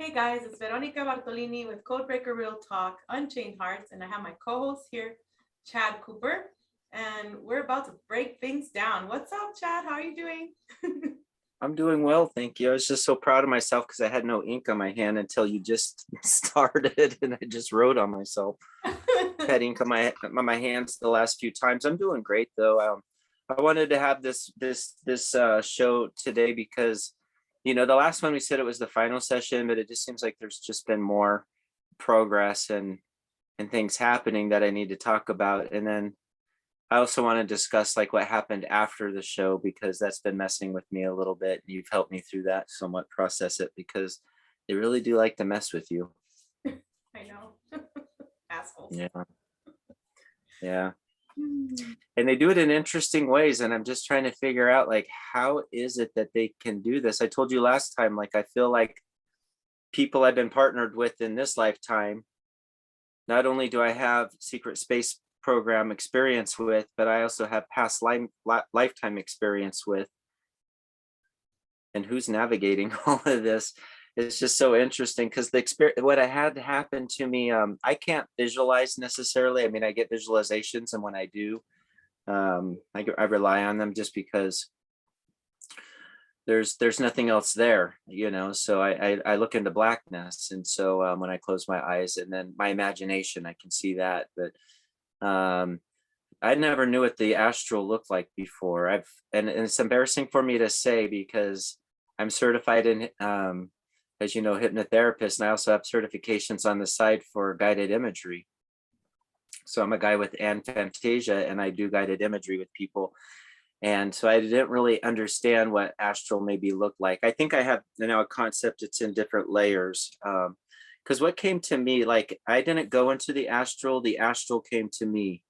Hey guys, it's Veronica Bartolini with Codebreaker Real Talk, Unchained Hearts, and I have my co-host here, Chad Cooper, and we're about to break things down. What's up, Chad? How are you doing? I'm doing well, thank you. I was just so proud of myself because I had no ink on my hand until you just started, and I just wrote on myself. Had ink on my hands the last few times. I'm doing great though. I wanted to have this show today because the last one we said it was the final session, but it just seems like there's just been more progress and things happening that I need to talk about. And then I also want to discuss like what happened after the show because that's been messing with me a little bit. You've helped me through that, somewhat process it because they really do like to mess with you. I know. Assholes. Yeah. Yeah. Hmm. And they do it in interesting ways. And I'm just trying to figure out like how is it that they can do this? I told you last time, like I feel like people I've been partnered with in this lifetime, not only do I have secret space program experience with, but I also have past lifetime experience with. And who's navigating all of this? It's just so interesting because the experience, what I had happen to me, I can't visualize necessarily. I mean, I get visualizations, and when I do, I rely on them just because there's nothing else there, so I look into blackness, and so when I close my eyes and then my imagination, I can see that. But I never knew what the astral looked like before. And it's embarrassing for me to say because I'm certified in as you know, hypnotherapist, and I also have certifications on the side for guided imagery. So I'm a guy with aphantasia, and I do guided imagery with people. And so I didn't really understand what astral maybe looked like. I think I have now a concept. It's in different layers. Because what came to me, like I didn't go into the astral came to me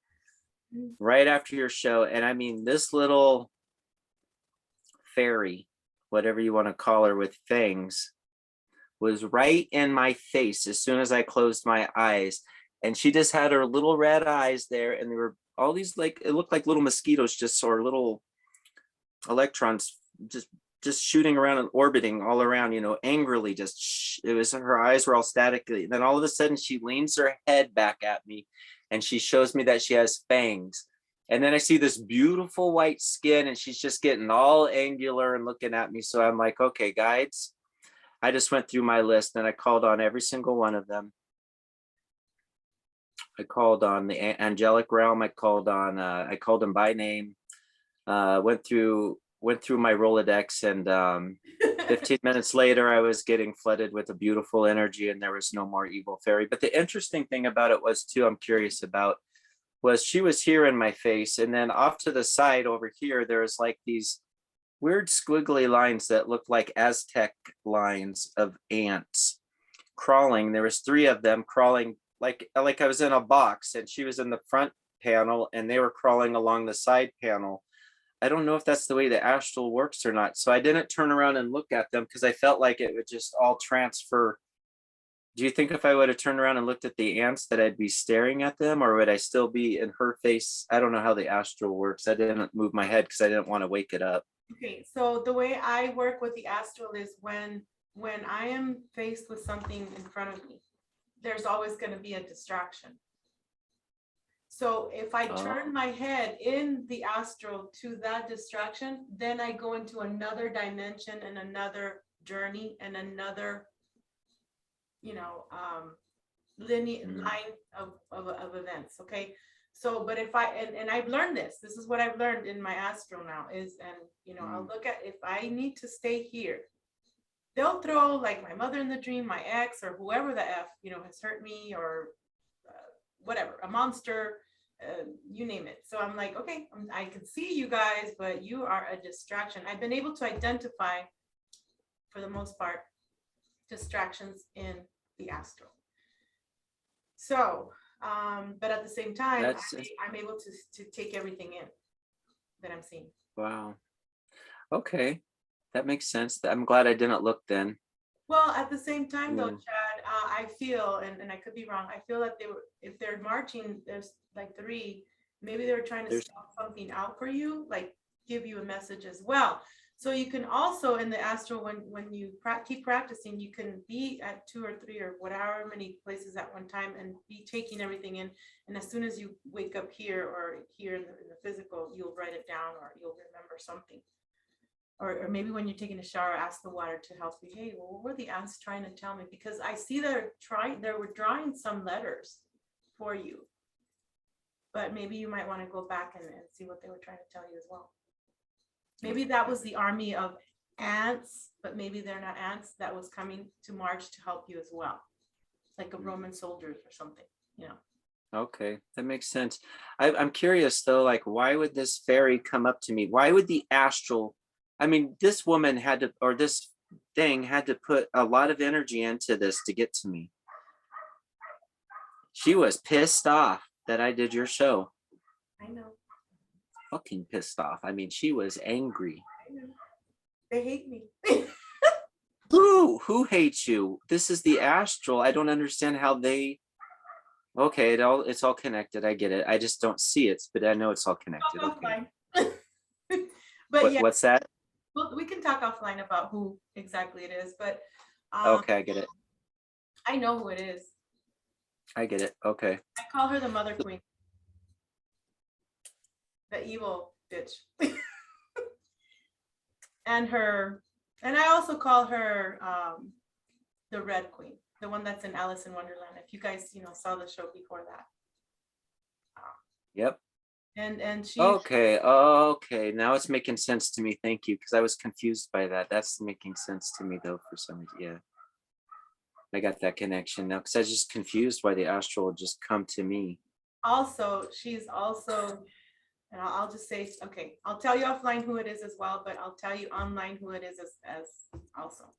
right after your show. And I mean, this little fairy, whatever you want to call her, with fangs, was right in my face as soon as I closed my eyes. And she just had her little red eyes there, and there were all these, like, it looked like little mosquitoes, just or little electrons just shooting around and orbiting all around, angrily. It was, her eyes were all static. Then all of a sudden she leans her head back at me and she shows me that she has fangs. And then I see this beautiful white skin, and she's just getting all angular and looking at me. So I'm like, okay, guides. I just went through my list and I called on every single one of them. I called on the angelic realm. I called them by name. Went through my Rolodex, and 15 minutes later, I was getting flooded with a beautiful energy, and there was no more evil fairy. But the interesting thing about it was, too, I'm curious about, was she was here in my face, and then off to the side over here, there's like these weird squiggly lines that look like Aztec lines of ants crawling. There was 3 of them crawling like I was in a box, and she was in the front panel, and they were crawling along the side panel. I don't know if that's the way the astral works or not. So I didn't turn around and look at them because I felt like it would just all transfer. Do you think if I would have turned around and looked at the ants that I'd be staring at them, or would I still be in her face? I don't know how the astral works. I didn't move my head because I didn't want to wake it up. Okay, so the way I work with the astral is when I am faced with something in front of me, there's always going to be a distraction. So if I turn my head in the astral to that distraction, then I go into another dimension and another journey and another, linear line of events. Okay. So, but if and I've learned this is what I've learned in my astral now is, and, I'll look at, if I need to stay here, they'll throw like my mother in the dream, my ex, or whoever the F, has hurt me, or whatever, a monster, you name it. So I'm like, okay, I can see you guys, but you are a distraction. I've been able to identify, for the most part, distractions in the astral. So, but at the same time, I'm able to take everything in that I'm seeing. Wow. Okay. That makes sense. I'm glad I didn't look then. Well, at the same time, though, Chad, I feel, and I could be wrong, I feel that if they're marching, there's like 3, maybe they're trying to spell something out for you, like give you a message as well. So you can also in the astral, when you keep practicing, you can be at 2 or 3 or whatever many places at one time and be taking everything in. And as soon as you wake up here or here in the physical, you'll write it down or you'll remember something. Or maybe when you're taking a shower, ask the water to help you. Hey, well, what were the ants trying to tell me? Because I see they were drawing some letters for you. But maybe you might want to go back and see what they were trying to tell you as well. Maybe that was the army of ants, but maybe they're not ants that was coming to march to help you as well. Like a Roman soldiers or something, you know. Okay, that makes sense. I'm curious though, like, why would this fairy come up to me? Why would the astral, I mean, this woman had to, or this thing had to put a lot of energy into this to get to me. She was pissed off that I did your show. I know. Fucking pissed off. I mean, she was angry. I know. They hate me. Who hates you? This is the astral. I don't understand how they. Okay, it's all connected. I get it. I just don't see it, but I know it's all connected. Okay. But yeah, what's that? well, we can talk offline about who exactly it is, but Okay, I get it. I know who it is. I get it. Okay. I call her the Mother Queen. The evil bitch. and I also call her the Red Queen, the one that's in Alice in Wonderland. If you guys, saw the show before that. Yep. And she. Okay. Now it's making sense to me. Thank you, because I was confused by that. That's making sense to me though for some reason. Yeah. I got that connection now because I was just confused why the astral would just come to me. Also, she's also, and I'll just say, okay, I'll tell you offline who it is as well, but I'll tell you online who it is as also.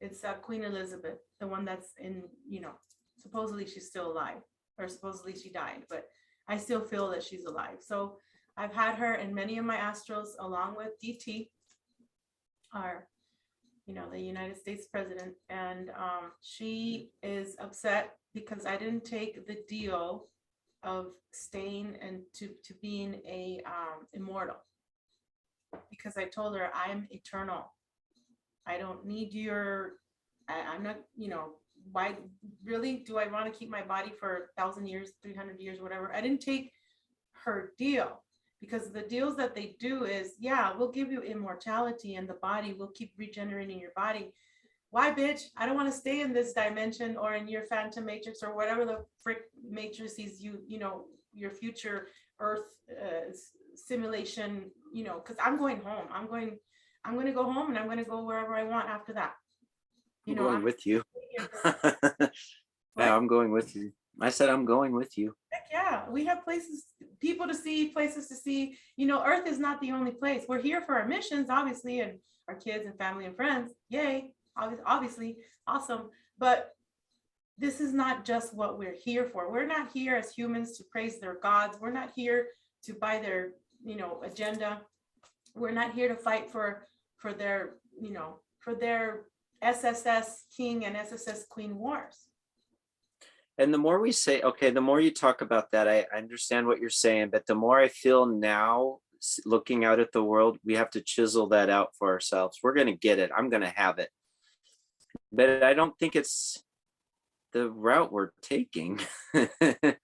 It's Queen Elizabeth, the one that's in, supposedly she's still alive, or supposedly she died, but I still feel that she's alive. So I've had her in many of my astrals along with DT, our the United States president, and she is upset because I didn't take the deal of staying and to being a immortal, because I told her I'm eternal. I don't need I'm not, why really do I want to keep my body for 1,000 years, 300 years, whatever? I didn't take her deal. Because the deals that they do is, yeah, we'll give you immortality and the body, we'll keep regenerating your body. Why, bitch? I don't want to stay in this dimension or in your phantom matrix or whatever the frick matrices your future Earth simulation, because I'm going home. I'm going to go home and I'm going to go wherever I want after that. I'm going with you. Yeah, I'm going with you. I said I'm going with you. Heck yeah, we have people to see, places to see. Earth is not the only place. We're here for our missions, obviously, and our kids and family and friends. Yay, obviously, awesome. But this is not just what we're here for. We're not here as humans to praise their gods. We're not here to buy their, agenda. We're not here to fight for their, for their SSS king and SSS queen wars. And the more we say, okay, the more you talk about that, I understand what you're saying, but the more I feel now, looking out at the world, we have to chisel that out for ourselves. We're going to get it. I'm going to have it. But I don't think it's the route we're taking. Where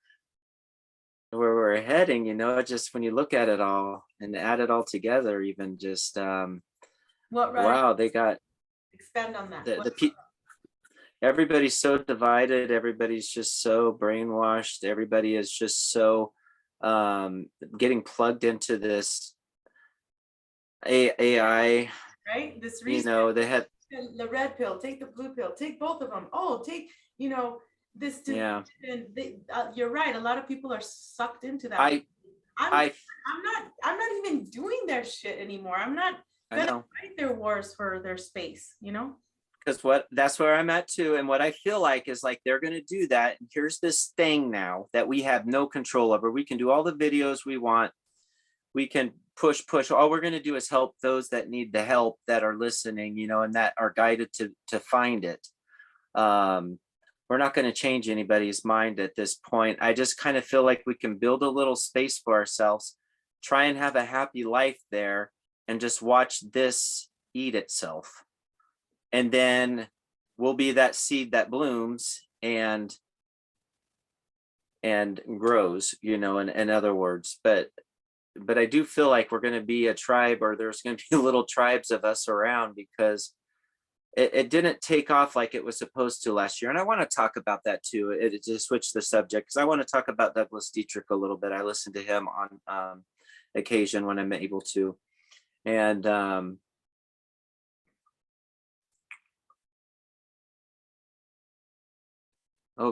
we're heading, just when you look at it all and add it all together, even just, wow, they got. Expand on that. Everybody's so divided. Everybody's just so brainwashed. Everybody is just so getting plugged into this AI. Right. This reason, they had the red pill. Take the blue pill. Take both of them. Oh, take this. Yeah. You're right. A lot of people are sucked into that. I'm not even doing their shit anymore. I'm not gonna fight their wars for their space. Because that's where I'm at too. And what I feel like is like they're going to do that. And here's this thing now that we have no control over. We can do all the videos we want. We can push. All we're going to do is help those that need the help, that are listening, and that are guided to find it. We're not going to change anybody's mind at this point. I just kind of feel like we can build a little space for ourselves, try and have a happy life there, and just watch this eat itself. And then we'll be that seed that blooms and grows, in other words. But I do feel like we're going to be a tribe, or there's going to be little tribes of us around, because it didn't take off like it was supposed to last year. And I want to talk about that too. It just switched the subject, because I want to talk about Douglas Dietrich a little bit. I listen to him on occasion when I'm able to. And oh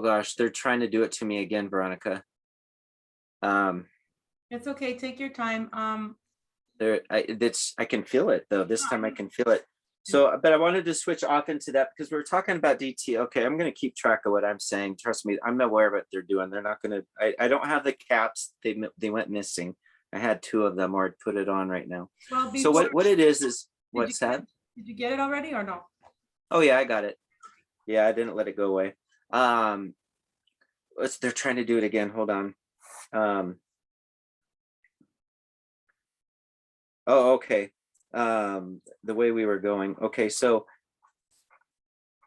gosh, they're trying to do it to me again, Veronica. It's okay, take your time. I can feel it though. This time I can feel it. So, but I wanted to switch off into that because we were talking about DT. Okay, I'm going to keep track of what I'm saying. Trust me, I'm aware of what they're doing. They're not going to. I don't have the caps. They went missing. I had 2 of them, or I'd put it on right now. Well, so what it is what's that? Did you get it already or no? Oh yeah, I got it. Yeah, I didn't let it go away. They're trying to do it again. Hold on. Oh, okay. The way we were going. Okay, so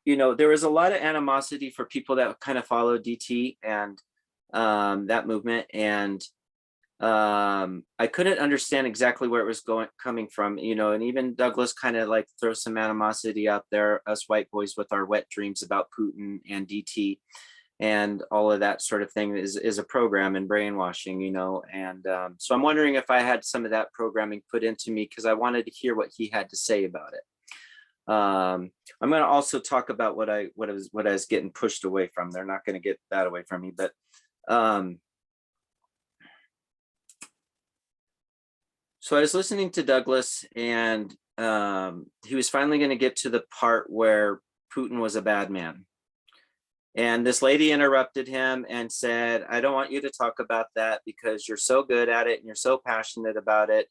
there was a lot of animosity for people that kind of follow DT and that movement, and I couldn't understand exactly where it was coming from, and even Douglas kind of like throws some animosity out there, us white boys with our wet dreams about Putin and DT and all of that sort of thing is a program and brainwashing, and so I'm wondering if I had some of that programming put into me, because I wanted to hear what he had to say about it. I'm going to also talk about what I was getting pushed away from. They're not going to get that away from me, but so I was listening to Douglas, and he was finally going to get to the part where Putin was a bad man. And this lady interrupted him and said, I don't want you to talk about that because you're so good at it and you're so passionate about it.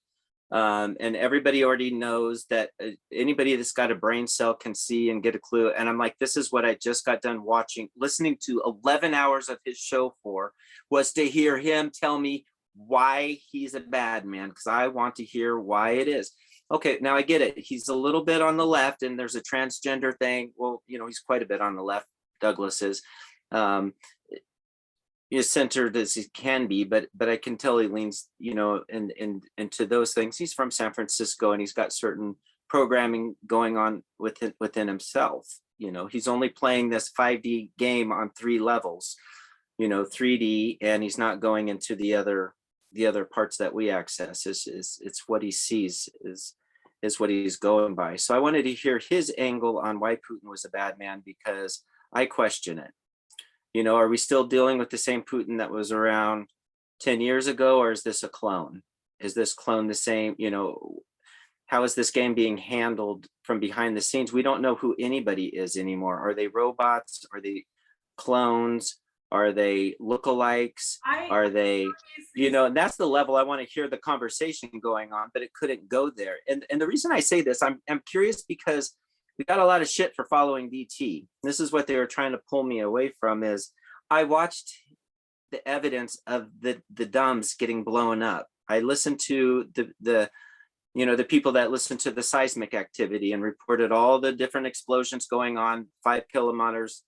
And everybody already knows that anybody that's got a brain cell can see and get a clue. And I'm like, this is what I just got done listening to 11 hours of his show for, was to hear him tell me why he's a bad man, because I want to hear why it is. Okay, now I get it. He's a little bit on the left, and there's a transgender thing. Well, he's quite a bit on the left. Douglas is as centered as he can be, but I can tell he leans, into those things. He's from San Francisco, and he's got certain programming going on within himself. He's only playing this 5D game on 3 levels, 3D, and he's not going into the other parts that we access. It's what he sees is what he's going by. So I wanted to hear his angle on why Putin was a bad man, because I question it. Are we still dealing with the same Putin that was around 10 years ago, or is this a clone? Is this clone the same? How is this game being handled from behind the scenes? We don't know who anybody is anymore. Are they robots? Are they clones? Are they lookalikes? Are they, and that's the level I want to hear the conversation going on, but it couldn't go there. And the reason I say this, I'm curious because we got a lot of shit for following DT. This is what they were trying to pull me away from, is I watched the evidence of the dumbs getting blown up. I listened to the people that listened to the seismic activity and reported all the different explosions going on, 5 kilometers,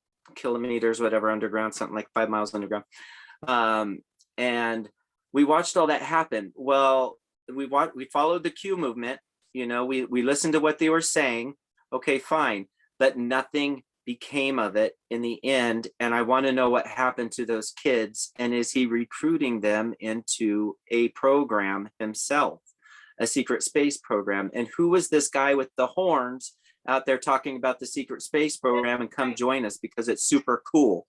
whatever, underground, something like 5 miles underground. And we watched all that happen. Well, we followed the Q movement. We listened to what they were saying. Okay, fine, but nothing became of it in the end. And I want to know what happened to those kids. And is he recruiting them into a program himself, a secret space program? And who was this guy with the horns out there talking about the secret space program, and come join us because it's super cool,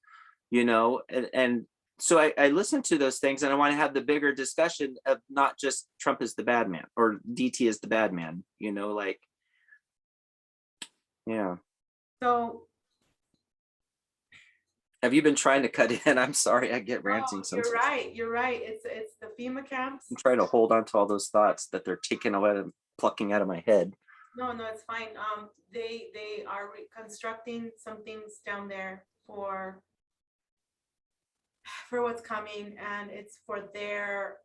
and so I listened to those things, and I want to have the bigger discussion of not just Trump is the bad man or DT is the bad man, yeah. So have you been trying to cut in? I'm sorry, I get ranting sometimes. You're right. It's the FEMA camps. I'm trying to hold on to all those thoughts that they're taking away and plucking out of my head. No, it's fine. They are reconstructing some things down there for what's coming, and it's for their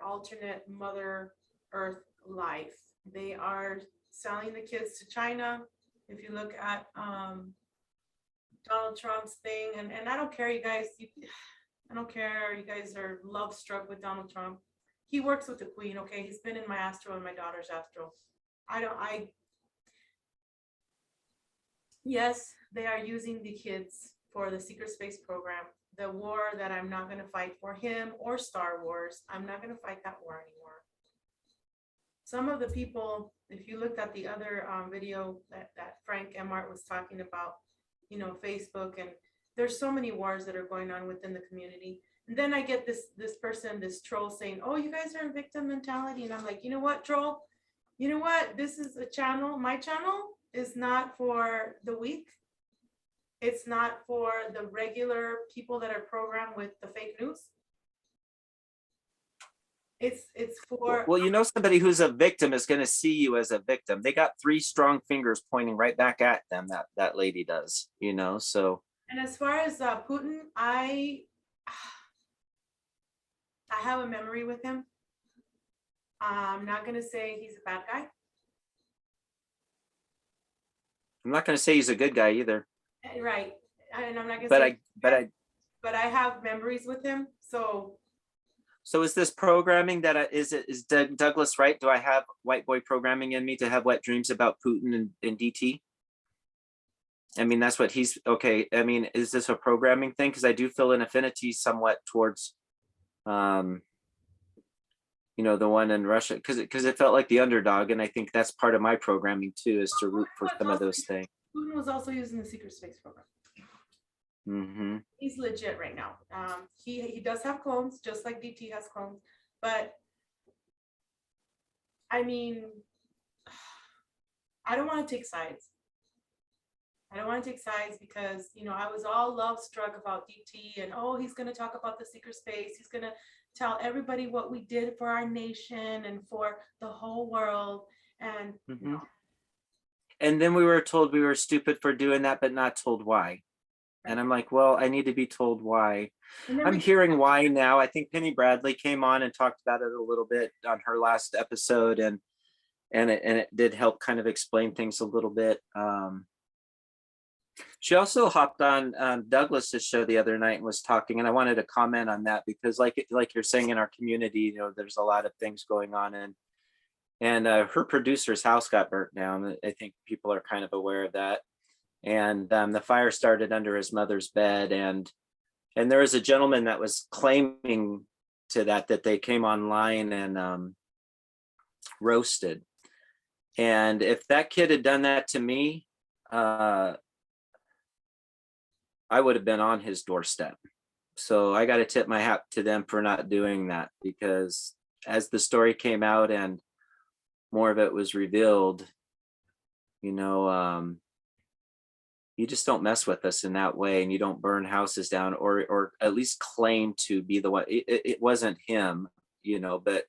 alternate Mother Earth life. They are selling the kids to China. If you look at Donald Trump's thing, and I don't care, you guys, I don't care, you guys are love struck with Donald Trump. He works with the queen, okay? He's been in my astro and my daughter's astro. Yes, they are using the kids for the secret space program. The war that I'm not gonna fight for him or Star Wars, I'm not gonna fight that war anymore. Some of the people, if you looked at the other video that Frank Emart was talking about, you know, Facebook, and there's so many wars that are going on within the community. And then I get this person, this troll saying, oh, you guys are in victim mentality. And I'm like, you know what, troll? You know what? This is a channel. My channel is not for the weak. It's not for the regular people that are programmed with the fake news. It's for, Well, you know, somebody who's a victim is going to see you as a victim. They got 3 strong fingers pointing right back at them. That lady does, you know. So. And as far as Putin, I have a memory with him. I'm not going to say he's a bad guy. I'm not going to say he's a good guy either. Right. And I'm not going to say, but I have memories with him. So is this programming that is Douglas right? Do I have white boy programming in me to have wet dreams about Putin and DT? I mean, that's what he's okay. I mean, is this a programming thing? Because I do feel an affinity somewhat towards, you know, the one in Russia, because it felt like the underdog, and I think that's part of my programming too, is to root for some of those things. Putin was also using the secret space program. Mm-hmm. He's legit right now. He does have clones, just like DT has clones, but I mean, I don't want to take sides. I don't want to take sides because, you know, I was all love struck about DT and, oh, he's going to talk about the secret space. He's going to tell everybody what we did for our nation and for the whole world. And, Mm-hmm. you know, And then we were told we were stupid for doing that, but not told why. And I'm like, well, I need to be told why. I'm hearing why now. I think Penny Bradley came on and talked about it a little bit on her last episode, and it did help kind of explain things a little bit. She also hopped on Douglas's show the other night and was talking, and I wanted to comment on that because, like you're saying, in our community, you know, there's a lot of things going on, and her producer's house got burnt down. I think people are kind of aware of that. And the fire started under his mother's bed, and there was a gentleman that was claiming to that they came online and roasted. And if that kid had done that to me, I would have been on his doorstep. So I got to tip my hat to them for not doing that, because as the story came out and more of it was revealed, you know, you just don't mess with us in that way, and you don't burn houses down, or at least claim to be the one. It wasn't him, you know, but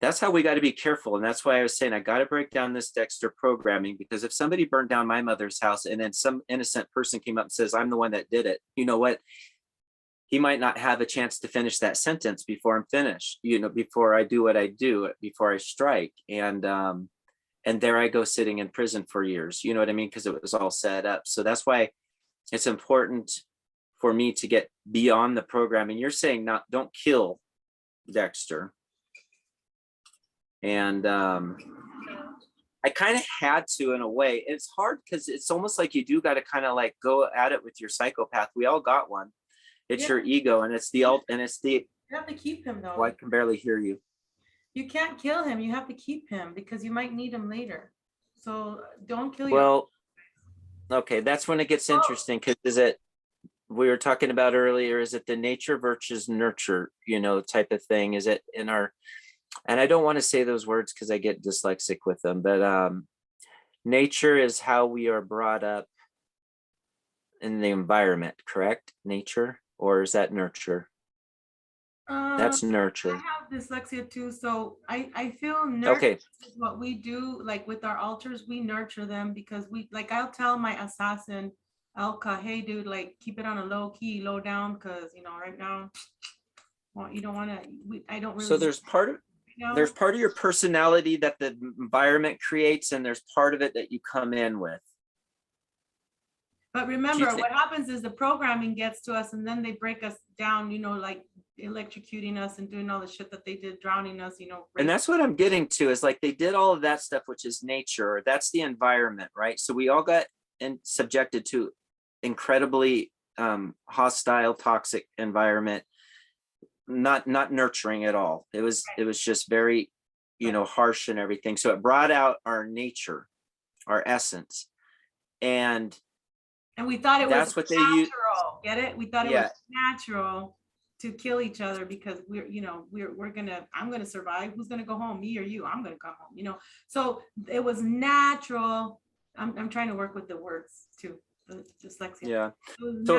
that's how we got to be careful. And that's why I was saying, I got to break down this Dexter programming, because if somebody burned down my mother's house and then some innocent person came up and says, I'm the one that did it, you know what? He might not have a chance to finish that sentence before I'm finished, you know, before I do what I do, before I strike. And there I go sitting in prison for years, you know what I mean? Because it was all set up. So that's why it's important for me to get beyond the program. And you're saying don't kill Dexter. And I kind of had to, in a way. It's hard because it's almost like you do got to kind of like go at it with your psychopath. We all got one. It's your ego, and it's the you have to keep him though. Oh, I can barely hear you. You can't kill him. You have to keep him because you might need him later. So don't kill Well, okay, that's when it gets interesting, because we were talking about earlier, is it the nature versus nurture, you know, type of thing? Is it in our, and I don't want to say those words because I get dyslexic with them, but nature is how we are brought up in the environment, correct? Nature, or is that nurture? That's nurture. I have dyslexia too, so I feel nurture is what we do. Like with our altars, we nurture them because I'll tell my assassin Elka, hey dude, like keep it on a low key, low down, because you know right now, well, you don't want to. I don't really. So there's part of now. there's part of your personality that the environment creates, and there's part of it that you come in with. But remember, what happens is the programming gets to us, and then they break us down, you know, like electrocuting us and doing all the shit that they did, drowning us, you know. And that's what I'm getting to, is like they did all of that stuff, which is nature. That's the environment, right? So we all got subjected to incredibly hostile, toxic environment, not nurturing at all. It was just very, you know, harsh and everything. So it brought out our nature, our essence, and we thought it was what they natural. use. Get it? We thought it was natural to kill each other because I'm gonna survive. Who's gonna go home? Me or you? I'm gonna come home, you know. So it was natural. I'm trying to work with the words too. Dyslexia. Yeah.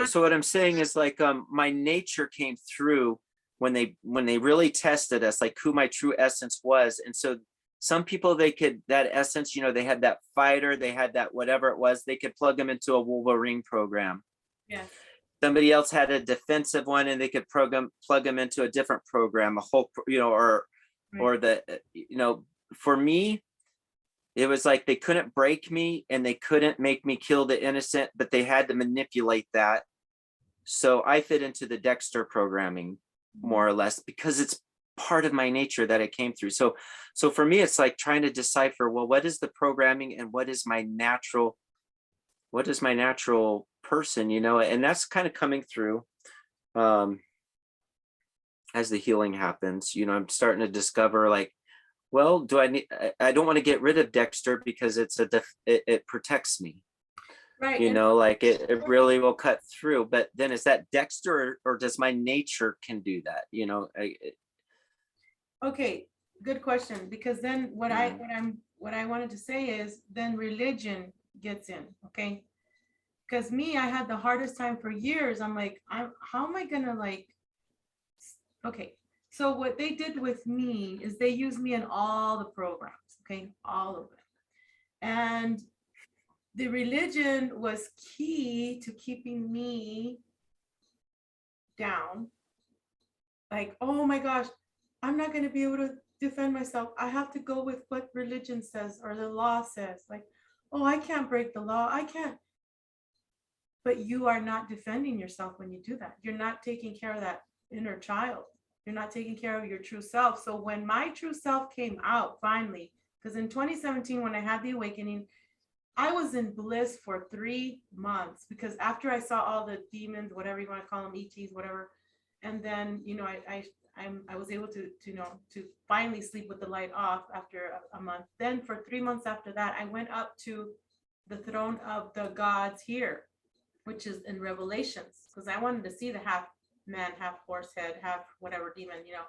So what I'm saying is, like, my nature came through when they really tested us, like who my true essence was. And so some people, that essence, you know, they had that fighter, they had that whatever it was, they could plug them into a Wolverine program. Yeah. Somebody else had a defensive one, and they could plug them into a different program, a whole, you know, or the, you know, for me, it was like they couldn't break me and they couldn't make me kill the innocent, but they had to manipulate that. So I fit into the Dexter programming more or less, because it's part of my nature that it came through. So for me, it's like trying to decipher, well, what is the programming and what is my natural person, you know? And that's kind of coming through as the healing happens. You know, I'm starting to discover, like, well, I don't want to get rid of Dexter because it protects me. Right. You know, like it really will cut through. But then is that Dexter, or does my nature can do that? You know? Okay, good question. Because then what I wanted to say is, then religion gets in, okay? Because me, I had the hardest time for years. I'm like, how am I gonna, like, okay. So what they did with me is they used me in all the programs, okay, all of them. And the religion was key to keeping me down. Like, oh my gosh, I'm not going to be able to defend myself. I have to go with what religion says or the law says. Like, oh, I can't break the law. I can't. But you are not defending yourself when you do that. You're not taking care of that inner child. You're not taking care of your true self. So when my true self came out finally, because in 2017, when I had the awakening, I was in bliss for 3 months, because after I saw all the demons, whatever you want to call them, ETs, whatever, and then, you know, I was able to finally sleep with the light off after a month. Then for 3 months after that, I went up to the throne of the gods here, which is in Revelations, because I wanted to see the half man, half horse head, half whatever demon, you know.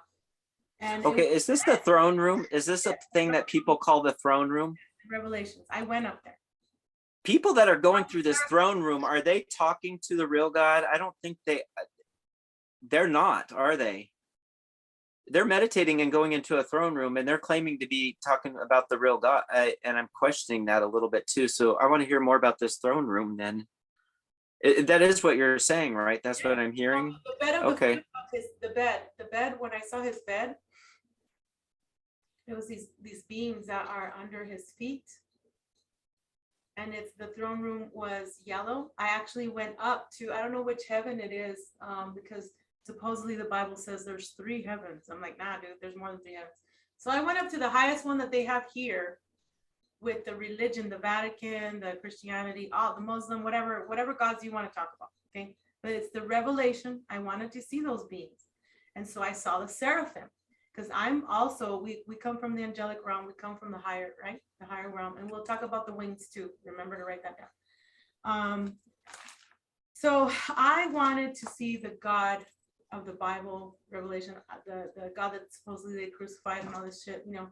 And okay, is this the throne room? Is this a thing that people call the throne room? Revelations. I went up there. People that are going through this throne room, are they talking to the real God? I don't think they're not, are they? They're meditating and going into a throne room, and they're claiming to be talking about the real God. And I'm questioning that a little bit too. So I want to hear more about this throne room then. That is what you're saying, right? That's what I'm hearing. The bed of okay. The bed, when I saw his bed, it was these beams that are under his feet. And the throne room was yellow. I actually went up to, I don't know which heaven it is, because supposedly the Bible says there's 3 heavens. I'm like, nah, dude, there's more than 3 heavens. So I went up to the highest one that they have here with the religion, the Vatican, the Christianity, all the Muslim, whatever gods you want to talk about, okay? But it's the revelation. I wanted to see those beings. And so I saw the seraphim, because I'm also, we come from the angelic realm, we come from the higher, right? The higher realm. And we'll talk about the wings too. Remember to write that down. So I wanted to see the God of the Bible, Revelation, the God that supposedly they crucified and all this shit, you know.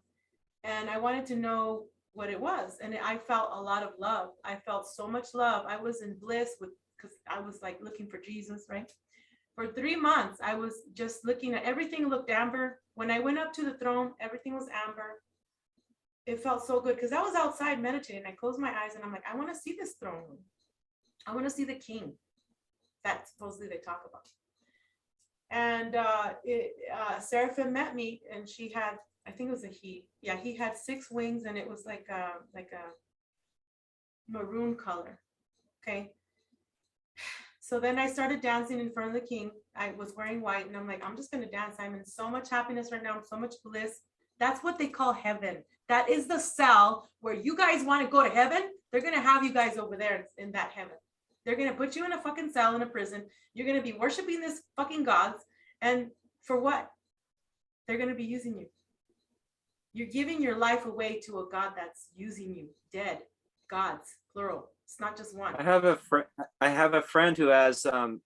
And I wanted to know what it was. And I felt a lot of love. I felt so much love. I was in bliss because I was like looking for Jesus, right? For 3 months, I was just looking at everything looked amber. When I went up to the throne, everything was amber. It felt so good because I was outside meditating. I closed my eyes and I'm like, I want to see this throne room. I want to see the king that supposedly they talk about. And Seraphim met me, and I think it was a he. Yeah, he had 6 wings, and it was like a maroon color. Okay. So then I started dancing in front of the king. I was wearing white, and I'm like, I'm just gonna dance. I'm in so much happiness right now. I'm so much bliss. That's what they call heaven. That is the cell where you guys want to go to heaven. They're gonna have you guys over there in that heaven. They're gonna put you in a fucking cell in a prison. You're gonna be worshiping this fucking gods, and for what? They're gonna be using you. You're giving your life away to a God that's using you. Dead gods, plural. It's not just one. I have a friend who has RA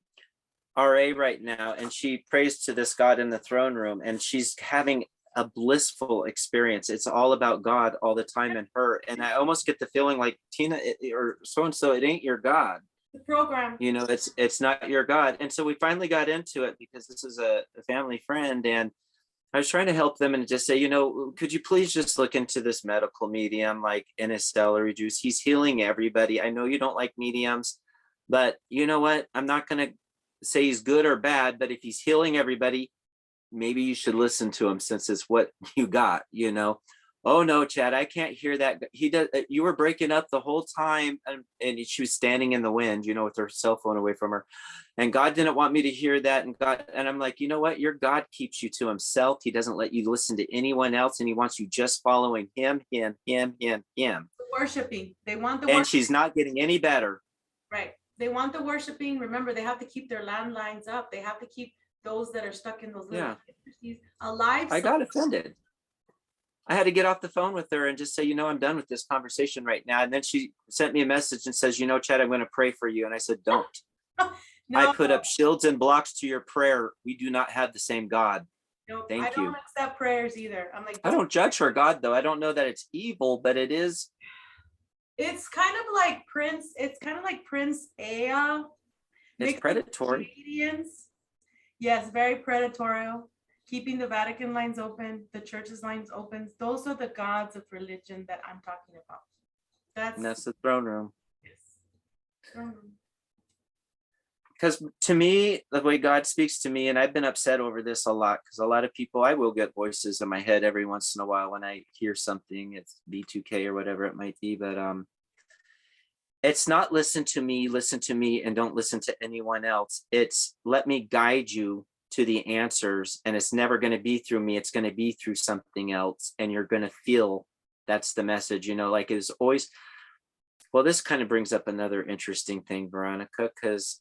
right now, and she prays to this God in the throne room, and she's having a blissful experience. It's all about God all the time in her. And I almost get the feeling like, Tina, or so-and-so, it ain't your God. The program. You know, it's not your God. And so we finally got into it because this is a family friend, and I was trying to help them and just say, you know, could you please just look into this medical medium like in his celery juice? He's healing everybody. I know you don't like mediums, but you know what? I'm not going to say he's good or bad, but if he's healing everybody, maybe you should listen to him since it's what you got, you know? Oh no, Chad, I can't hear that. He does. You were breaking up the whole time, and she was standing in the wind, you know, with her cell phone away from her. And God didn't want me to hear that. And I'm like, you know what? Your God keeps you to himself. He doesn't let you listen to anyone else, and he wants you just following him. Worshiping. They want the And worship. she's not getting any better. Right. They want the worshiping. Remember, they have to keep their landlines up. They have to keep those that are stuck in those little alive. I got offended. I had to get off the phone with her and just say, you know, I'm done with this conversation right now. And then she sent me a message and says, you know, Chad, I'm going to pray for you. And I said, don't. No. I put up shields and blocks to your prayer. We do not have the same God. Nope. Thank I you. don't accept prayers either. I'm like, I don't judge her God, though. I don't know that it's evil, but it is. It's kind of like Prince. It's kind of like Prince Ea. It's predatory. Yes, very predatory. Keeping the Vatican lines open, the church's lines open. Those are the gods of religion that I'm talking about. That's the throne room. Yes. Throne room. Because to me, the way God speaks to me, and I've been upset over this a lot, because a lot of people, I will get voices in my head every once in a while when I hear something, it's B2K or whatever it might be, but it's not listen to me, and don't listen to anyone else. It's let me guide you to the answers, and it's never going to be through me. It's going to be through something else, and you're going to feel that's the message, you know, like it's always. Well, this kind of brings up another interesting thing, Veronica, because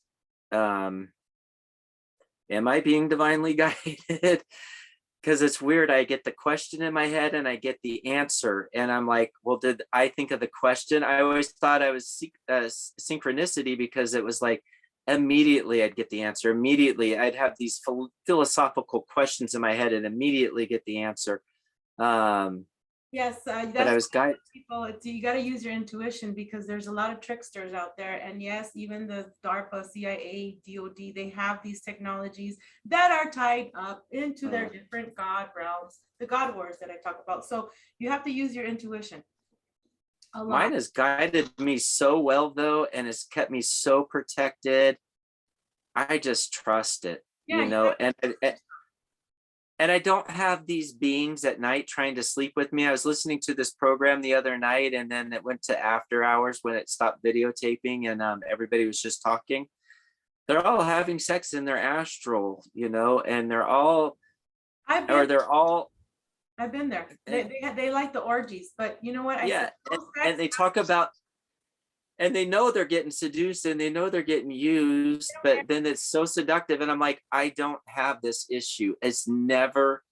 am I being divinely guided? Because it's weird. I get the question in my head and I get the answer, and I'm like, well, did I think of the question? I always thought I was synchronicity, because it was like immediately I'd get the answer. Immediately I'd have these philosophical questions in my head and immediately get the answer. Yes, but I was guided. People, you got to use your intuition, because there's a lot of tricksters out there. And yes, even the DARPA, CIA, DOD, they have these technologies that are tied up into their different God realms, the God wars that I talk about. So you have to use your intuition. Mine has guided me so well, though, and has kept me so protected. I just trust it, you know, and I don't have these beings at night trying to sleep with me. I was listening to this program the other night, and then it went to after hours when it stopped videotaping, and everybody was just talking. They're all having sex in their astral, you know, and they're all, I've been there. They like the orgies, but you know what? And they talk about, and they know they're getting seduced, and they know they're getting used, but then it's so seductive. And I'm like, I don't have this issue. It's never,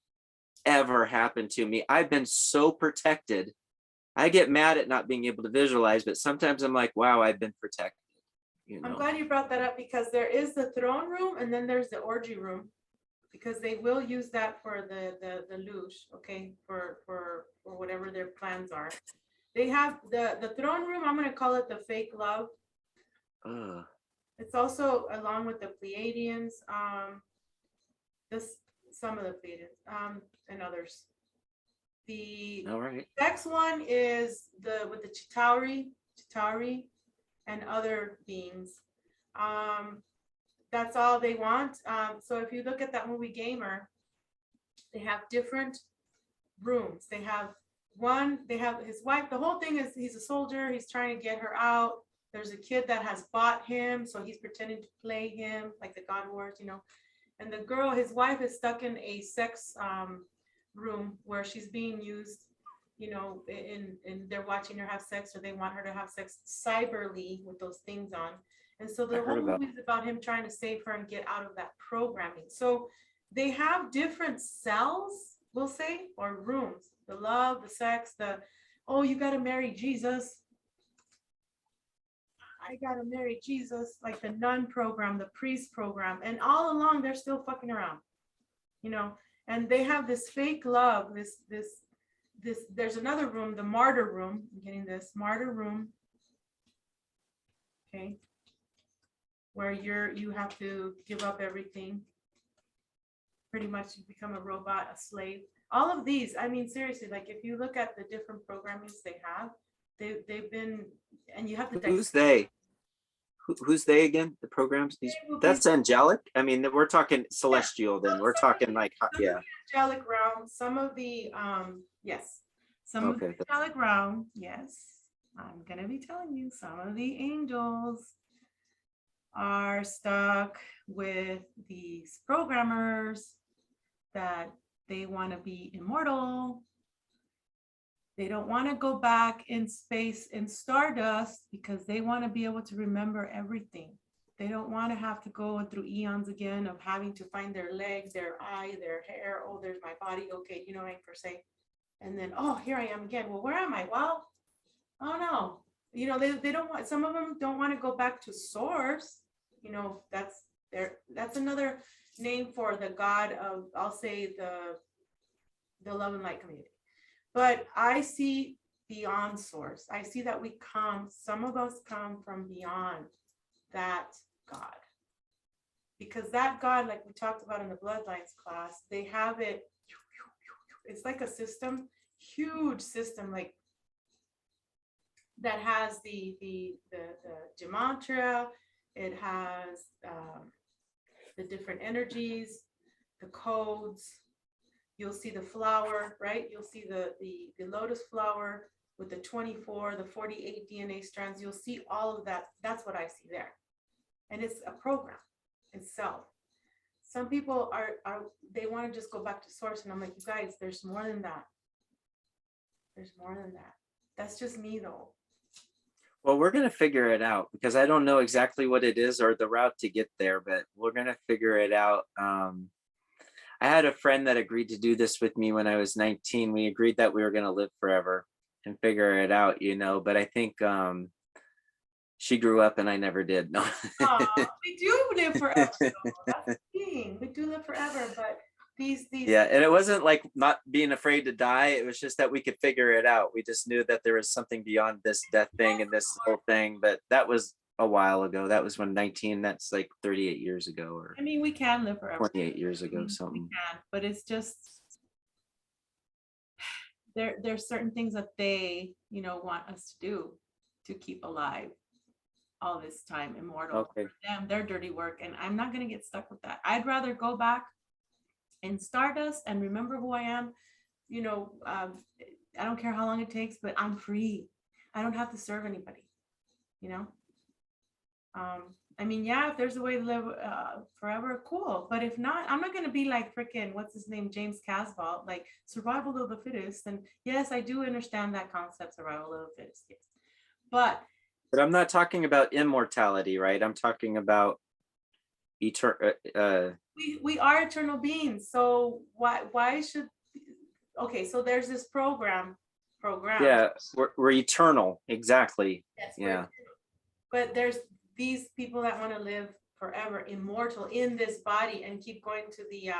ever happened to me. I've been so protected. I get mad at not being able to visualize, but sometimes I'm like, wow, I've been protected. You know? I'm glad you brought that up, because there is the throne room, and then there's the orgy room, because they will use that for the luge, okay, for whatever their plans are. They have the throne room. I'm going to call it the fake love. It's also along with the Pleiadians, some of the Pleiadians, and others. The next one is with the Chitauri, and other beings. That's all they want. So if you look at that movie Gamer, they have different rooms. They have his wife. The whole thing is he's a soldier. He's trying to get her out. There's a kid that has bought him, so he's pretending to play him like the God Wars, you know. And the girl, his wife, is stuck in a sex room where she's being used, you know, and they're watching her have sex, or they want her to have sex cyberly with those things on. And so the whole movie is about him trying to save her and get out of that programming. So they have different cells, we'll say, or rooms. The love, the sex, oh, you got to marry Jesus. I got to marry Jesus, like the nun program, the priest program. And all along, they're still fucking around, you know, and they have this fake love, there's another room, the martyr room. I'm getting this martyr room. Okay. Where you have to give up everything. Pretty much you become a robot, a slave. All of these, I mean, seriously, like if you look at the different programmings they have, they've been, and you have to. Who's they? Who's they again? The programs? That's angelic. I mean, we're talking celestial. Then we're talking like, yeah. Angelic realm. Some of the yes. Some of the angelic realm. Yes, I'm gonna be telling you. Some of the angels are stuck with these programmers that they want to be immortal. They don't want to go back in space in stardust because they want to be able to remember everything. They don't want to have to go through eons again of having to find their leg, their eye, their hair. Oh, there's my body. Okay, you know, like per se. And then, oh, here I am again. Well, where am I? Well, oh no. You know, they don't want, some of them don't want to go back to source. You know, that's another name for the God of, I'll say the love and light community. But I see beyond source. I see that some of us come from beyond that God. Because that God, like we talked about in the bloodlines class, they have it, it's like a system, huge system, like that has the gematria, it has the different energies, the codes. You'll see the flower, right? You'll see the lotus flower with the 24, the 48 DNA strands. You'll see all of that. That's what I see there. And it's a program itself. Some people they want to just go back to source. And I'm like, you guys, there's more than that. There's more than that. That's just me though. Well, we're going to figure it out because I don't know exactly what it is or the route to get there, but we're going to figure it out. I had a friend that agreed to do this with me when I was 19. We agreed that we were going to live forever and figure it out, you know, but I think she grew up and I never did. No. We do live forever. Though. That's the thing. We do live forever, but these. Yeah, and it wasn't like not being afraid to die. It was just that we could figure it out. We just knew that there was something beyond this death thing and this whole thing, but that was a while ago. That was when 19, that's like 38 years ago, or I mean, we can live forever. 28 years ago, something. We can, but it's just there's certain things that they, you know, want us to do to keep alive all this time, immortal. Okay. For them, their dirty work, and I'm not gonna get stuck with that. I'd rather go back in stardust and remember who I am. You know, I don't care how long it takes, but I'm free. I don't have to serve anybody, you know. I mean, yeah, if there's a way to live forever, cool. But if not, I'm not going to be like freaking, what's his name, James Casbolt, like survival of the fittest. And yes, I do understand that concept, survival of the fittest. Yes. But I'm not talking about immortality, right? I'm talking about eternal. We are eternal beings. So why should? Okay, so there's this program. Yeah, we're eternal. Exactly. Yes, yeah. But there's these people that want to live forever, immortal in this body, and keep going to the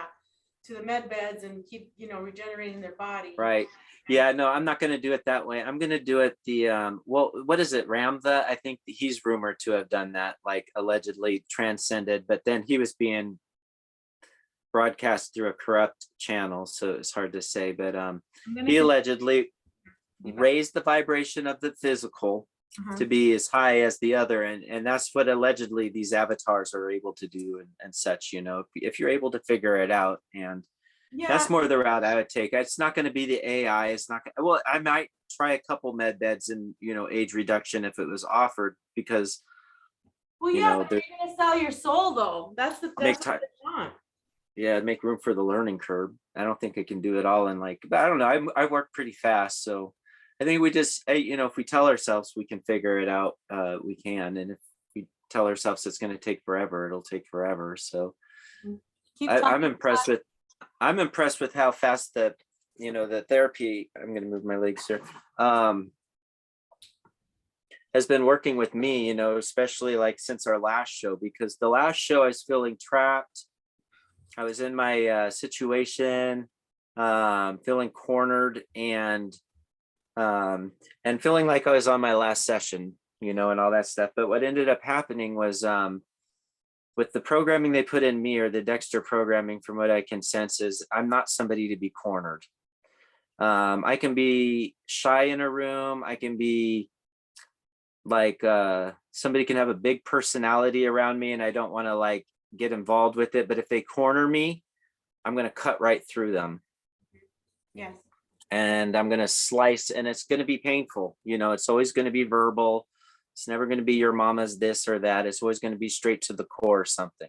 med beds and keep, you know, regenerating their body. Right. Yeah. No, I'm not going to do it that way. I'm going to do it well, what is it? Ramtha? I think he's rumored to have done that, like allegedly transcended, but then he was being broadcast through a corrupt channel, so it's hard to say. But he allegedly raised the vibration of the physical to be as high as the other, and that's what allegedly these avatars are able to do and such, you know, if you're able to figure it out. And Yeah. That's more the route I would take. It's not going to be the AI. It's not gonna, well, I might try a couple med beds and, you know, age reduction if it was offered, because Well, you yeah, know, but you're gonna sell your soul though. That's make what time. they want. Yeah, make room for the learning curve. I don't think I can do it all in like, but I don't know. I work pretty fast, so I think we just, you know, if we tell ourselves we can figure it out, we can. And if we tell ourselves it's going to take forever, it'll take forever. So Keep I'm talking. impressed with how fast the, you know, the therapy. I'm going to move my legs here. Has been working with me, you know, especially like since our last show, because the last show I was feeling trapped. I was in my situation, feeling cornered, and feeling like I was on my last session, you know, and all that stuff. But what ended up happening was, with the programming they put in me, or the Dexter programming, from what I can sense, is I'm not somebody to be cornered. I can be shy in a room. I can be like, somebody can have a big personality around me, and I don't want to like get involved with it. But if they corner me, I'm going to cut right through them. Yes. And I'm going to slice, and it's going to be painful. You know, it's always going to be verbal. It's never going to be your mama's this or that. It's always going to be straight to the core or something.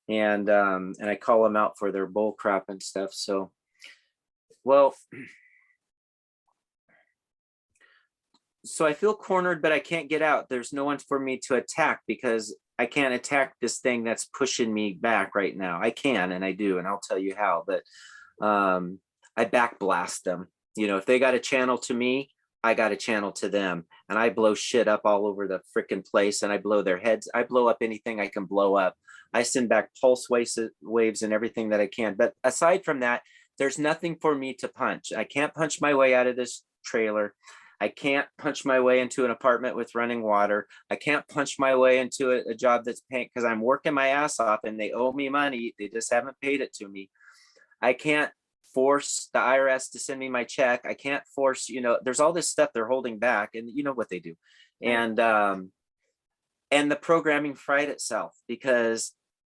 And I call them out for their bull crap and stuff. So, well, so I feel cornered, but I can't get out. There's no one for me to attack, because I can't attack this thing that's pushing me back right now. I can, and I do, and I'll tell you how. But I backblast them. You know, if they got a channel to me, I got a channel to them, and I blow shit up all over the freaking place, and I blow their heads. I blow up anything I can blow up. I send back pulse waves and everything that I can. But aside from that, there's nothing for me to punch. I can't punch my way out of this trailer. I can't punch my way into an apartment with running water. I can't punch my way into a job that's paying, because I'm working my ass off and they owe me money. They just haven't paid it to me. I can't force the IRS to send me my check. I can't force, you know, there's all this stuff they're holding back, and you know what they do. And the programming fried itself, because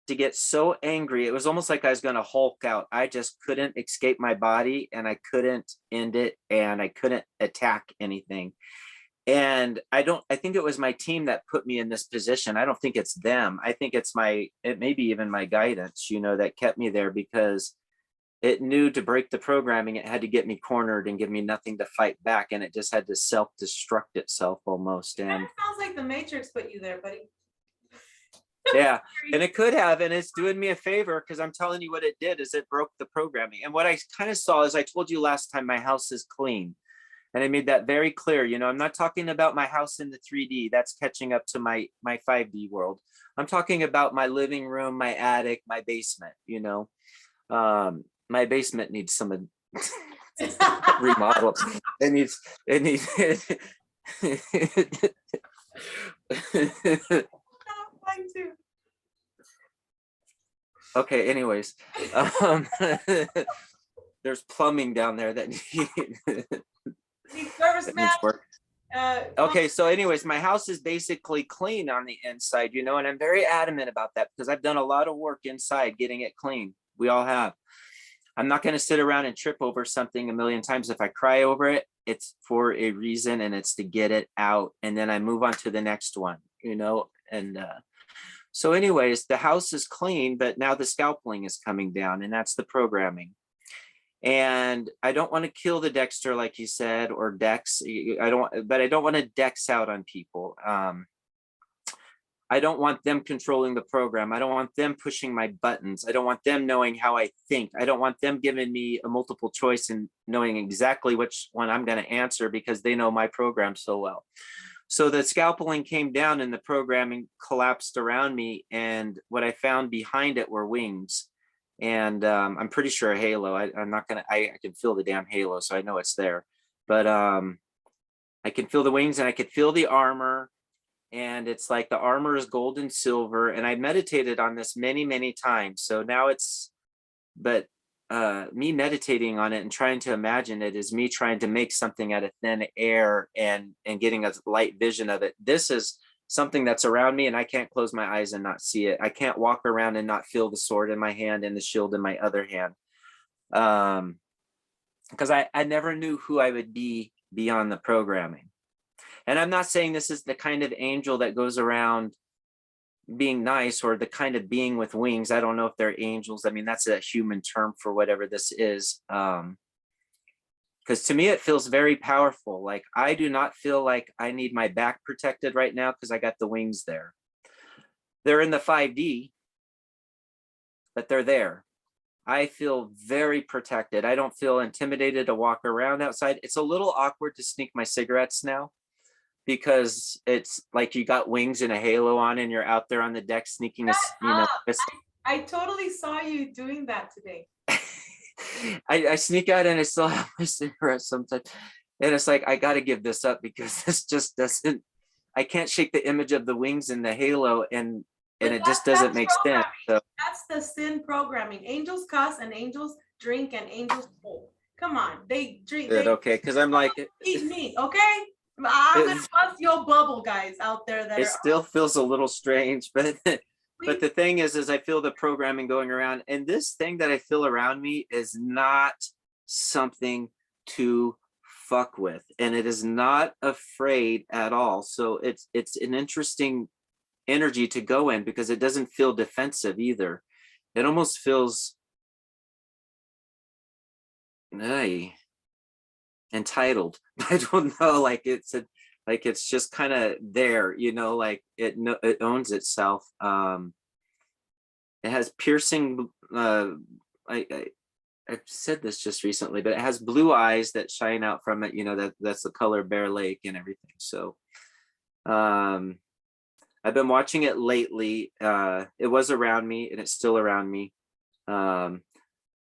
to get so angry, it was almost like I was going to Hulk out. I just couldn't escape my body, and I couldn't end it, and I couldn't attack anything. And I think it was my team that put me in this position. I don't think it's them. I think it may be even my guidance, you know, that kept me there, because it knew to break the programming, it had to get me cornered and give me nothing to fight back. And it just had to self-destruct itself almost. And it sounds like the Matrix put you there, buddy. Yeah, and it could have, and it's doing me a favor, because I'm telling you what it did is it broke the programming. And what I kind of saw, as I told you last time, my house is clean. And I made that very clear. You know, I'm not talking about my house in the 3D. That's catching up to my 5D world. I'm talking about my living room, my attic, my basement, you know. My basement needs some remodel. It needs Okay, anyways, there's plumbing down there that needs work. Okay, so anyways, my house is basically clean on the inside, you know, and I'm very adamant about that, because I've done a lot of work inside getting it clean. We all have. I'm not going to sit around and trip over something a million times. If I cry over it, it's for a reason, and it's to get it out, and then I move on to the next one, you know. And so anyways, the house is clean, but now the scalpeling is coming down, and that's the programming. And I don't want to kill the Dexter, like you said, or Dex. I don't want to Dex out on people. I don't want them controlling the program. I don't want them pushing my buttons. I don't want them knowing how I think. I don't want them giving me a multiple choice and knowing exactly which one I'm going to answer, because they know my program so well. So the scalpeling came down and the programming collapsed around me. And what I found behind it were wings. And I'm pretty sure a halo. I can feel the damn halo, so I know it's there. But I can feel the wings, and I could feel the armor. And it's like the armor is gold and silver. And I meditated on this many, many times. So now me meditating on it and trying to imagine it is me trying to make something out of thin air and getting a light vision of it. This is something that's around me, and I can't close my eyes and not see it. I can't walk around and not feel the sword in my hand and the shield in my other hand. Because I never knew who I would be beyond the programming. And I'm not saying this is the kind of angel that goes around being nice, or the kind of being with wings. I don't know if they're angels. I mean, that's a human term for whatever this is. Because to me, it feels very powerful. Like, I do not feel like I need my back protected right now because I got the wings there. They're in the 5D, but they're there. I feel very protected. I don't feel intimidated to walk around outside. It's a little awkward to sneak my cigarettes now, because it's like you got wings and a halo on and you're out there on the deck sneaking a, I totally saw you doing that today. I sneak out and I still have my cigarettes sometimes. And it's like, I got to give this up because this just doesn't, I can't shake the image of the wings and the halo, and it just doesn't make sense. So that's the sin programming. Angels cuss and angels drink and angels smoke. Come on, they drink. Okay, because I'm like, eat meat, okay? I'm gonna bust your bubble, guys out there. That it still feels a little strange, but the thing is I feel the programming going around, and this thing that I feel around me is not something to fuck with, and it is not afraid at all. So it's an interesting energy to go in, because it doesn't feel defensive either. It almost feels entitled. I don't know, like it's just kind of there, you know, like it owns itself. It has piercing, I've said this just recently, but it has blue eyes that shine out from it, you know, that's the color Bear Lake and everything. So I've been watching it lately. It was around me and it's still around me.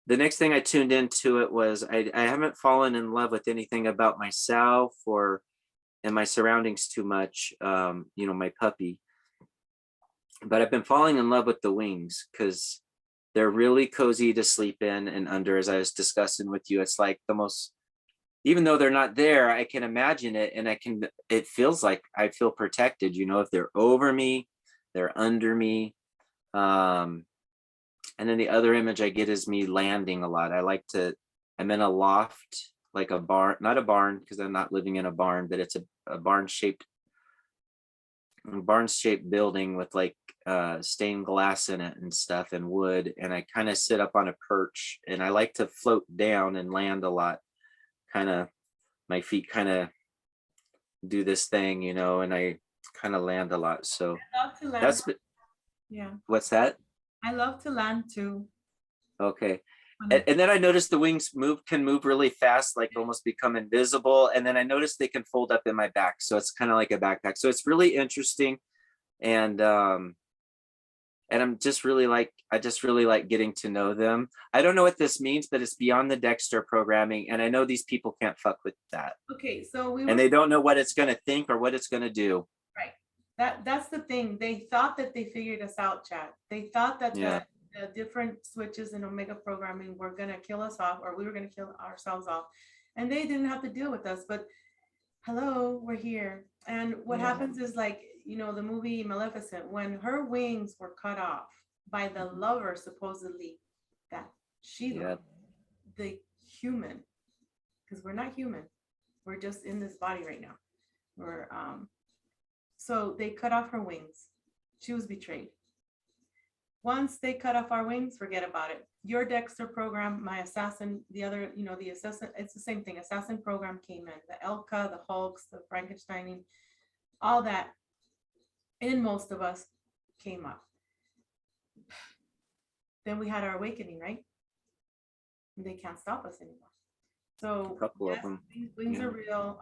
The next thing I tuned into it was, I haven't fallen in love with anything about myself or in my surroundings too much, you know, my puppy. But I've been falling in love with the wings, because they're really cozy to sleep in and under, as I was discussing with you. It's like the most, even though they're not there, I can imagine it, and it feels like I feel protected, you know, if they're over me, they're under me. And then the other image I get is me landing a lot. I'm in a loft, like a barn, not a barn, because I'm not living in a barn, but it's a barn-shaped building with like stained glass in it and stuff, and wood. And I kind of sit up on a perch, and I like to float down and land a lot. Kind of, my feet kind of do this thing, you know, and I kind of land a lot. So I love to land. That's, yeah. What's that? I love to land too. Okay. And then I noticed the wings can move really fast, like almost become invisible. And then I noticed they can fold up in my back. So it's kind of like a backpack. So it's really interesting. And I'm just really like, I just really like getting to know them. I don't know what this means, but it's beyond the Dexter programming. And I know these people can't fuck with that. Okay. So and they don't know what it's going to think or what it's going to do. Right. That's the thing. They thought that they figured us out, Chad. They thought that the different switches in Omega programming were going to kill us off, or we were going to kill ourselves off. And they didn't have to deal with us. But hello, we're here. And what happens is, like, you know, the movie Maleficent, when her wings were cut off by the lover, supposedly, that she loved, the human, because we're not human. We're just in this body right now. We're so they cut off her wings. She was betrayed. Once they cut off our wings, forget about it. Your Dexter program, my assassin, the other, you know, the assassin, it's the same thing. Assassin program came in. The Elka, the Hulks, the Frankensteining, all that in most of us came up. Then we had our awakening, right? They can't stop us anymore. So a couple of them. These wings are real.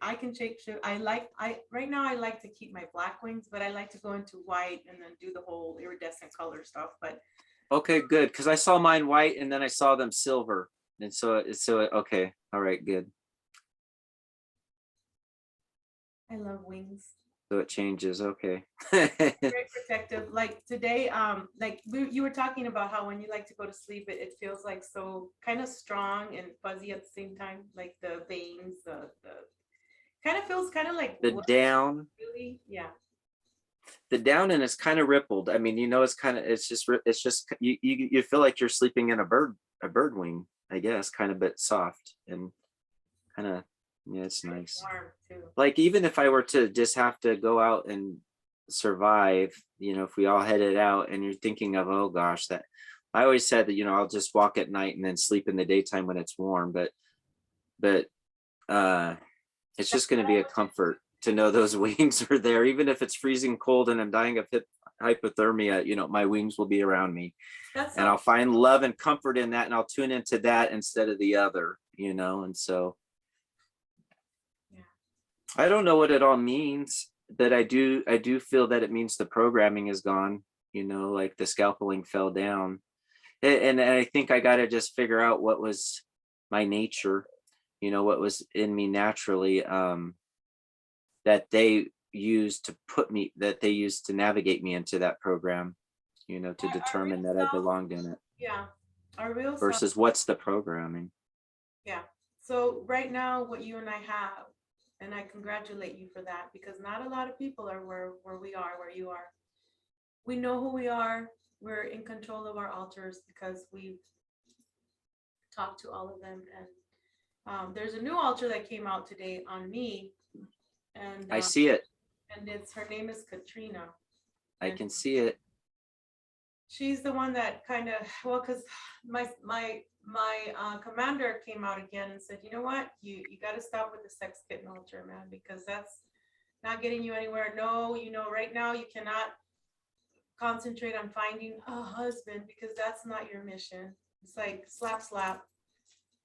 I can shape shift. Right now I like to keep my black wings, but I like to go into white and then do the whole iridescent color stuff. But okay, good, because I saw mine white and then I saw them silver, and so okay, all right, good. I love wings. So it changes, okay. Very protective. Like today, like you were talking about how when you like to go to sleep, it feels like so kind of strong and fuzzy at the same time, like the veins, the kind of feels kind of like the down. Really, yeah. The down, and it's kind of rippled. I mean, you know, it's just you feel like you're sleeping in a bird wing. I guess, kind of bit soft and kind of, yeah, it's nice. Warm too. Like, even if I were to just have to go out and survive, if we all headed out and you're thinking of, oh gosh, that I always said that, I'll just walk at night and then sleep in the daytime when it's warm, but it's just going to be a comfort to know those wings are there, even if it's freezing cold and I'm dying of hypothermia, my wings will be around me. And I'll find love and comfort in that, and I'll tune into that instead of the other, and so I don't know what it all means, but I do feel that it means the programming is gone, like the scalpeling fell down. And I think I got to just figure out what was my nature, what was in me naturally, that they used to navigate me into that program, to determine that I belonged in it. Yeah. Our real versus what's the programming. Yeah. So right now, what you and I have, and I congratulate you for that, because not a lot of people are where we are, where you are. We know who we are. We're in control of our altars because we've talked to all of them. And there's a new altar that came out today on me. And I see it. And her name is Katrina. I can see it. She's the one that kind of, well, because my commander came out again and said, you know what, you got to stop with the sex kitten altar, man, because that's not getting you anywhere. No, right now you cannot concentrate on finding a husband because that's not your mission. It's like slap.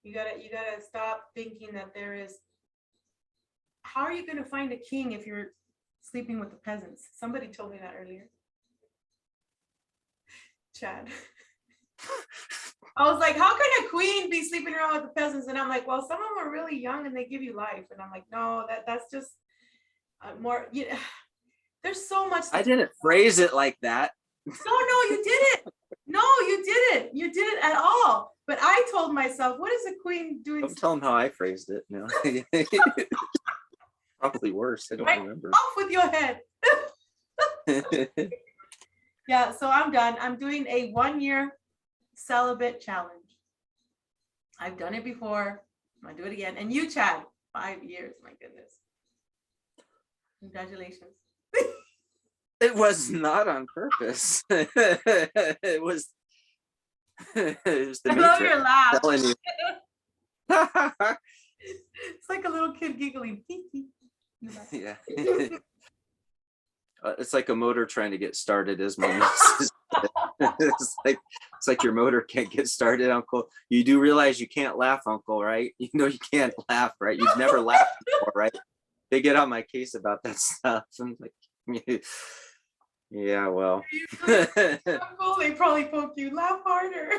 You gotta stop thinking that there is. How are you going to find a king if you're sleeping with the peasants? Somebody told me that earlier. Chad. I was like, how can a queen be sleeping around with the peasants? And I'm like, well, some of them are really young and they give you life. And I'm like, no, that's just more. There's so much. I didn't phrase it like that. No, you didn't. No, you didn't. You didn't at all. But I told myself, what is a queen doing? Don't tell them how I phrased it. No. Probably worse. I don't remember. Off with your head. Yeah, so I'm done. I'm doing a 1-year celibate challenge. I've done it before. I'm gonna do it again. And you, Chad, 5 years. My goodness. Congratulations. It was not on purpose. It was the I love your laugh. It's like a little kid giggling. Yeah. It's like a motor trying to get started, as my niece it's like your motor can't get started, Uncle. You do realize you can't laugh, Uncle, right? You can't laugh, right? You've never laughed before, right? They get on my case about that stuff. I'm like, yeah, well. Uncle, they probably poke you. Laugh harder.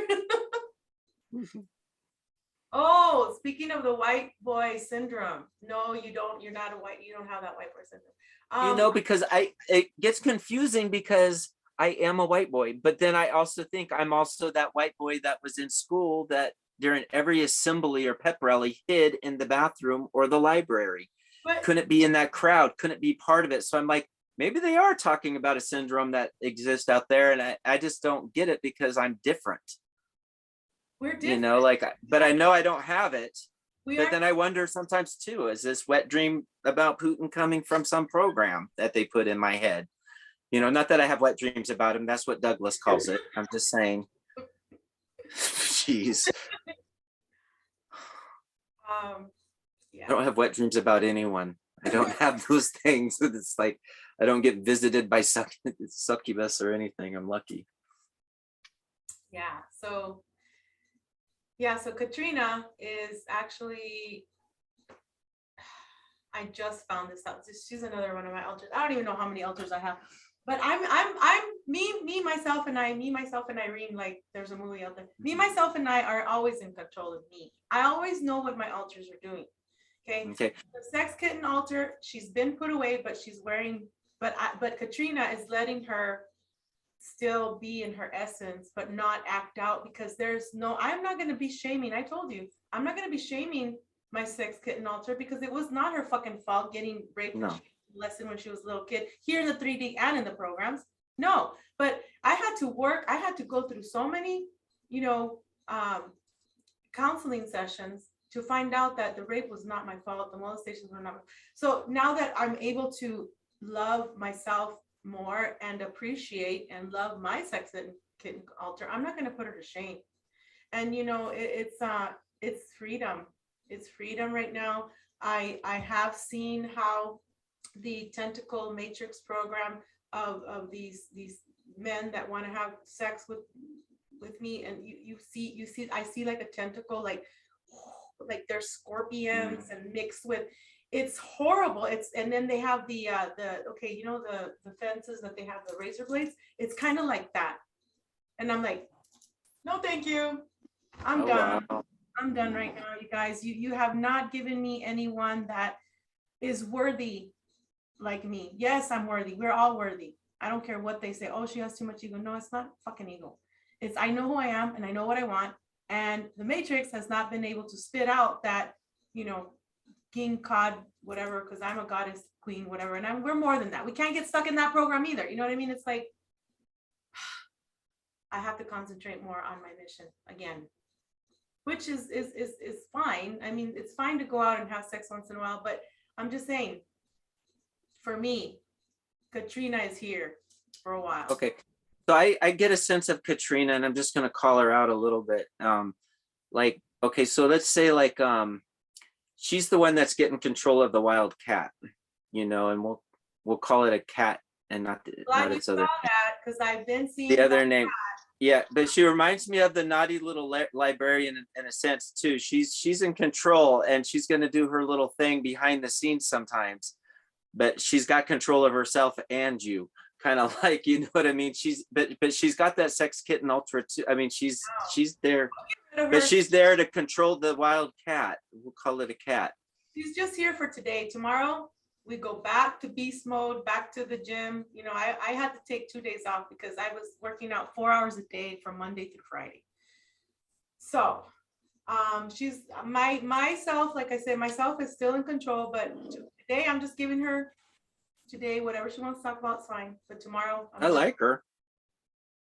Oh, speaking of the white boy syndrome. No, you don't. You don't have that white boy syndrome. Because it gets confusing because I am a white boy, but then I also think I'm also that white boy that was in school that during every assembly or pep rally hid in the bathroom or the library. Couldn't be in that crowd, couldn't be part of it. So I'm like, maybe they are talking about a syndrome that exists out there, and I just don't get it because I'm different. We're different. But I know I don't have it. But then I wonder sometimes too, is this wet dream about Putin coming from some program that they put in my head? Not that I have wet dreams about him. That's what Douglas calls it. I'm just saying. Jeez. Yeah. I don't have wet dreams about anyone. I don't have those things. It's like I don't get visited by succubus or anything. I'm lucky. Yeah. So Katrina is actually, I just found this out. She's another one of my altars. I don't even know how many altars I have, but I'm me, myself, and Irene, like there's a movie out there. Me, myself, and I are always in control of me. I always know what my altars are doing. Okay. The sex kitten altar, she's been put away, but she's wearing, but Katrina is letting her still be in her essence, but not act out, because I'm not going to be shaming. I told you, I'm not going to be shaming my sex kitten altar because it was not her fucking fault getting raped lesson when she was a little kid here in the 3D and in the programs. No, but I had to go through so many, kind counseling sessions to find out that the rape was not my fault, the molestations were not. So now that I'm able to love myself more and appreciate and love my sex kitten alter, I'm not going to put her to shame. And you know, it's freedom. It's freedom right now. I have seen how the tentacle matrix program of these men that want to have sex with me, and you see I see like a tentacle, like they're scorpions and mixed with, it's horrible. It's, and then they have the okay, you know, the fences that they have, the razor blades, it's kind of like that. And I'm like, no thank you, I'm done. Wow. I'm done right now, you guys. You have not given me anyone that is worthy like me. Yes, I'm worthy. We're all worthy. I don't care what they say. Oh, she has too much ego. No, it's not fucking ego. It's, I know who I am and I know what I want. And the Matrix has not been able to spit out that, you know, king, cod, whatever, because I'm a goddess, queen, whatever. And we're more than that. We can't get stuck in that program either. You know what I mean? It's like, I have to concentrate more on my mission again, which is fine. I mean, it's fine to go out and have sex once in a while, but I'm just saying, for me, Katrina is here for a while. Okay. So I get a sense of Katrina, and I'm just going to call her out a little bit. Like, okay, so let's say like, she's the one that's getting control of the wild cat, you know, and we'll call it a cat and not its other. Because I've been seeing the other name. Yeah, but she reminds me of the naughty little librarian in a sense too. She's in control, and she's going to do her little thing behind the scenes sometimes, but she's got control of herself and you, kind of like, you know what I mean? But she's got that sex kitten ultra too. I mean, she's there, but she's there to control the wild cat. We'll call it a cat. She's just here for today. Tomorrow we go back to beast mode, back to the gym. You know, I had to take 2 days off because I was working out 4 hours a day from Monday through Friday. So she's myself, like I said, myself is still in control, but today I'm just giving her whatever she wants to talk about, it's fine. But tomorrow I like her.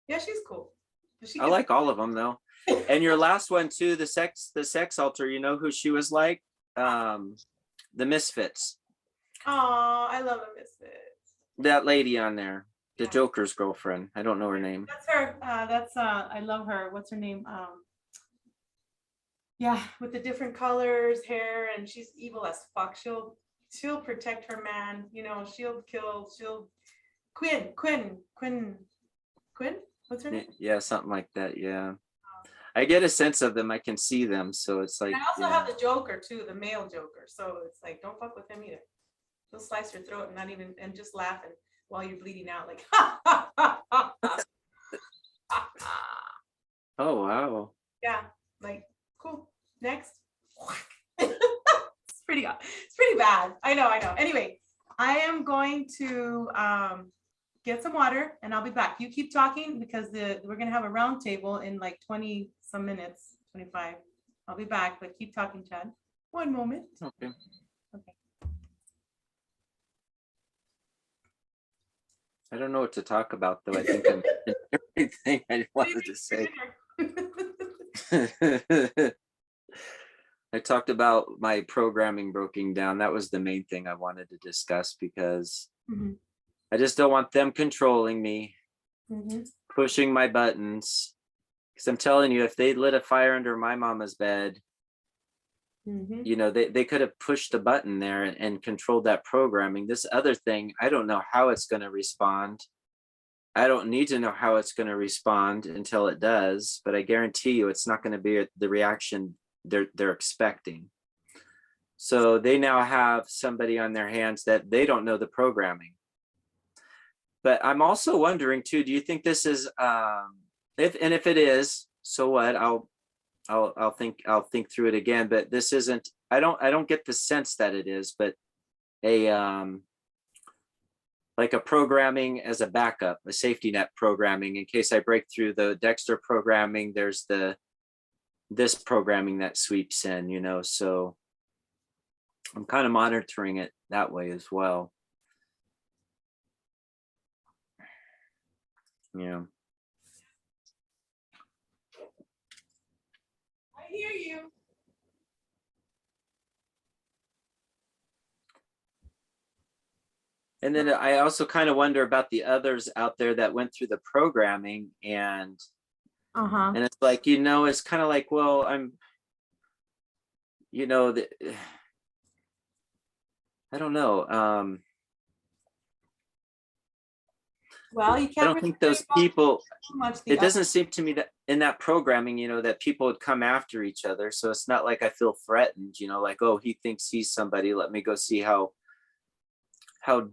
Yeah, she's cool. I like all of them though. And your last one too, the sex alter, you know who she was like? The Misfits. Oh, I love the Misfits. That lady on there, the Joker's girlfriend. I don't know her name. That's her. I love her. What's her name? Yeah, with the different colors, hair, and she's evil as fuck. She'll protect her man. You know, she'll kill. Quinn. What's her name? Yeah, something like that. Yeah. I get a sense of them. I can see them. So it's like. And I also have the Joker too, the male Joker. So it's like, don't fuck with him either. He'll slice your throat and not even, and just laughing while you're bleeding out, like, ha, ha, ha, ha, ha. Oh, wow. Yeah, like, cool. Next. It's pretty bad. I know. Anyway, I am going to get some water and I'll be back. You keep talking because we're gonna have a round table in like 20 some minutes, 25. I'll be back, but keep talking, Chad. One moment. Okay. I don't know what to talk about though. I think I'm everything I wanted to say. I talked about my programming breaking down. That was the main thing I wanted to discuss because I just don't want them controlling me, pushing my buttons. Because I'm telling you, if they lit a fire under my mama's bed, you know, they could have pushed the button there and controlled that programming. This other thing, I don't know how it's going to respond. I don't need to know how it's going to respond until it does, but I guarantee you it's not going to be the reaction they're expecting. So they now have somebody on their hands that they don't know the programming. But I'm also wondering too, do you think this is if it is, so what? I'll think through it again, but this isn't, I don't get the sense that it is, but like a programming as a backup, a safety net programming in case I break through the Dexter programming, there's this programming that sweeps in, you know, so I'm kind of monitoring it that way as well. Yeah. hear you. And then I also kind of wonder about the others out there that went through the programming, and it's like, it's kind of like, well, I'm, I don't know. Well, you I can't don't really think those worry about people, too much it doesn't seem to me that in that programming, that people would come after each other. So it's not like I feel threatened, like, oh, he thinks he's somebody. Let me go see how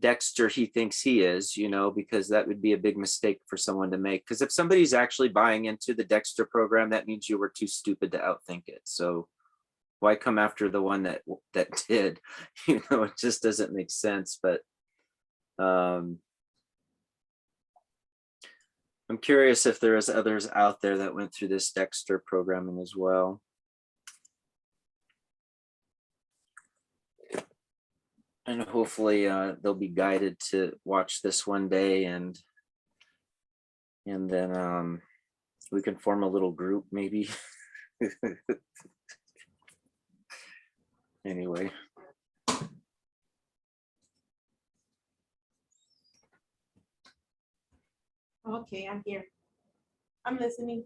Dexter he thinks he is, because that would be a big mistake for someone to make. Because if somebody's actually buying into the Dexter program, that means you were too stupid to outthink it. So why come after the one that did? It just doesn't make sense. But I'm curious if there is others out there that went through this Dexter programming as well. And hopefully they'll be guided to watch this one day, and then we can form a little group maybe. Anyway. Okay, I'm here. I'm listening.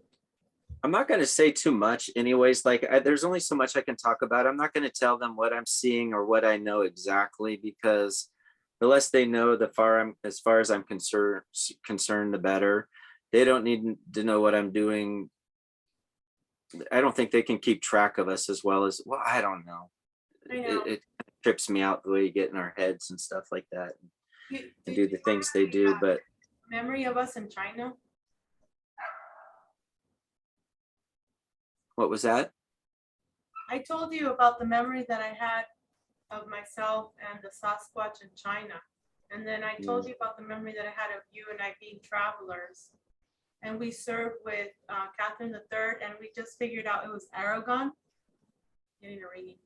I'm not going to say too much anyways. Like there's only so much I can talk about. I'm not going to tell them what I'm seeing or what I know exactly, because the less they know, as far as I'm concerned, the better. They don't need to know what I'm doing. I don't think they can keep track of us as well as, well, I don't know. I know. It trips me out the way you get in our heads and stuff like that, and do the things they do. But memory of us in China. What was that? I told you about the memory that I had of myself and the Sasquatch in China. And then I told you about the memory that I had of you and I being travelers. And we served with Catherine III, and we just figured out it was Aragon. Getting a reading.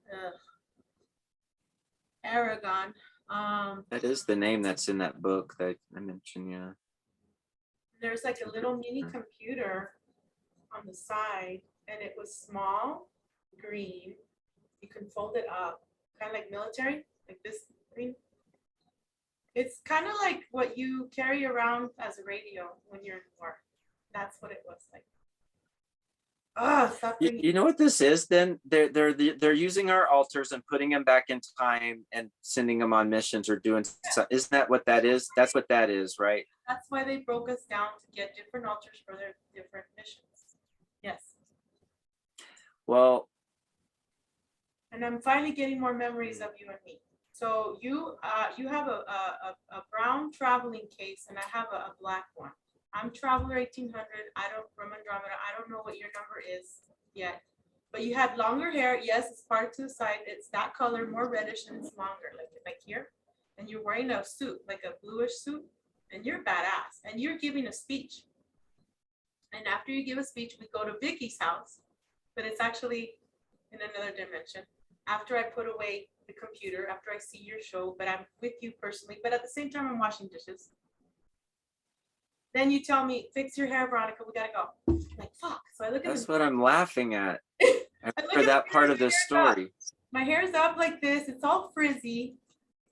Aragon. That is the name that's in that book that I mentioned, yeah. There's like a little mini computer on the side, and it was small, green. You can fold it up, kind of like military, like this green. It's kind of like what you carry around as a radio when you're in war. That's what it was like. Oh, you know what this is? Then they're using our altars and putting them back in time and sending them on missions or doing. Isn't that what that is? That's what that is, right? That's why they broke us down to get different altars for their different missions. Yes. Well. And I'm finally getting more memories of you and me. So you have a brown traveling case, and I have a black one. I'm Traveler 1800. From Andromeda. I don't know what your number is yet, but you had longer hair. Yes, it's parted to the side. It's that color, more reddish, and it's longer, like here. And you're wearing a suit, like a bluish suit, and you're badass. And you're giving a speech. And after you give a speech, we go to Vicky's house, but it's actually in another dimension. After I put away the computer, after I see your show, but I'm with you personally, but at the same time, I'm washing dishes. Then you tell me, fix your hair, Veronica, we gotta go. I'm like, fuck. So I look at That's what I'm laughing at. For that part of the story. My hair's up like this. It's all frizzy,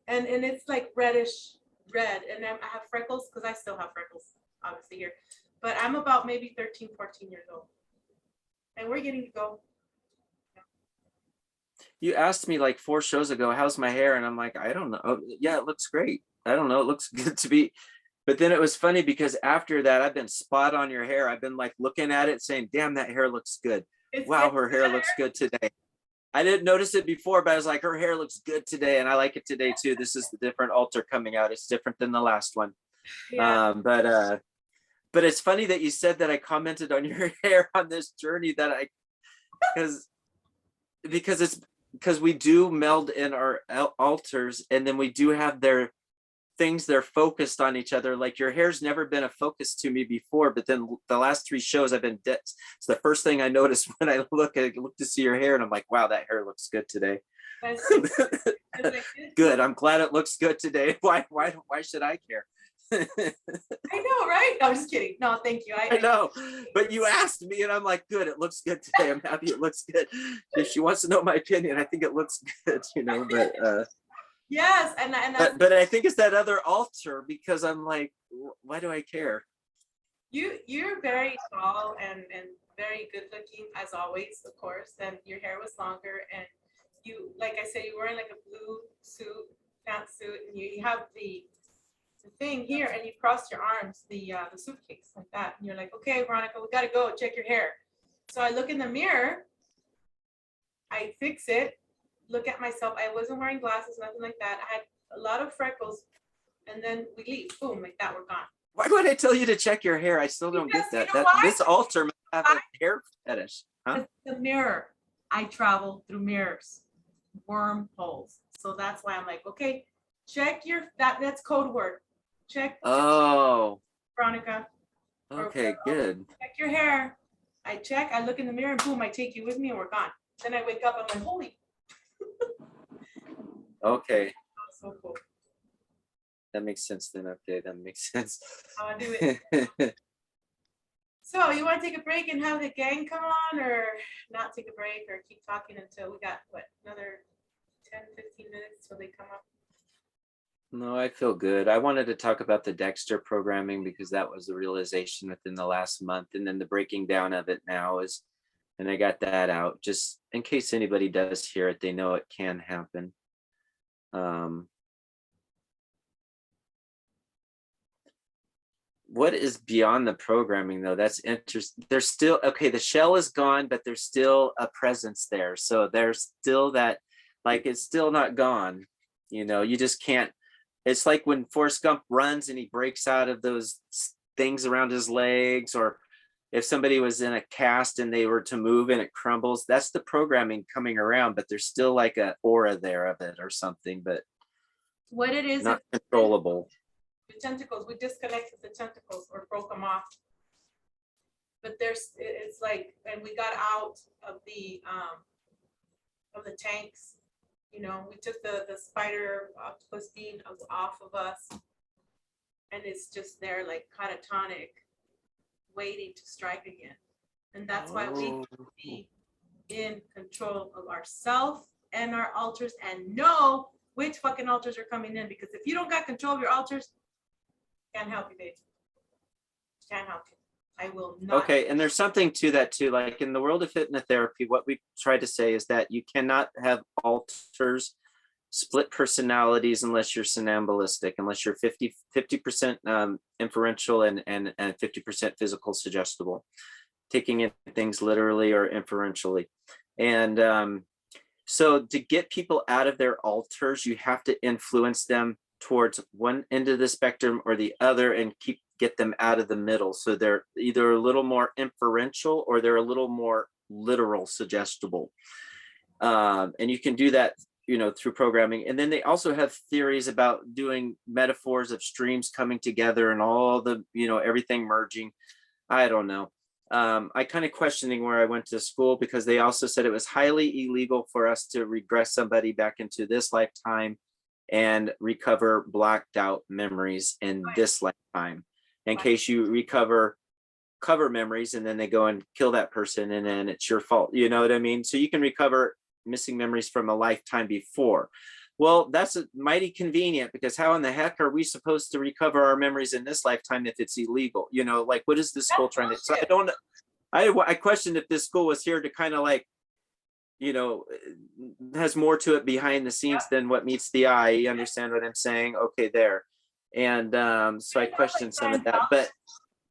and it's like reddish red. And then I have freckles because I still have freckles, obviously here. But I'm about maybe 13, 14 years old. And we're getting to go. You asked me like 4 shows ago, how's my hair? And I'm like, I don't know. Oh, yeah, it looks great. I don't know. It looks good to be. But then it was funny because after that, I've been spot on your hair. I've been like looking at it saying, damn, that hair looks good. Wow, her hair looks good today. I didn't notice it before, but I was like, her hair looks good today. And I like it today too. This is the different altar coming out. It's different than the last one. Yeah. But it's funny that you said that I commented on your hair on this journey that because we do meld in our altars, and then we do have their things they're focused on each other. Like your hair's never been a focus to me before, but then the last 3 shows I've been dead. It's the first thing I noticed when I look to see your hair, and I'm like, wow, that hair looks good today. Good. I'm glad it looks good today. Why should I care? I know, right? I'm just kidding. No, thank you. I know, but you asked me and I'm like, good, it looks good today. I'm happy it looks good. If she wants to know my opinion, I think it looks good, but yes, and but I think it's that other altar because I'm like, why do I care? You're very tall and very good looking as always, of course, and your hair was longer, and you, like I said, you were wearing like a blue suit, pantsuit, and you have the thing here, and you cross your arms, the suitcase like that, and you're like, okay, Veronica, we gotta go check your hair. So I look in the mirror, I fix it, look at myself. I wasn't wearing glasses, nothing like that. I had a lot of freckles, and then we leave, boom, like that, we're gone. Why would I tell you to check your hair? I still don't get that. This altar must have a hair fetish, huh? The mirror. I travel through mirrors, wormholes. So that's why I'm like, okay, check your that's code word. Check. Oh. Veronica. Okay, good. Check your hair. I check. I look in the mirror, and boom, I take you with me, and we're gone. Then I wake up. I'm like, holy. Okay. So cool. That makes sense then. Okay, that makes sense. I'll do it. So you want to take a break and have the gang come on, or not take a break, or keep talking until we got what, another 10, 15 minutes till they come up? No, I feel good. I wanted to talk about the Dexter programming because that was the realization within the last month, and then the breaking down of it now is, and I got that out just in case anybody does hear it, they know it can happen. What is beyond the programming though? That's interesting. There's still, okay, the shell is gone, but there's still a presence there. So there's still that, like, it's still not gone. You just can't, it's like when Forrest Gump runs and he breaks out of those things around his legs, or if somebody was in a cast and they were to move and it crumbles, that's the programming coming around, but there's still like a aura there of it or something, but what it is, not controllable. The tentacles, we disconnected the tentacles or broke them off. But it's like, and we got out of the tanks, we took the spider octopus beam off of us, and it's just there like catatonic, waiting to strike again. And that's why we need to be in control of ourselves and our altars, and know which fucking altars are coming in, because if you don't got control of your altars, can't help you, babe. Can't help you. I will not. Okay, and there's something to that too. Like in the world of hypnotherapy, what we try to say is that you cannot have alters, split personalities, unless you're somnambulistic, unless you're 50% inferential and 50% physical suggestible, taking in things literally or inferentially. And so to get people out of their alters, you have to influence them towards one end of the spectrum or the other, and get them out of the middle. So they're either a little more inferential or they're a little more literal suggestible. And you can do that, through programming. And then they also have theories about doing metaphors of streams coming together and all the, everything merging. I don't know. I kind of questioning where I went to school, because they also said it was highly illegal for us to regress somebody back into this lifetime and recover blacked out memories in this lifetime, in case you recover cover memories and then they go and kill that person and then it's your fault. You know what I mean? So you can recover missing memories from a lifetime before. Well, that's mighty convenient, because how in the heck are we supposed to recover our memories in this lifetime if it's illegal? Like, what is this school trying to, so I questioned if this school was here to kind of like, has more to it behind the scenes than what meets the eye. You understand what I'm saying? Okay, there. And so I questioned some of that, but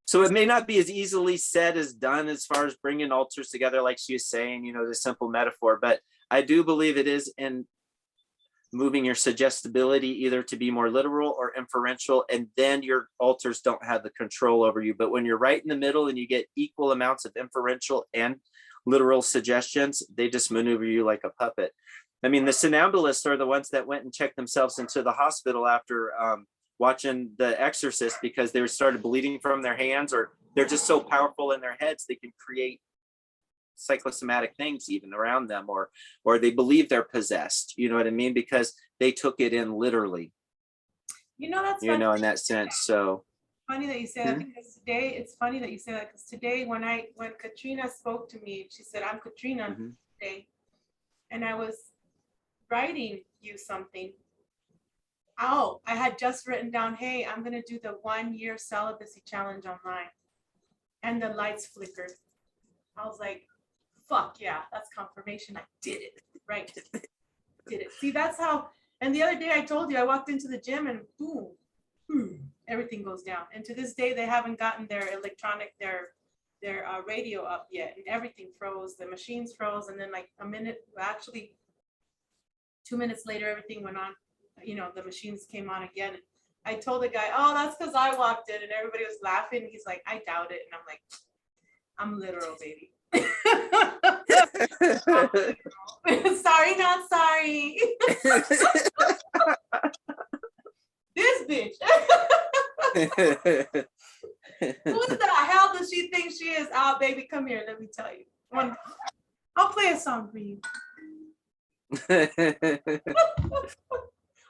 so it may not be as easily said as done as far as bringing altars together, like she was saying, the simple metaphor, but I do believe it is in moving your suggestibility either to be more literal or inferential, and then your altars don't have the control over you. But when you're right in the middle and you get equal amounts of inferential and literal suggestions, they just maneuver you like a puppet. I mean, the somnambulists are the ones that went and checked themselves into the hospital after watching The Exorcist, because they started bleeding from their hands, or they're just so powerful in their heads they can create psychosomatic things even around them, or they believe they're possessed. You know what I mean? Because they took it in literally. That's in that sense. So Funny that you say that because today, it's funny that you say that because today when Katrina spoke to me, she said, I'm Katrina today. And I was writing you something. Oh, I had just written down, hey, I'm going to do the 1-year celibacy challenge online. And the lights flickered. I was like, fuck yeah, that's confirmation. I did it. Right. Did it. See, that's how. And the other day I told you, I walked into the gym and boom, everything goes down. And to this day, they haven't gotten their electronic, their radio up yet. And everything froze. The machines froze. And then like a minute, actually 2 minutes later, everything went on. You know, the machines came on again. I told the guy, oh, that's because I walked in, and everybody was laughing. He's like, I doubt it. And I'm like, I'm literal, baby. Sorry, not sorry. This bitch. Who the hell does she think she is? Oh, baby, come here. Let me tell you. I'll play a song for you.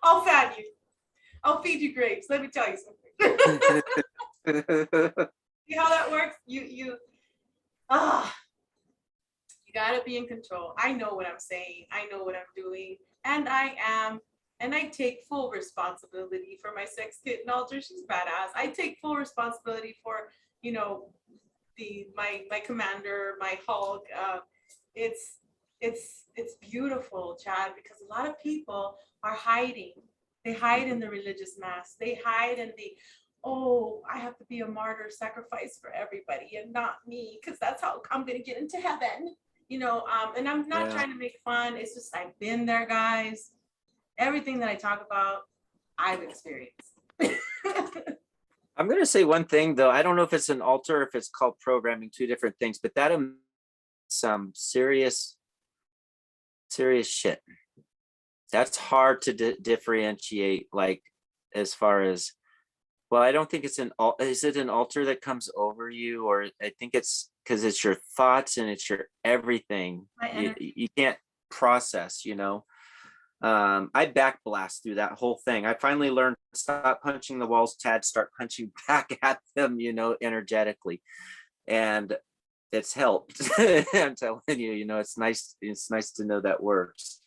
I'll fat you. I'll feed you grapes. Let me tell you something. See how that works? You gotta be in control. I know what I'm saying. I know what I'm doing. And I take full responsibility for my sex kitten altar. She's badass. I take full responsibility for, you know, my commander, my Hulk. It's beautiful, Chad, because a lot of people are hiding. They hide in the religious mask. They hide in the, oh, I have to be a martyr, sacrifice for everybody and not me, because that's how I'm going to get into heaven. You know, and I'm not trying to make fun. It's just, I've been there, guys. Everything that I talk about, I've experienced. I'm going to say one thing, though. I don't know if it's an altar, or if it's called programming, two different things, but that some serious shit. That's hard to differentiate, like, as far as, well, I don't think it's is it an altar that comes over you? Or I think it's because it's your thoughts and it's your everything. You can't process, you know. I backblast through that whole thing. I finally learned to stop punching the walls, Tad, start punching back at them, you know, energetically. And it's helped. I'm telling you, you know, it's nice to know that works.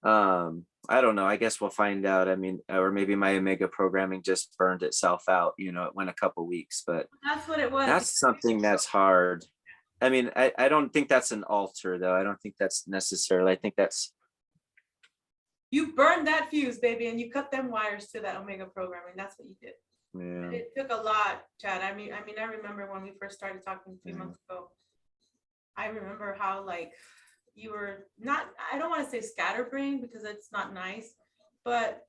I don't know, I guess we'll find out. I mean, or maybe my Omega programming just burned itself out, you know, it went a couple weeks, but that's what it was. That's something that's hard. I mean, I don't think that's an altar, though. I don't think that's necessarily, I think that's, you burned that fuse, baby, and you cut them wires to that Omega programming. That's what you did. yeah. And it took a lot, Chad. I mean, I remember when we first started talking 3 months ago. I remember how, like, you were not, I don't want to say scatterbrained because it's not nice, but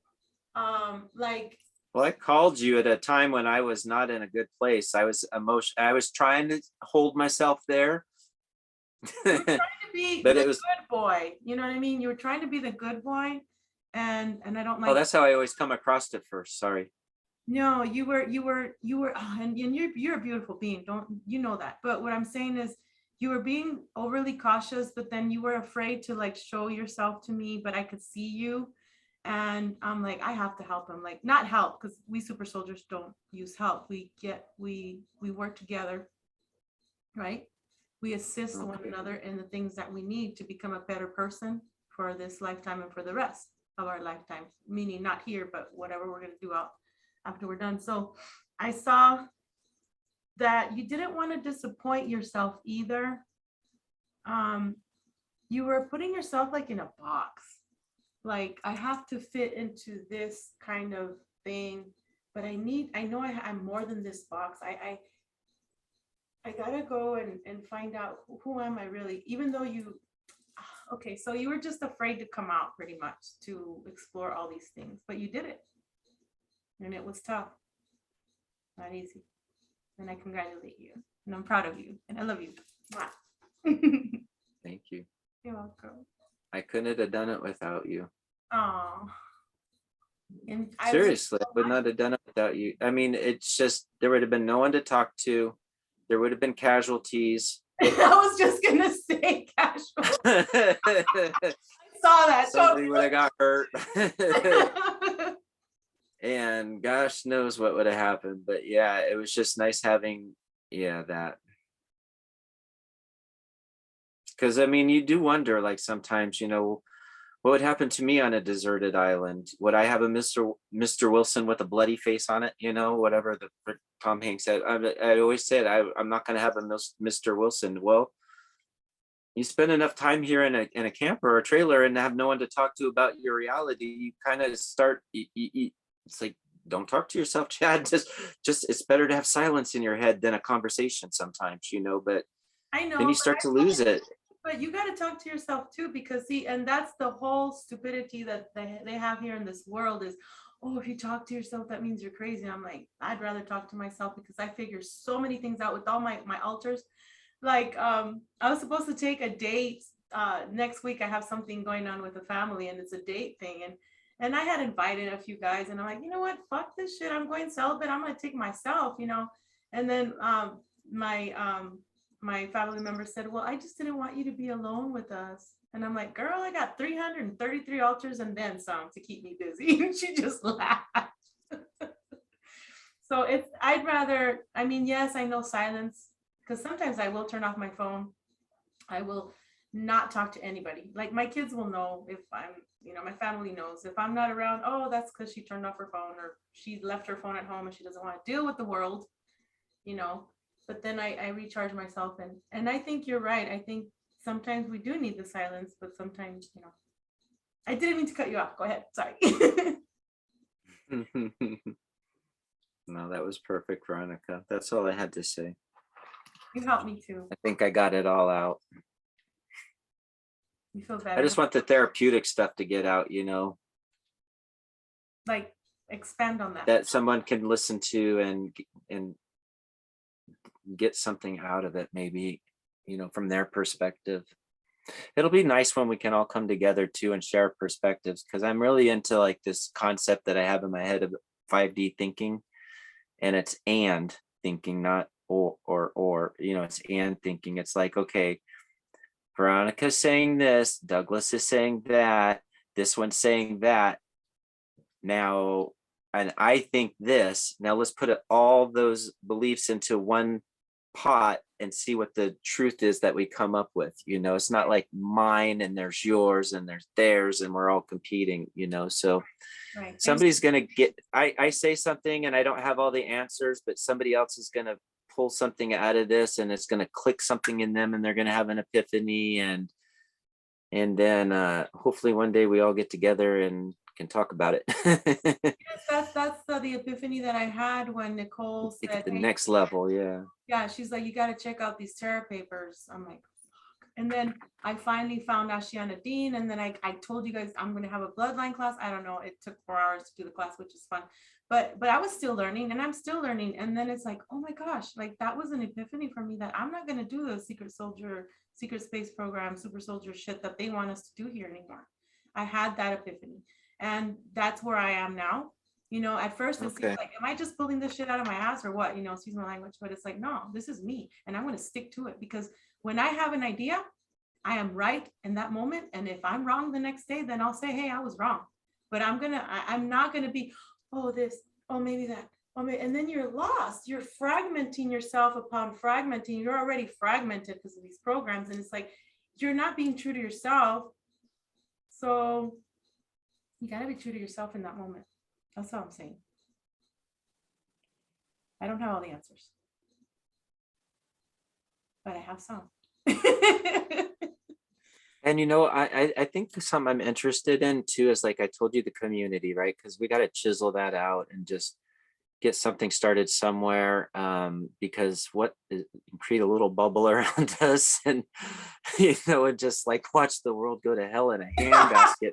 like, well, I called you at a time when I was not in a good place. I was I was trying to hold myself there. you were trying to be but the it was good boy. You know what I mean? You were trying to be the good boy, and I don't like. Oh, that's how I always come across it first. Sorry. No, you were, and you're a beautiful being. Don't you know that? But what I'm saying is, you were being overly cautious, but then you were afraid to like show yourself to me, but I could see you. And I'm like, I have to help him. Like, not help, because we super soldiers don't use help. We work together, right? We assist one another in the things that we need to become a better person for this lifetime and for the rest of our lifetime. Meaning not here, but whatever we're gonna do out after we're done. So I saw that you didn't want to disappoint yourself either. You were putting yourself like in a box. Like, I have to fit into this kind of thing, but I know I'm more than this box. I gotta go and find out who am I really, even though okay, so you were just afraid to come out pretty much to explore all these things, but you did it. And it was tough, not easy. And I congratulate you, and I'm proud of you, and I love you. Thank you. You're welcome. I couldn't have done it without you. Oh. And seriously, I would not have done it without you. I mean, it's just, there would have been no one to talk to. There would have been casualties. I was just gonna say casual. I saw that. Somebody would have got hurt. and gosh knows what would have happened. But yeah, it was just nice having, that. Because I mean, you do wonder, like sometimes, what would happen to me on a deserted island? Would I have a Mr. Wilson with a bloody face on it? Whatever the Tom Hanks said. I always said I'm not going to have a Mr. Wilson. Well, you spend enough time here in a camper or a trailer and have no one to talk to about your reality. You kind of start. It's like, don't talk to yourself, Chad. Just it's better to have silence in your head than a conversation sometimes, But I know, then you start to lose it. but you got to talk to yourself too, because see, and that's the whole stupidity that they have here in this world is, oh, if you talk to yourself, that means you're crazy. I'm like, I'd rather talk to myself, because I figure so many things out with all my alters. Like, I was supposed to take a date next week. I have something going on with the family, and it's a date thing. And I had invited a few guys, and I'm like, you know what? Fuck this shit. I'm going celibate. I'm going to take myself, And then my family member said, well, I just didn't want you to be alone with us. And I'm like, girl, I got 333 altars and then some to keep me busy. And she just laughed. So I'd rather, I mean, yes, I know silence, because sometimes I will turn off my phone. I will not talk to anybody. Like my kids will know if I'm, my family knows if I'm not around, oh, that's because she turned off her phone, or she left her phone at home and she doesn't want to deal with the world, But then I recharge myself, and I think you're right. I think sometimes we do need the silence, but sometimes, I didn't mean to cut you off. Go ahead. Sorry. No, that was perfect, Veronica. That's all I had to say. You helped me too. I think I got it all out. You feel better? I just want the therapeutic stuff to get out, Like, expand on that. That someone can listen to and get something out of it, maybe, from their perspective. It'll be nice when we can all come together too and share perspectives, because I'm really into like this concept that I have in my head of 5D thinking, and it's and thinking, not or, it's and thinking. It's like, okay, Veronica's saying this, Douglas is saying that, this one's saying that now, and I think this. Now let's put all those beliefs into one pot and see what the truth is that we come up with. It's not like mine and there's yours and there's theirs and we're all competing, so right. Somebody's going to get, I say something and I don't have all the answers, but somebody else is going to pull something out of this, and it's going to click something in them, and they're going to have an epiphany, and then hopefully one day we all get together and can talk about it. Yes, that's the epiphany that I had when Nicole said the next level. Yeah, she's like, you got to check out these tarot papers. I'm like, fuck. And then I finally found Ashiana Dean, and then I told you guys I'm going to have a bloodline class. I don't know, it took 4 hours to do the class, which is fun, but I was still learning, and I'm still learning. And then it's like, oh my gosh, like that was an epiphany for me, that I'm not going to do the secret space program, Supersoldier shit that they want us to do here anymore. I had that epiphany, and that's where I am now. At first it seems like, am I just pulling this shit out of my ass or what? Excuse my language, but it's like, no, this is me, and I'm going to stick to it, because when I have an idea, I am right in that moment. And if I'm wrong the next day, then I'll say, hey, I was wrong. But I'm not going to be, oh, this, oh, maybe that. Oh, maybe, and then you're lost. You're fragmenting yourself upon fragmenting. You're already fragmented because of these programs. And it's like, you're not being true to yourself. So you got to be true to yourself in that moment. That's all I'm saying. I don't have all the answers, but I have some. And I think something I'm interested in too is, like I told you, the community, right? Because we got to chisel that out and just get something started somewhere, because create a little bubble around us, and and just like watch the world go to hell in a handbasket.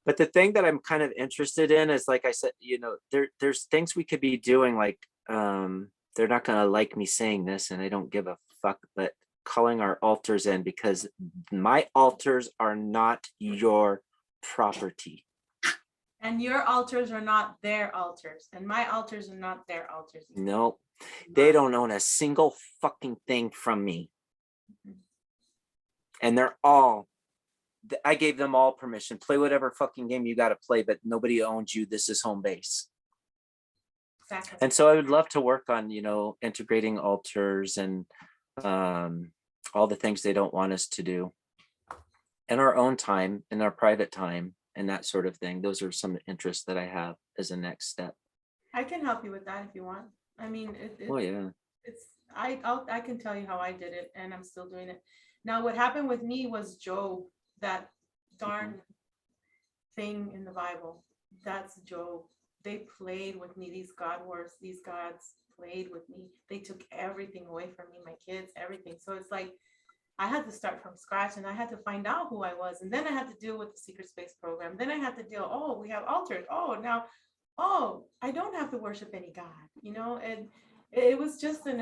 But the thing that I'm kind of interested in is, like I said, there's things we could be doing, like they're not gonna like me saying this, and I don't give a fuck, but calling our altars in, because my altars are not your property. And your altars are not their altars, and my altars are not their altars. No, they don't own a single fucking thing from me. And they're all I gave them all permission. Play whatever fucking game you got to play, but nobody owns you. This is home base. Exactly. And so I would love to work on, integrating altars and all the things they don't want us to do in our own time, in our private time, and that sort of thing. Those are some interests that I have as a next step. I can help you with that if you want. I mean, Oh yeah. I can tell you how I did it, and I'm still doing it. Now, what happened with me was Job, that darn thing in the Bible. That's Job. They played with me. These gods played with me. They took everything away from me, my kids, everything. So it's like I had to start from scratch, and I had to find out who I was, and then I had to deal with the secret space program. Then I had to deal. Oh, we have altars. I don't have to worship any god, and it was just an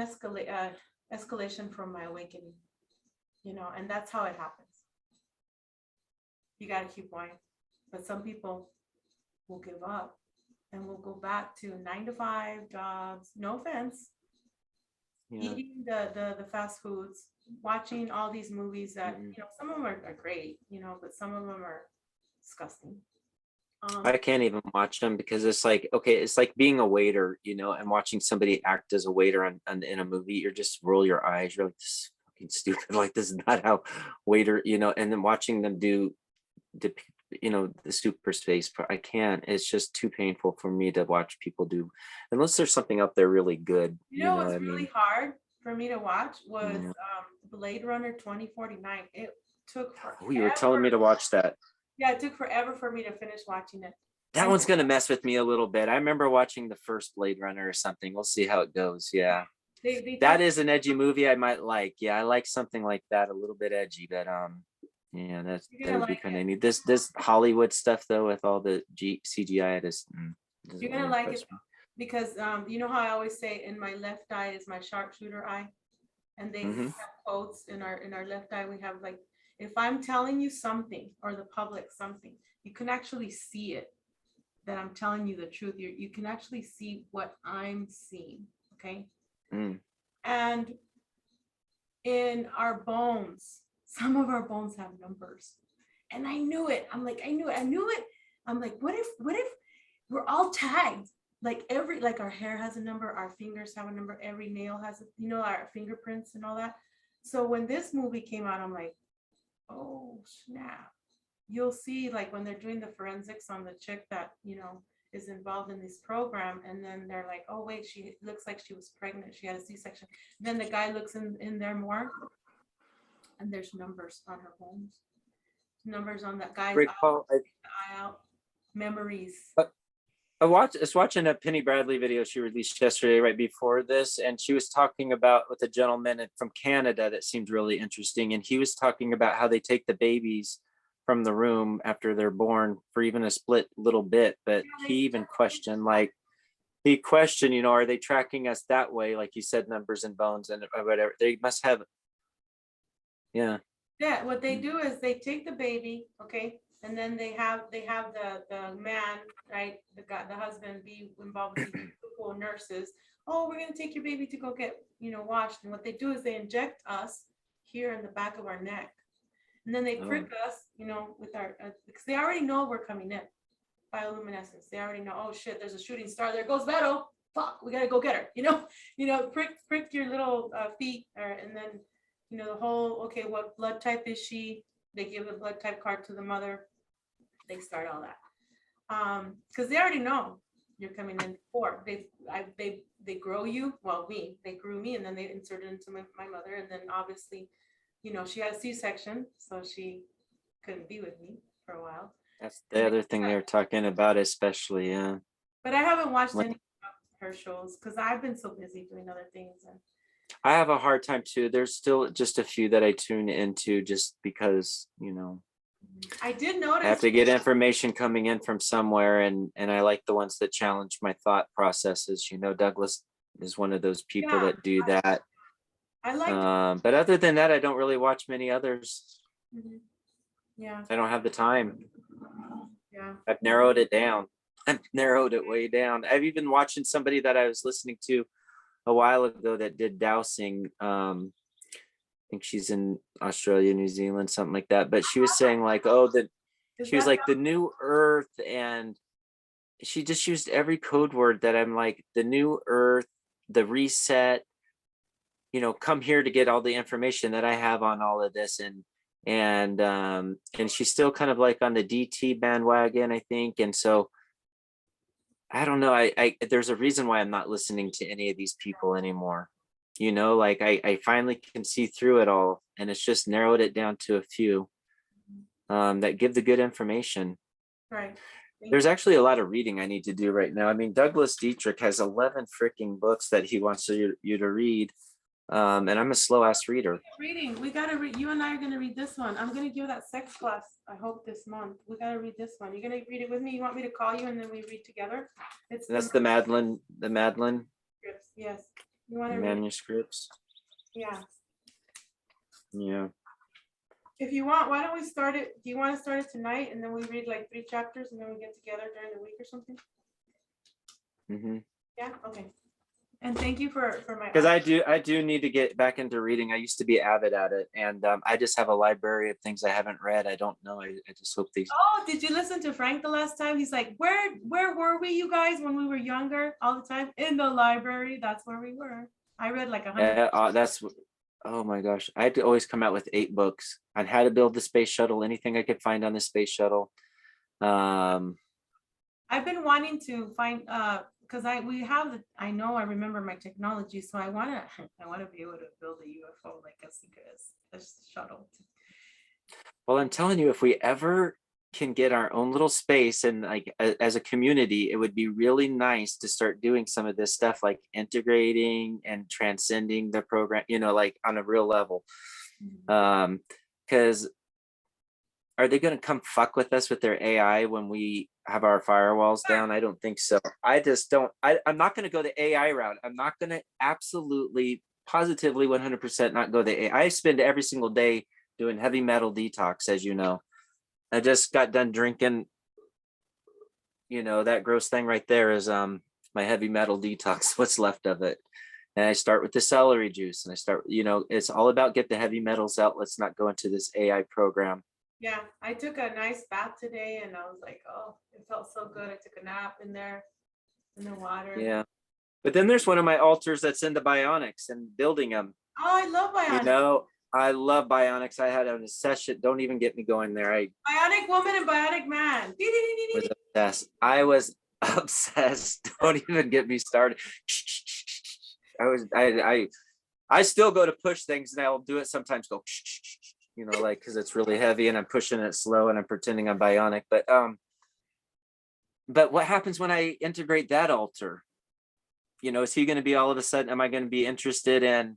escalation from my awakening, and that's how it happens. You got to keep going. But some people will give up and will go back to 9-to-5 jobs. No offense. Yeah. Eating the fast foods, watching all these movies that, some of them are great, but some of them are disgusting. I can't even watch them because it's like, okay, it's like being a waiter, and watching somebody act as a waiter in a movie. You just roll your eyes. You're like, this is fucking stupid. Like, this is not how waiter, and then watching them do the super space. I can't. It's just too painful for me to watch people do, unless there's something up there really good. What's really hard for me to watch was Blade Runner 2049. It took forever. Oh, you were telling me to watch that. Yeah, it took forever for me to finish watching it. That one's gonna mess with me a little bit. I remember watching the first Blade Runner or something. We'll see how it goes. Yeah. That is an edgy movie I might like. Yeah, I like something like that, a little bit edgy, but yeah, that would be kind of neat. This Hollywood stuff though, with all the CGI, you're gonna like it because you know how I always say in my left eye is my sharpshooter eye, and they have quotes in our left eye. We have like, if I'm telling you something or the public something, you can actually see it, that I'm telling you the truth. You can actually see what I'm seeing. Okay. And in our bones, some of our bones have numbers, and I knew it. I'm like, I knew it. I'm like, what if we're all tagged? Like our hair has a number, our fingers have a number, every nail has our fingerprints and all that. So when this movie came out, I'm like, oh snap. You'll see, like, when they're doing the forensics on the chick that is involved in this program, and then they're like, oh wait, she looks like she was pregnant, she had a C-section. Then the guy looks in there more, and there's numbers on her bones, numbers on that guy's eye out, memories. I was watching a Penny Bradley video she released yesterday right before this, and she was talking about with a gentleman from Canada that seemed really interesting, and he was talking about how they take the babies from the room after they're born for even a split little bit, but he even questioned, are they tracking us that way? Like you said, numbers and bones and whatever. They must have. Yeah. What they do is they take the baby, okay, and then they have the man, right, the husband, be involved with these cool nurses. Oh, we're gonna take your baby to go get washed, and what they do is they inject us here in the back of our neck, and then they prick us, with our because they already know we're coming in. Bioluminescence. They already know. Oh shit, there's a shooting star. There goes Beto. Fuck, we gotta go get her. Prick your little feet, and then the whole. Okay, what blood type is she? They give a blood type card to the mother. They start all that, because they already know you're coming in before. They grow you. Well, they grew me, and then they inserted into my mother, and then obviously, she had a C-section, so she couldn't be with me for a while. That's the other thing they're talking about, especially, yeah. But I haven't watched any of her shows because I've been so busy doing other things. And I have a hard time too. There's still just a few that I tune into just because, I did notice I have to get information coming in from somewhere, and I like the ones that challenge my thought processes. Douglas is one of those people that do that. I like but other than that, I don't really watch many others. Yeah. I don't have the time. Yeah. I've narrowed it down. I've narrowed it way down. I've even watching somebody that I was listening to a while ago that did dowsing. think she's in Australia, New Zealand, something like that. But she was saying like, oh, that she was like the new Earth, and she just used every code word that I'm like, the new Earth, the reset, you know, come here to get all the information that I have on all of this. And she's still kind of like on the DT bandwagon, I think. And so I don't know. I there's a reason why I'm not listening to any of these people anymore. You know, like I finally can see through it all, and it's just narrowed it down to a few that give the good information. Right. There's actually a lot of reading I need to do right now. I mean, Douglas Dietrich has 11 freaking books that he wants you to read. And I'm a slow ass reader. Reading, we gotta read. You and I are gonna read this one. I'm gonna give that sex class, I hope, this month. We gotta read this one. You're gonna read it with me? You want me to call you and then we read together? That's the Madeline scripts. Yes. You want to read? manuscripts. Yeah. Yeah. If you want, why don't we start it? Do you want to start it tonight and then we read like 3 chapters and then we get together during the week or something? Mm-hmm. Yeah. Okay. And thank you for my. Because I do need to get back into reading. I used to be avid at it, and I just have a library of things I haven't read. I don't know. I just hope these. Oh, did you listen to Frank the last time? He's like, where were we, you guys, when we were younger? All the time in the library. That's where we were. I read like 100. That's. Oh my gosh! I had to always come out with 8 books on how to build the space shuttle. Anything I could find on the space shuttle. I've been wanting to find because I remember my technology, so I want to be able to build a UFO like a shuttle. Well, I'm telling you, if we ever can get our own little space and like as a community, it would be really nice to start doing some of this stuff, like integrating and transcending the program, you know, like on a real level. Because are they going to come fuck with us with their AI when we have our firewalls down? I don't think so. I just don't. I'm not going to go the AI route. I'm not going to absolutely, positively, 100% not go the AI. I spend every single day doing heavy metal detox, as you know. I just got done drinking, you know, that gross thing right there is my heavy metal detox, what's left of it. And I start with the celery juice, and I start, you know, it's all about get the heavy metals out. Let's not go into this AI program. Yeah, I took a nice bath today and I was like, oh, it felt so good. I took a nap in there in the water. Yeah. But then there's one of my altars that's into bionics and building them. Oh, I love bionics. You know, I love bionics. I had a session. Don't even get me going there. Bionic woman and bionic man. Was obsessed. I was obsessed. Don't even get me started. I still go to push things, and I'll do it sometimes. Go, you know, like because it's really heavy, and I'm pushing it slow, and I'm pretending I'm bionic. But what happens when I integrate that altar? You know, is he going to be all of a sudden? Am I going to be interested in?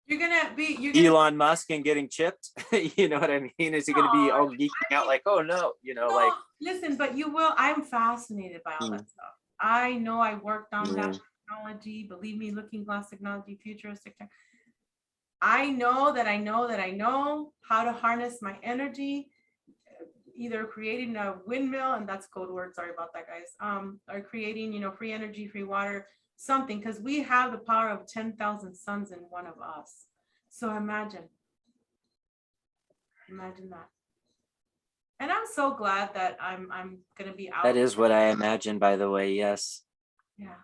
You're Elon Musk and getting chipped. You know what I mean? Is he going to be all geeking out like, oh no, you know, like. Listen, but you will. I'm fascinated by all that stuff. I know I worked on that technology. Believe me, looking glass technology, futuristic. I know how to harness my energy, either creating a windmill, and that's code word. Sorry about that, guys. Or creating, you know, free energy, free water. Something, because we have the power of 10,000 suns in one of us. So imagine that. And I'm so glad that I'm gonna be out. That is what I imagine, by the way. Yes. Yeah.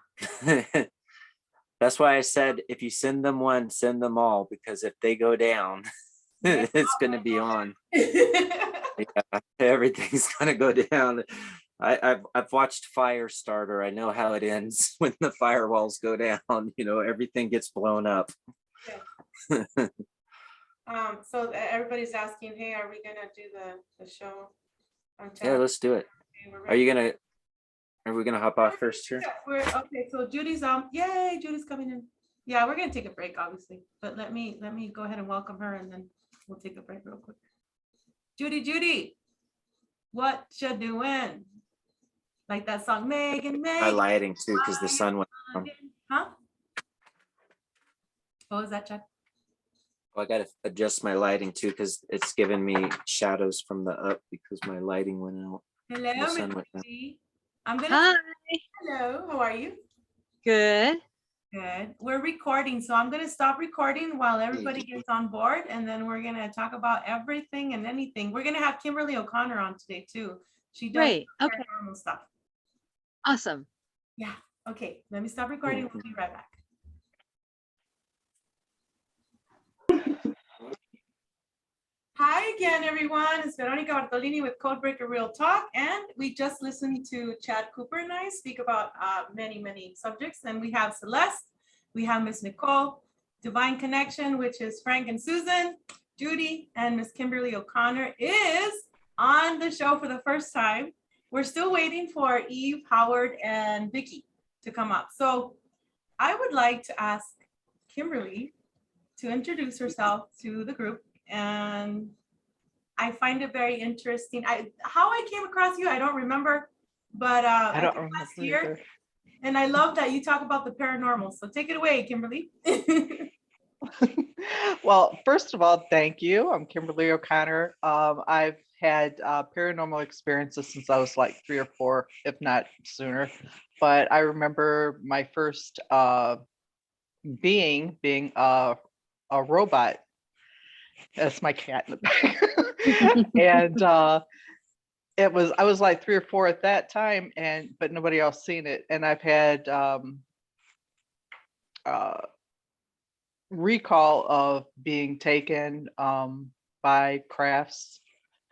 That's why I said if you send them one, send them all, because if they go down, it's gonna be on. Yeah, everything's gonna go down. I've watched Firestarter. I know how it ends when the firewalls go down. You know, everything gets blown up. Yeah. So everybody's asking, hey, are we gonna do the show on chat? Yeah, let's do it. Okay, are we gonna hop off first here? Okay, so Judy's yay, Judy's coming in. Yeah, we're gonna take a break, obviously, but let me go ahead and welcome her, and then we'll take a break real quick. Judy, what you doing? Like that song, Megan. My lighting too, because the sun went on. Huh? What was that, Chuck? Well, I gotta adjust my lighting too, because it's giving me shadows from the up because my lighting went out. Hello, Hi. Hello, how are you? Good. Good. We're recording, so I'm gonna stop recording while everybody gets on board, and then we're gonna talk about everything and anything. We're gonna have Kimberly O'Connor on today too. She does Great. Okay. paranormal stuff. Awesome. Yeah. Okay. Let me stop recording. We'll be right back. Hi again, everyone. It's Veronica Bartolini with Codebreaker Real Talk, and we just listened to Chad Cooper and I speak about many subjects. And we have Celeste, we have Miss Nicole, Divine Connection, which is Frank and Susan, Judy, and Miss Kimberly O'Connor is on the show for the first time. We're still waiting for Eve, Howard, and Vicky to come up. So I would like to ask Kimberly to introduce herself to the group. And I find it very interesting. How I came across you, I don't remember, but I don't remember last year, either. and I love that you talk about the paranormal. So take it away, Kimberly. Well, first of all, thank you. I'm Kimberly O'Connor. I've had paranormal experiences since I was like 3 or 4, if not sooner. But I remember my first being a robot. That's my cat in the back. And I was like 3 or 4 at that time, but nobody else seen it. And I've had recall of being taken by crafts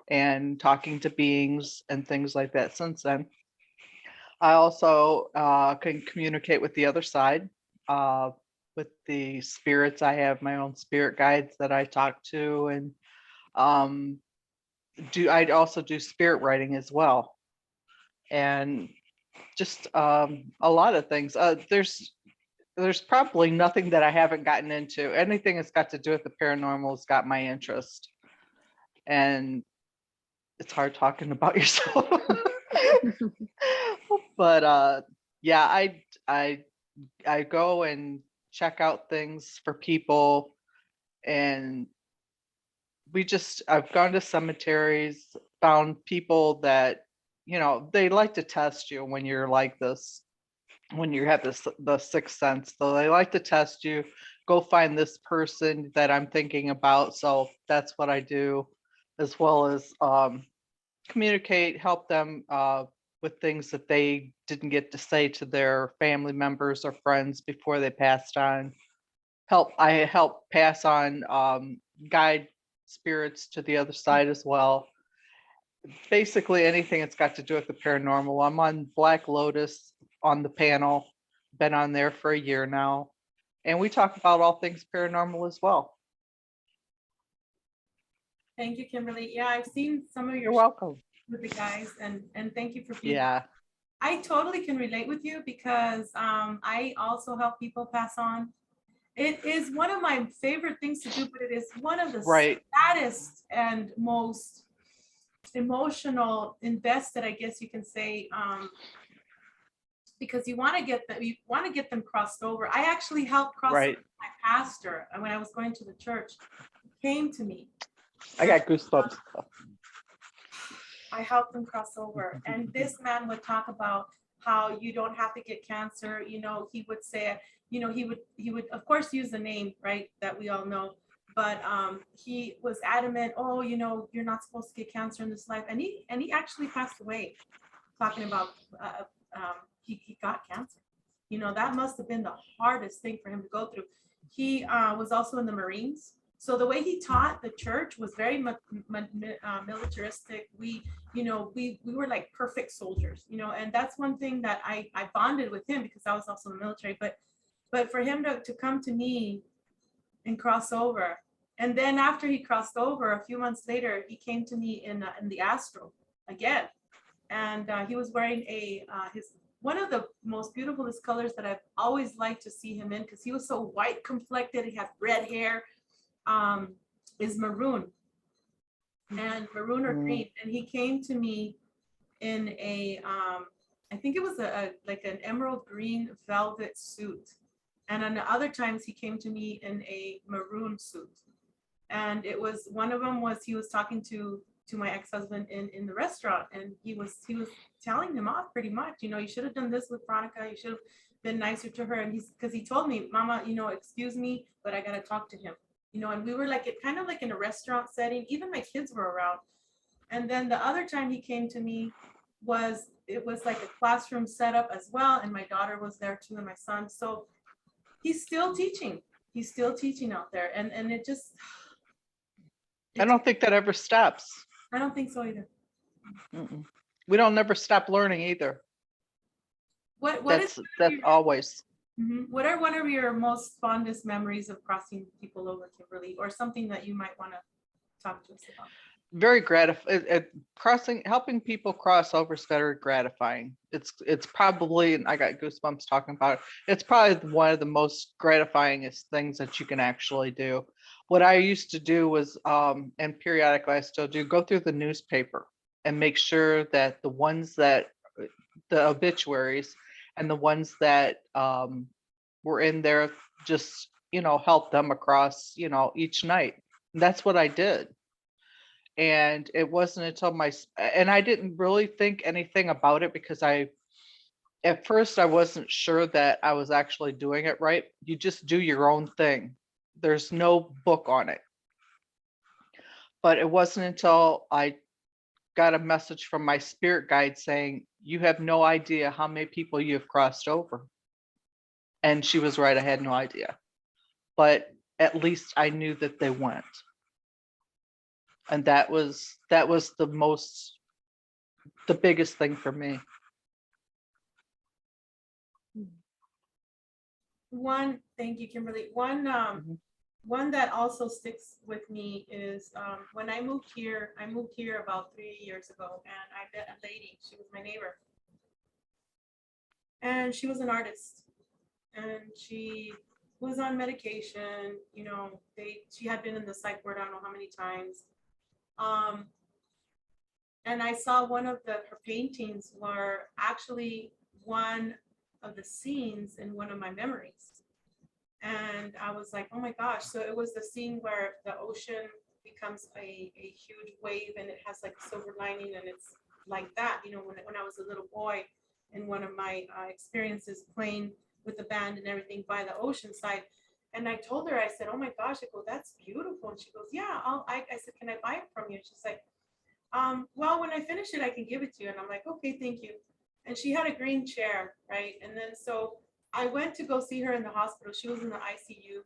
and talking to beings and things like that since then. I also can communicate with the other side, with the spirits. I have my own spirit guides that I talk to, and I also do spirit writing as well, and just a lot of things. There's probably nothing that I haven't gotten into. Anything that's got to do with the paranormal has got my interest, and it's hard talking about yourself. But yeah, I go and check out things for people, and I've gone to cemeteries, found people that, they like to test you when you're like this, when you have the sixth sense. So they like to test you. Go find this person that I'm thinking about. So that's what I do, as well as communicate, help them with things that they didn't get to say to their family members or friends before they passed on. I help pass on guide spirits to the other side as well. Basically anything that's got to do with the paranormal. I'm on Black Lotus on the panel, been on there for a year now, and we talk about all things paranormal as well. Thank you, Kimberly. Yeah, I've seen some of your You're welcome. with the guys, and thank you for being. Yeah. I totally can relate with you because I also help people pass on. It is one of my favorite things to do, but it is one of the saddest and most emotional invested, I guess you can say, because you want to get them crossed over. I actually helped cross over my pastor, and when I was going to the church, he came to me. I got goosebumps. I helped them cross over, and this man would talk about how you don't have to get cancer. He would say, he would of course use the name, right, that we all know, but he was adamant, oh, you're not supposed to get cancer in this life, and he actually passed away talking about he got cancer. That must have been the hardest thing for him to go through. He was also in the Marines. So the way he taught the church was very militaristic. We were like perfect soldiers, and that's one thing that I bonded with him because I was also in the military. But for him to come to me and cross over, and then after he crossed over, a few months later, he came to me in the astral again, and he was wearing one of the most beautifulest colors that I've always liked to see him in, because he was so white complected. He had red hair. Is maroon or green, and he came to me in I think it was like an emerald green velvet suit, and on the other times he came to me in a maroon suit, and it was one of them was he was talking to my ex-husband in the restaurant, and he was telling him off pretty much. You should have done this with Veronica. You should have been nicer to her. And because he told me, Mama, excuse me, but I gotta talk to him. And we were like, it kind of like in a restaurant setting, even my kids were around. And then the other time he came to me it was like a classroom setup as well. And my daughter was there too, and my son. So he's still teaching. He's still teaching out there. And it just, I don't think that ever stops. I don't think so either. Mm-mm. We don't never stop learning either. That's always. What are one of your most fondest memories of crossing people over, Kimberly, or something that you might want to talk to us about? Very gratifying. Helping people cross over is very gratifying. It's probably, and I got goosebumps talking about it, it's probably one of the most gratifyingest things that you can actually do. What I used to do was, and periodically I still do, go through the newspaper and make sure that the obituaries and the ones that were in there, just, help them across, each night. And that's what I did. And it wasn't until and I didn't really think anything about it, because at first I wasn't sure that I was actually doing it right. You just do your own thing. There's no book on it. But it wasn't until I got a message from my spirit guide saying, you have no idea how many people you have crossed over. And she was right, I had no idea. But at least I knew that they went. And that was the biggest thing for me. Thank you, Kimberly. One that also sticks with me is when I moved here about 3 years ago, and I met a lady. She was my neighbor, and she was an artist, and she was on medication. She had been in the psych ward I don't know how many times. And I saw one of her paintings were actually one of the scenes in one of my memories. And I was like, oh my gosh. So it was the scene where the ocean becomes a huge wave, and it has like a silver lining, and it's like that, when I was a little boy, in one of my experiences playing with the band and everything by the ocean side. And I told her, I said, oh my gosh, I go, that's beautiful. And she goes, yeah, I said, can I buy it from you? And she's like, well, when I finish it, I can give it to you. And I'm like, okay, thank you. And she had a green chair, right? And then so I went to go see her in the hospital. She was in the ICU.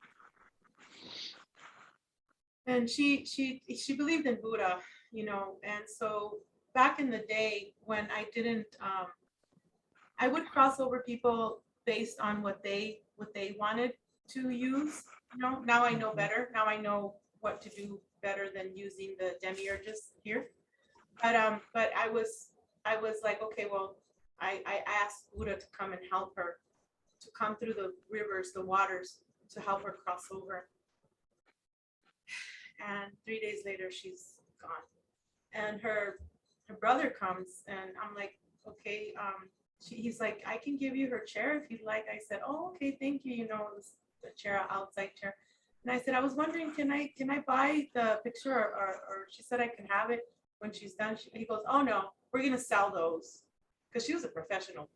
And she believed in Buddha, and so back in the day when I didn't, I would cross over people based on what they wanted to use. Now I know better. Now I know what to do better than using the demiurges here. But I was like, okay, well, I asked Buddha to come and help her, to come through the rivers, the waters, to help her cross over. And 3 days later, she's gone. And her brother comes, and I'm like, okay. He's like, I can give you her chair if you'd like. I said, oh, okay, thank you. It was the chair, outside chair. And I said, I was wondering, can I buy the picture, or she said I can have it when she's done. He goes, oh no, we're gonna sell those, because she was a professional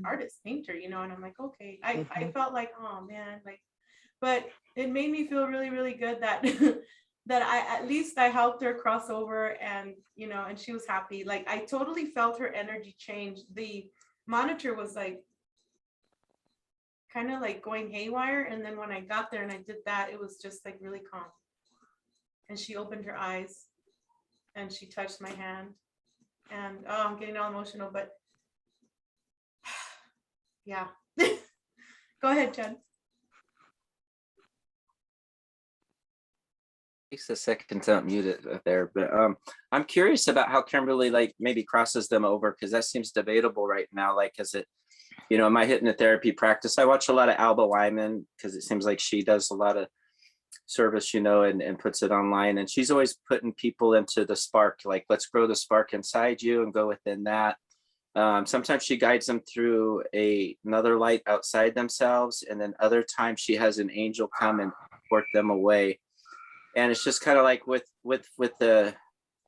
artist, painter, and I'm like, okay. I felt like, oh man, like, but it made me feel really, really good that that at least I helped her cross over, and and she was happy. Like, I totally felt her energy change. The monitor was like kind of like going haywire, and then when I got there and I did that, it was just like really calm. And she opened her eyes and she touched my hand, and oh, I'm getting all emotional, but yeah. Go ahead, Jen. Takes a second to unmute it there, but I'm curious about how Kimberly like maybe crosses them over, because that seems debatable right now. Like, is it, am I hitting a therapy practice? I watch a lot of Alba Wyman, because it seems like she does a lot of service, and puts it online, and she's always putting people into the spark, like, let's grow the spark inside you and go within that. Sometimes she guides them through another light outside themselves, and then other times she has an angel come and work them away. And it's just kind of like with the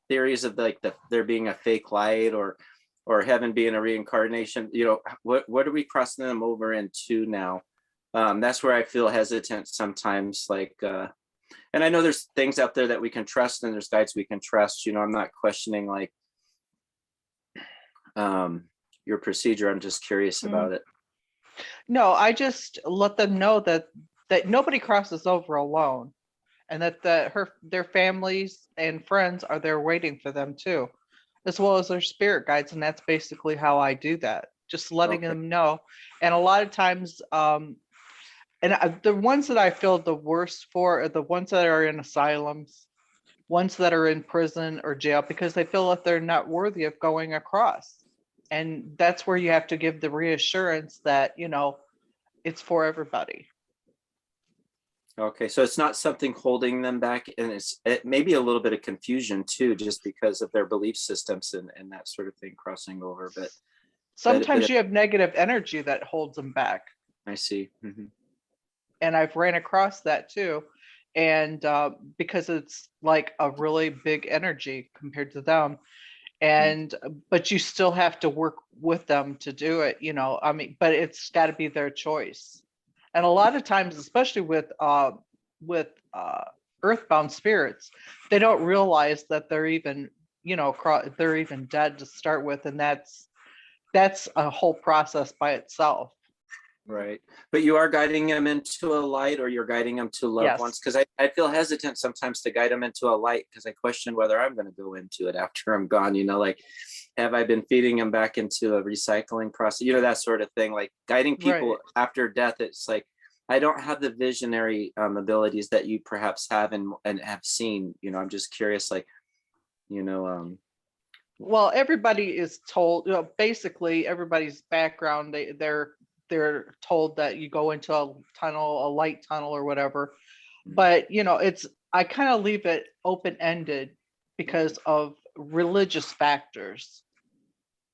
theories of like there being a fake light, or or heaven being a reincarnation, what are we crossing them over into now? That's where I feel hesitant sometimes, like, and I know there's things out there that we can trust and there's guides we can trust, I'm not questioning like your procedure. I'm just curious about it. No, I just let them know that nobody crosses over alone, and that their families and friends are there waiting for them too, as well as their spirit guides. And that's basically how I do that, just letting Okay. them know. And a lot of times, the ones that I feel the worst for are the ones that are in asylums, ones that are in prison or jail, because they feel that they're not worthy of going across. And that's where you have to give the reassurance that, it's for everybody. Okay, so it's not something holding them back, and it may be a little bit of confusion too, just because of their belief systems and that sort of thing crossing over. But Sometimes you have negative energy that holds them back. I see. Mm-hmm. And I've ran across that too. And because it's like a really big energy compared to them. And but you still have to work with them to do it, but it's got to be their choice. And a lot of times, especially with earthbound spirits, they don't realize that they're even they're even dead to start with, and that's a whole process by itself. Right. But you are guiding them into a light, or you're guiding them to loved ones? Because I feel hesitant sometimes to guide them into a light, because I question whether I'm going to go into it after I'm gone, like, have I been feeding them back into a recycling process, that sort of thing, like guiding people after death. It's like, I don't have the visionary abilities that you perhaps have and have seen, I'm just curious, like, well, everybody is told, basically everybody's background, they're told that you go into a tunnel, a light tunnel or whatever. But, I kind of leave it open-ended because of religious factors.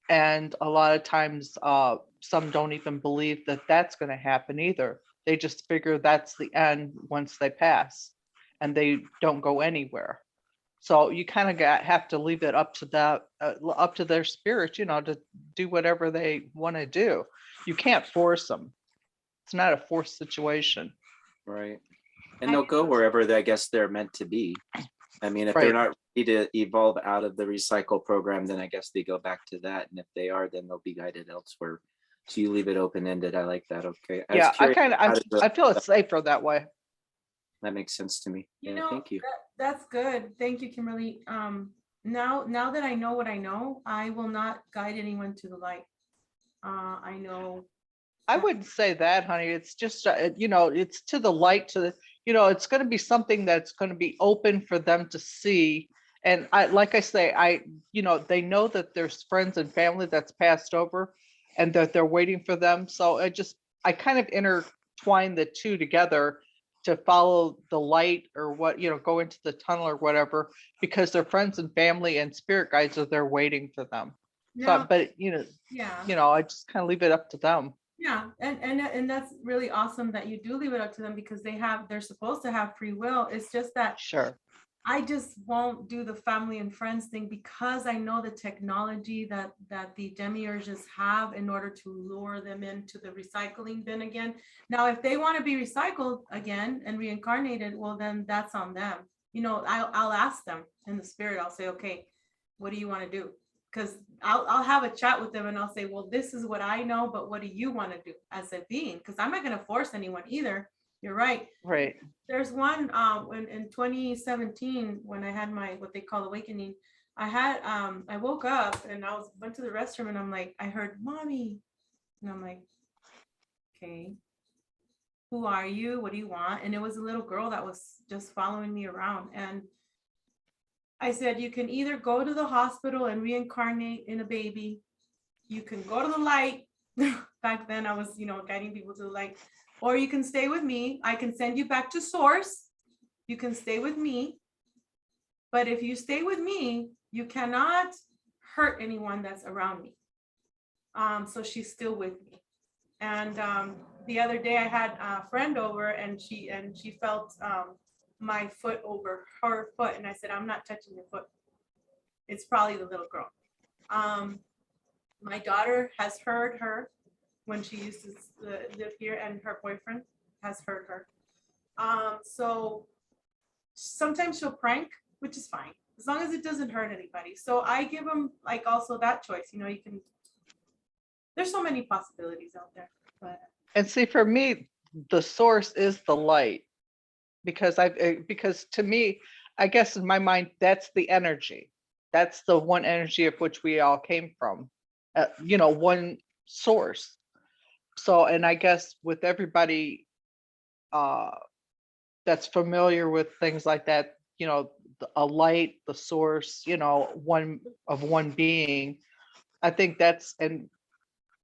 And a lot of times, some don't even believe that that's going to happen either. They just figure that's the end once they pass, and they don't go anywhere. So you kind of have to leave it up to their spirit, to do whatever they want to do. You can't force them. It's not a forced situation. Right. And they'll go wherever I guess they're meant to be. I mean, if Right. they're not ready to evolve out of the recycle program, then I guess they go back to that. And if they are, then they'll be guided elsewhere. So you leave it open-ended. I like that. Okay. Yeah, I feel it's safer that way. That makes sense to me. Thank you. That's good. Thank you, Kimberly. Now that I know what I know, I will not guide anyone to the light. I know. I wouldn't say that, honey. It's just, it's to the light, it's going to be something that's going to be open for them to see. And like I say, they know that there's friends and family that's passed over and that they're waiting for them. So I kind of intertwine the two together to follow the light, or what, go into the tunnel or whatever, because their friends and family and spirit guides are there waiting for them. Yeah. So, but, yeah. I just kind of leave it up to them. Yeah, and that's really awesome that you do leave it up to them, because they're supposed to have free will. It's just that Sure. I just won't do the family and friends thing, because I know the technology that the demiurges have in order to lure them into the recycling bin again. Now, if they want to be recycled again and reincarnated, well, then that's on them. I'll ask them in the spirit. I'll say, okay, what do you want to do? Because I'll have a chat with them and I'll say, well, this is what I know, but what do you want to do as a being? Because I'm not going to force anyone either. You're right. Right. There's one when in 2017, when I had my what they call awakening, I woke up and went to the restroom, and I'm like, I heard mommy, and I'm like, okay, who are you? What do you want? And it was a little girl that was just following me around, and I said, you can either go to the hospital and reincarnate in a baby, you can go to the light. Back then I was, guiding people to the light, or you can stay with me. I can send you back to source. You can stay with me. But if you stay with me, you cannot hurt anyone that's around me. So she's still with me. And the other day I had a friend over, and she felt my foot over her foot, and I said, I'm not touching your foot. It's probably the little girl. My daughter has heard her when she used to live here, and her boyfriend has heard her. So sometimes she'll prank, which is fine, as long as it doesn't hurt anybody. So I give them like also that choice, you know, you can, there's so many possibilities out there, but And see, for me, the source is the light, because because to me, I guess in my mind, that's the energy. That's the one energy of which we all came from, one source. So, and I guess with everybody uh, that's familiar with things like that, a light, the source, one of one being, I think that's, and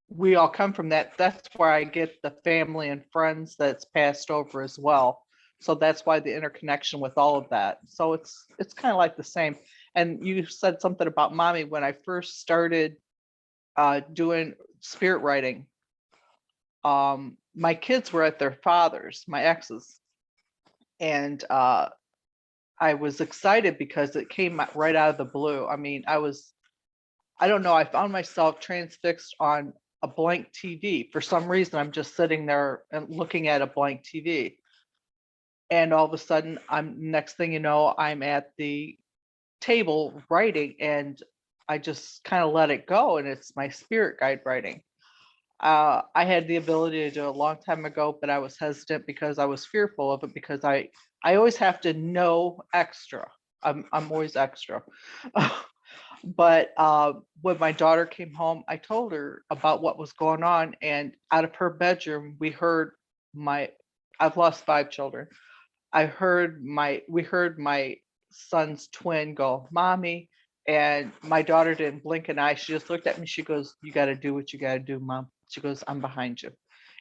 we all come from that. That's where I get the family and friends that's passed over as well. So that's why the interconnection with all of that. So it's kind of like the same. And you said something about mommy. When I first started doing spirit writing, my kids were at their father's, my ex's, and I was excited because it came right out of the blue. I mean, I don't know, I found myself transfixed on a blank TV. For some reason, I'm just sitting there and looking at a blank TV. And all of a sudden, next thing you know, I'm at the table writing, and I just kind of let it go. And it's my spirit guide writing. I had the ability to do it a long time ago, but I was hesitant because I was fearful of it, because I always have to know extra. I'm always extra. But when my daughter came home, I told her about what was going on, and out of her bedroom, we heard I've lost 5 children. We heard my son's twin go, "Mommy," and my daughter didn't blink an eye. She just looked at me. She goes, "You got to do what you got to do, Mom." She goes, "I'm behind you."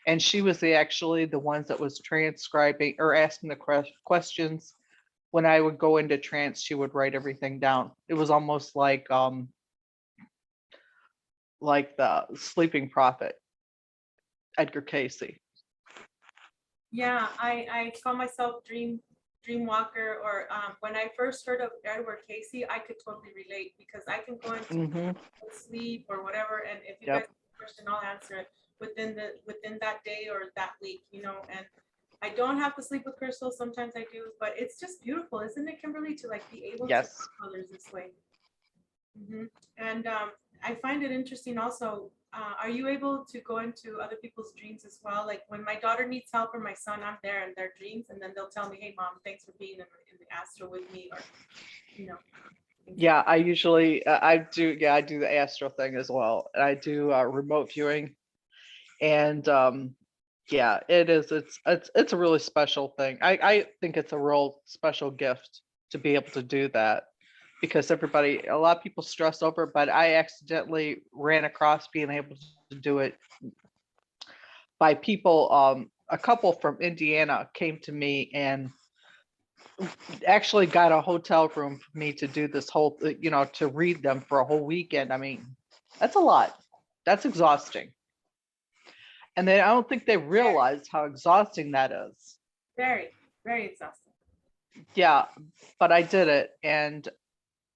And she was actually the ones that was transcribing or asking the questions. When I would go into trance, she would write everything down. It was almost like the Sleeping Prophet, Edgar Casey. yeah, I call myself dream walker, or when I first heard of Edward Casey, I could totally relate, because I can go into sleep or whatever, and if you guys have a question, I'll answer it within that day or that week, you know. And I don't have to sleep with crystals. Sometimes I do, but it's just beautiful, isn't it, Kimberly, to like be able to help others this way. And I find it interesting also. Are you able to go into other people's dreams as well? Like when my daughter needs help or my son, I'm there in their dreams, and then they'll tell me, "Hey, Mom, thanks for being in the astral with me," or you know. Yeah, I usually I do. Yeah, I do the astral thing as well. I do remote viewing, and yeah, it is. It's a really special thing. I think it's a real special gift to be able to do that, because a lot of people stress over, but I accidentally ran across being able to do it by people. A couple from Indiana came to me and actually got a hotel room for me to do this whole, to read them for a whole weekend. I mean, that's a lot. That's exhausting. And I don't think they realize how exhausting that is. Very, very exhausting. Yeah, but I did it, and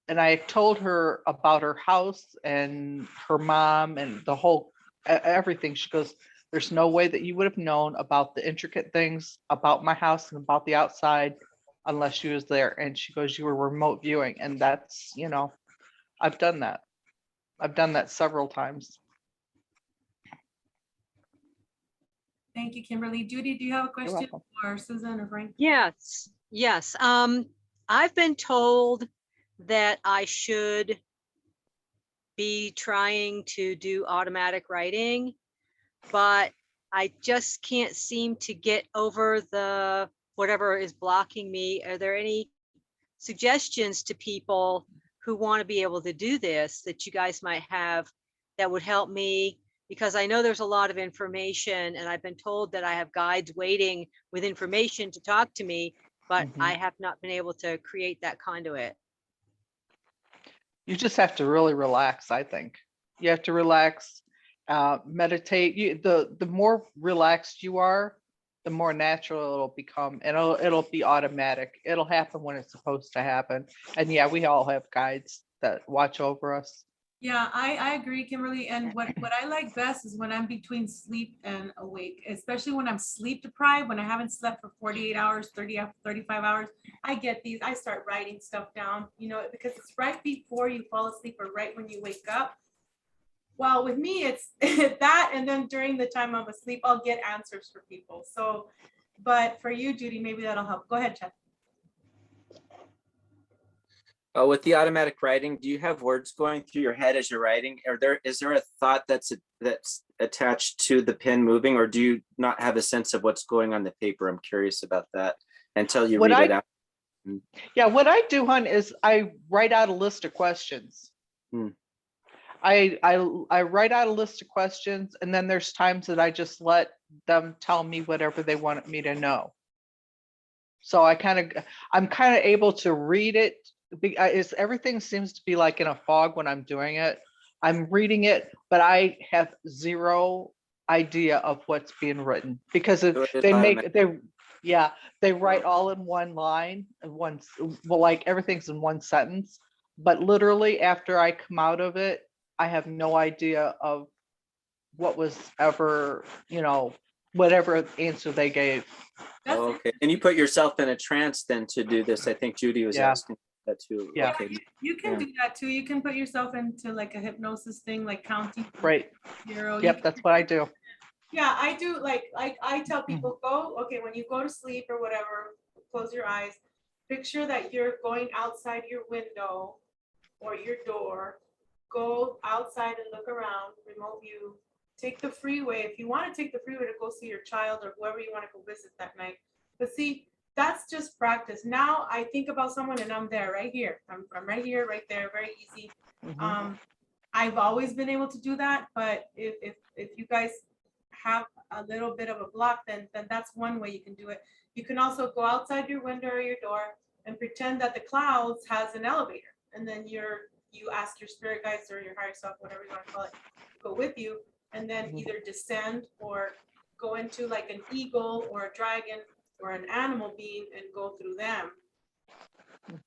I told her about her house and her mom and the whole everything. She goes, "There's no way that you would have known about the intricate things about my house and about the outside unless she was there." And she goes, "You were remote viewing," and that's, I've done that. I've done that several times. Thank you, Kimberly. Judy, do you have a question for Susan or Frank? Yes. I've been told that I should be trying to do automatic writing, but I just can't seem to get over the whatever is blocking me. Are there any suggestions to people who want to be able to do this that you guys might have that would help me? Because I know there's a lot of information, and I've been told that I have guides waiting with information to talk to me, but I have not been able to create that conduit. You just have to really relax, I think. You have to relax, meditate. The more relaxed you are, the more natural it'll become, and it'll be automatic. It'll happen when it's supposed to happen. And yeah, we all have guides that watch over us. Yeah, I agree, Kimberly. And what I like best is when I'm between sleep and awake, especially when I'm sleep deprived, when I haven't slept for 48 hours, 35 hours. I get these, I start writing stuff down, because it's right before you fall asleep or right when you wake up. Well, with me, it's that, and then during the time I'm asleep, I'll get answers for people. So, but for you, Judy, maybe that'll help. Go ahead, Chad. With the automatic writing, do you have words going through your head as you're writing? Is there a thought that's attached to the pen moving, or do you not have a sense of what's going on the paper? I'm curious about that until you read it out. Yeah, what I do, hon, is I write out a list of questions. I write out a list of questions, and then there's times that I just let them tell me whatever they want me to know. So I'm kind of able to read it. Everything seems to be like in a fog when I'm doing it. I'm reading it, but I have zero idea of what's being written because they write all in one line, like everything's in one sentence. But literally after I come out of it, I have no idea of what was ever, whatever answer they gave. Okay, and you put yourself in a trance then to do this. I think Judy was asking that too. Yeah. Okay. You can do that too. You can put yourself into like a hypnosis thing, like counting. Right. 0. Yep, that's what I do. Yeah, I do. Like I tell people, okay, when you go to sleep or whatever, close your eyes. Picture that you're going outside your window or your door. Go outside and look around, remote view. Take the freeway. If you want to take the freeway to go see your child or whoever you want to go visit that night. But see, that's just practice. Now I think about someone and I'm there right here. I'm right here, right there, very easy. I've always been able to do that, but if you guys have a little bit of a block, then that's one way you can do it. You can also go outside your window or your door and pretend that the clouds has an elevator, and then you ask your spirit guides or your higher self, whatever you want to call it, go with you, and then either descend or go into like an eagle or a dragon or an animal being and go through them,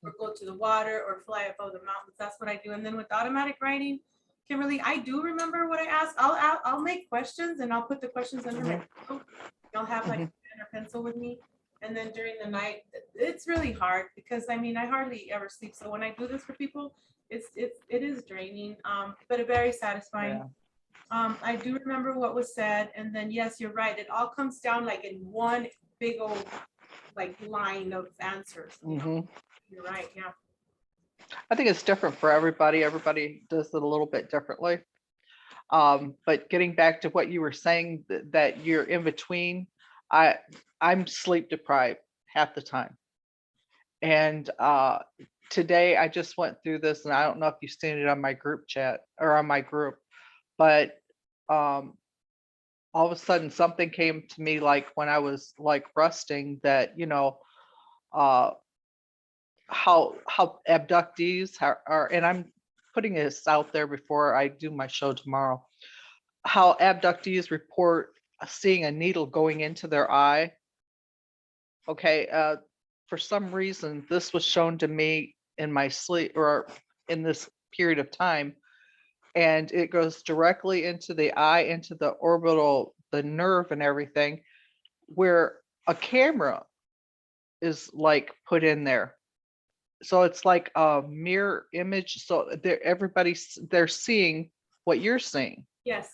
or go to the water or fly above the mountains. That's what I do. And then with automatic writing, Kimberly, I do remember what I asked. I'll make questions and I'll put the questions under my pillow. I'll have like a pen or pencil with me. And then during the night, it's really hard because I hardly ever sleep. So when I do this for people, it is draining, but very satisfying. I do remember what was said, and then yes, you're right. It all comes down like in one big old like line of answers. You're right. Yeah. I think it's different for everybody. Everybody does it a little bit differently. But getting back to what you were saying, that you're in between, I'm sleep deprived half the time. And today I just went through this, and I don't know if you've seen it on my group chat or on my group, but all of a sudden something came to me, like when I was like resting, that how abductees are, and I'm putting this out there before I do my show tomorrow, how abductees report seeing a needle going into their eye. Okay, for some reason, this was shown to me in my sleep or in this period of time, and it goes directly into the eye, into the orbital, the nerve and everything, where a camera is like put in there. So it's like a mirror image. So they're seeing what you're seeing. Yes.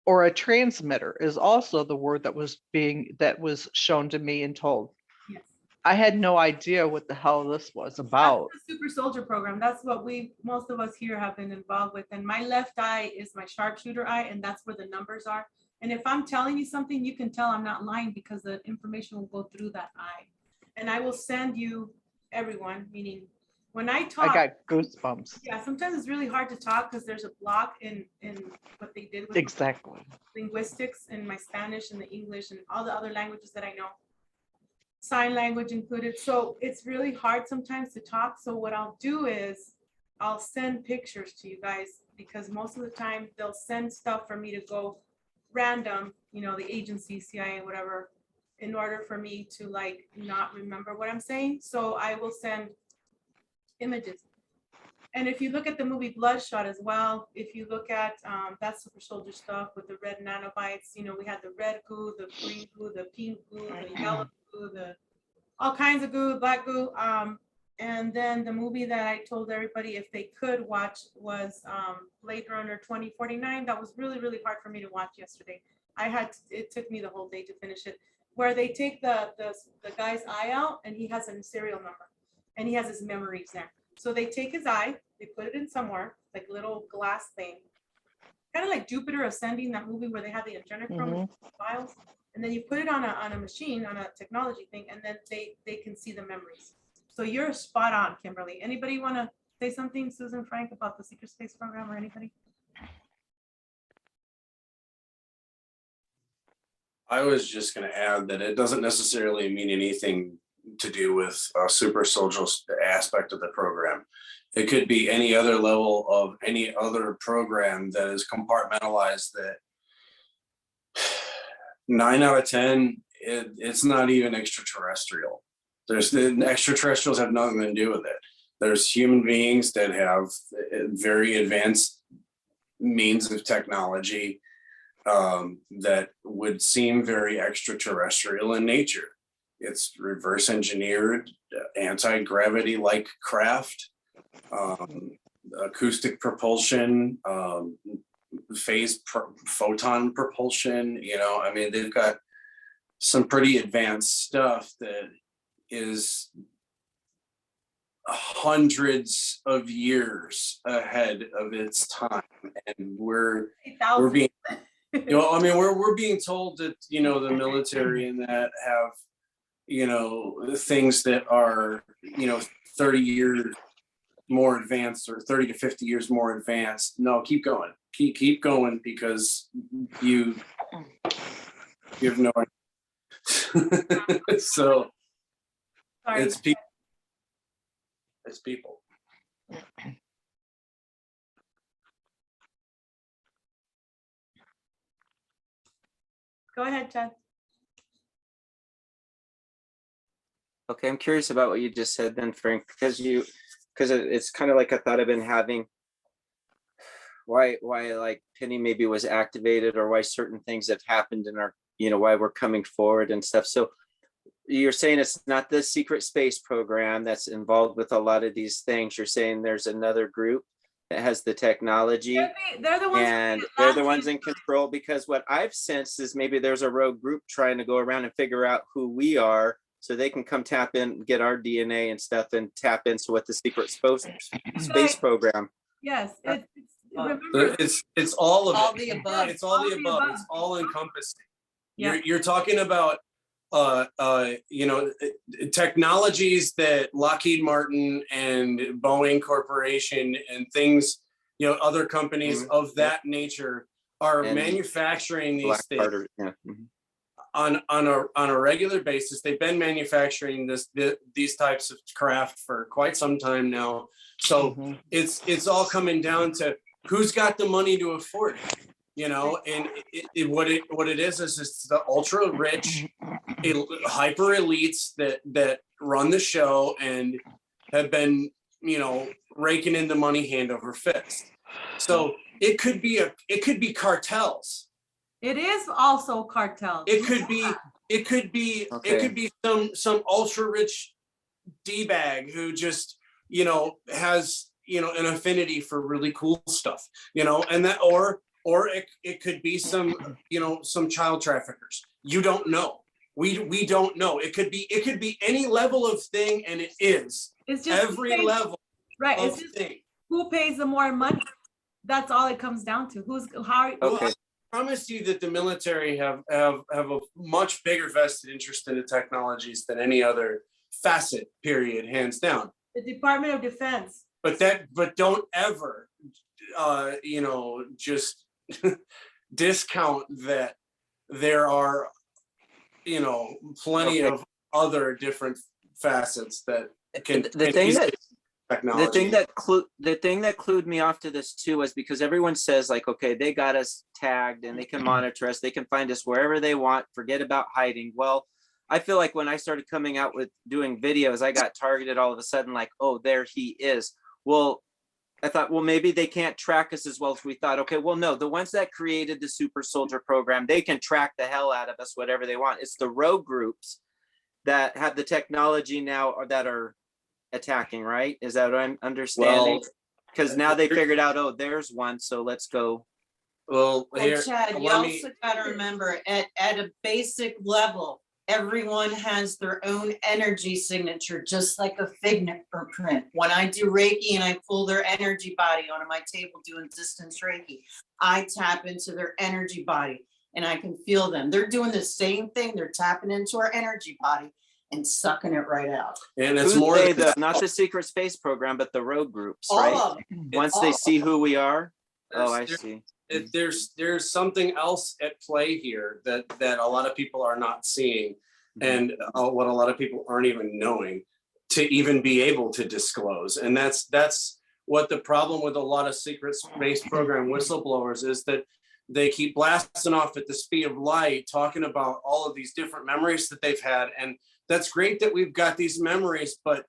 Or a transmitter is also the word that was shown to me and told. Yes. I had no idea what the hell this was about. That's the Supersoldier program. That's what most of us here have been involved with. And my left eye is my sharpshooter eye, and that's where the numbers are. And if I'm telling you something, you can tell I'm not lying because the information will go through that eye. And I will send you, everyone, meaning when I talk, I got goosebumps. Yeah, sometimes it's really hard to talk because there's a block in what they did with Exactly linguistics and my Spanish and the English and all the other languages that I know, sign language included. So it's really hard sometimes to talk. So what I'll do is I'll send pictures to you guys, because most of the time they'll send stuff for me to go random, the agency, CIA, whatever, in order for me to like not remember what I'm saying. So I will send images. And if you look at the movie Bloodshot as well, if you look at that Supersoldier stuff with the red nanobites, you know, we had the red goo, the green goo, the pink goo, the yellow goo, the all kinds of goo, black goo. And then the movie that I told everybody if they could watch was Blade Runner 2049. That was really, really hard for me to watch yesterday. It took me the whole day to finish it, where they take the guy's eye out and he has a serial number and he has his memories there. So they take his eye, they put it in somewhere, like little glass thing, kind of like Jupiter Ascending, that movie where they have the adrenochrome files. And then you put it on a machine, on a technology thing, and then they can see the memories. So you're spot on, Kimberly. Anybody want to say something, Susan, Frank, about the secret space program, or anybody? I was just going to add that it doesn't necessarily mean anything to do with a super social aspect of the program. It could be any other level of any other program that is compartmentalized that 9 out of 10, it's not even extraterrestrial. The extraterrestrials have nothing to do with it. There's human beings that have very advanced means of technology that would seem very extraterrestrial in nature. It's reverse engineered, anti-gravity like craft, acoustic propulsion, photon propulsion. You know, I mean, they've got some pretty advanced stuff that is hundreds of years ahead of its time, and we're being, you know, I mean, we're being told that, you know, the military and that have, you know, things that are, you know, 30 years more advanced or 30 to 50 years more advanced. No, keep going, keep going, because you have no idea. So Sorry. it's people. It's people. Go ahead, Chad. Okay, I'm curious about what you just said then, Frank, because it's kind of like a thought I've been having. Why like Penny maybe was activated, or why certain things have happened in our, you know, why we're coming forward and stuff. So you're saying it's not the secret space program that's involved with a lot of these things. You're saying there's another group that has the technology, They're the ones, and they're the ones in control, because what I've sensed is maybe there's a rogue group trying to go around and figure out who we are, so they can come tap in, get our DNA and stuff, and tap into what the secret space program. Yes, It's all of All it. the above. It's all the above. It's all encompassing. Yeah. You're talking about you know, technologies that Lockheed Martin and Boeing Corporation and things, you know, other companies of that nature are And manufacturing these things. Carter, yeah. On a regular basis. They've been manufacturing these types of craft for quite some time now. So it's all coming down to who's got the money to afford it, you know. And what it is it's the ultra rich, hyper elites that run the show and have been, you know, raking in the money hand over fist. So it could be cartels. It is also cartels. It could be some ultra rich D-bag who just, you know, has, you know, an affinity for really cool stuff, you know, and that, or it could be some, you know, some child traffickers. You don't know. We don't know. It could be any level of thing, and it is. It's just every level right. of It's just thing. who pays the more money. That's all it comes down to. Okay. I promise you that the military have a much bigger vested interest in the technologies than any other facet, period, hands down. The Department of Defense. But don't ever, you know, just discount that there are, you know, plenty of other different facets that can. The thing that clued me off to this too was because everyone says like, okay, they got us tagged and they can monitor us, they can find us wherever they want, forget about hiding. Well, I feel like when I started coming out with doing videos, I got targeted all of a sudden, like, oh, there he is. Well, I thought, well, maybe they can't track us as well as we thought. Okay, well, no, the ones that created the Supersoldier program, they can track the hell out of us, whatever they want. It's the rogue groups that have the technology now or that are attacking, right? Is that what I'm understanding? Because now they figured out, oh, there's one, so let's go. Well, here, Chad, you let me- also gotta remember, at a basic level, everyone has their own energy signature, just like a fingerprint. When I do Reiki and I pull their energy body onto my table doing distance Reiki, I tap into their energy body and I can feel them. They're doing the same thing. They're tapping into our energy body and sucking it right out. and it's Who's more they, than though? Not the secret space program, but the rogue groups, All right? of them. Once they see who we are. Oh, I There's- see. there's something else at play here that a lot of people are not seeing, and what a lot of people aren't even knowing to even be able to disclose. And that's what the problem with a lot of secret space program whistleblowers is, that they keep blasting off at the speed of light, talking about all of these different memories that they've had. And that's great that we've got these memories, but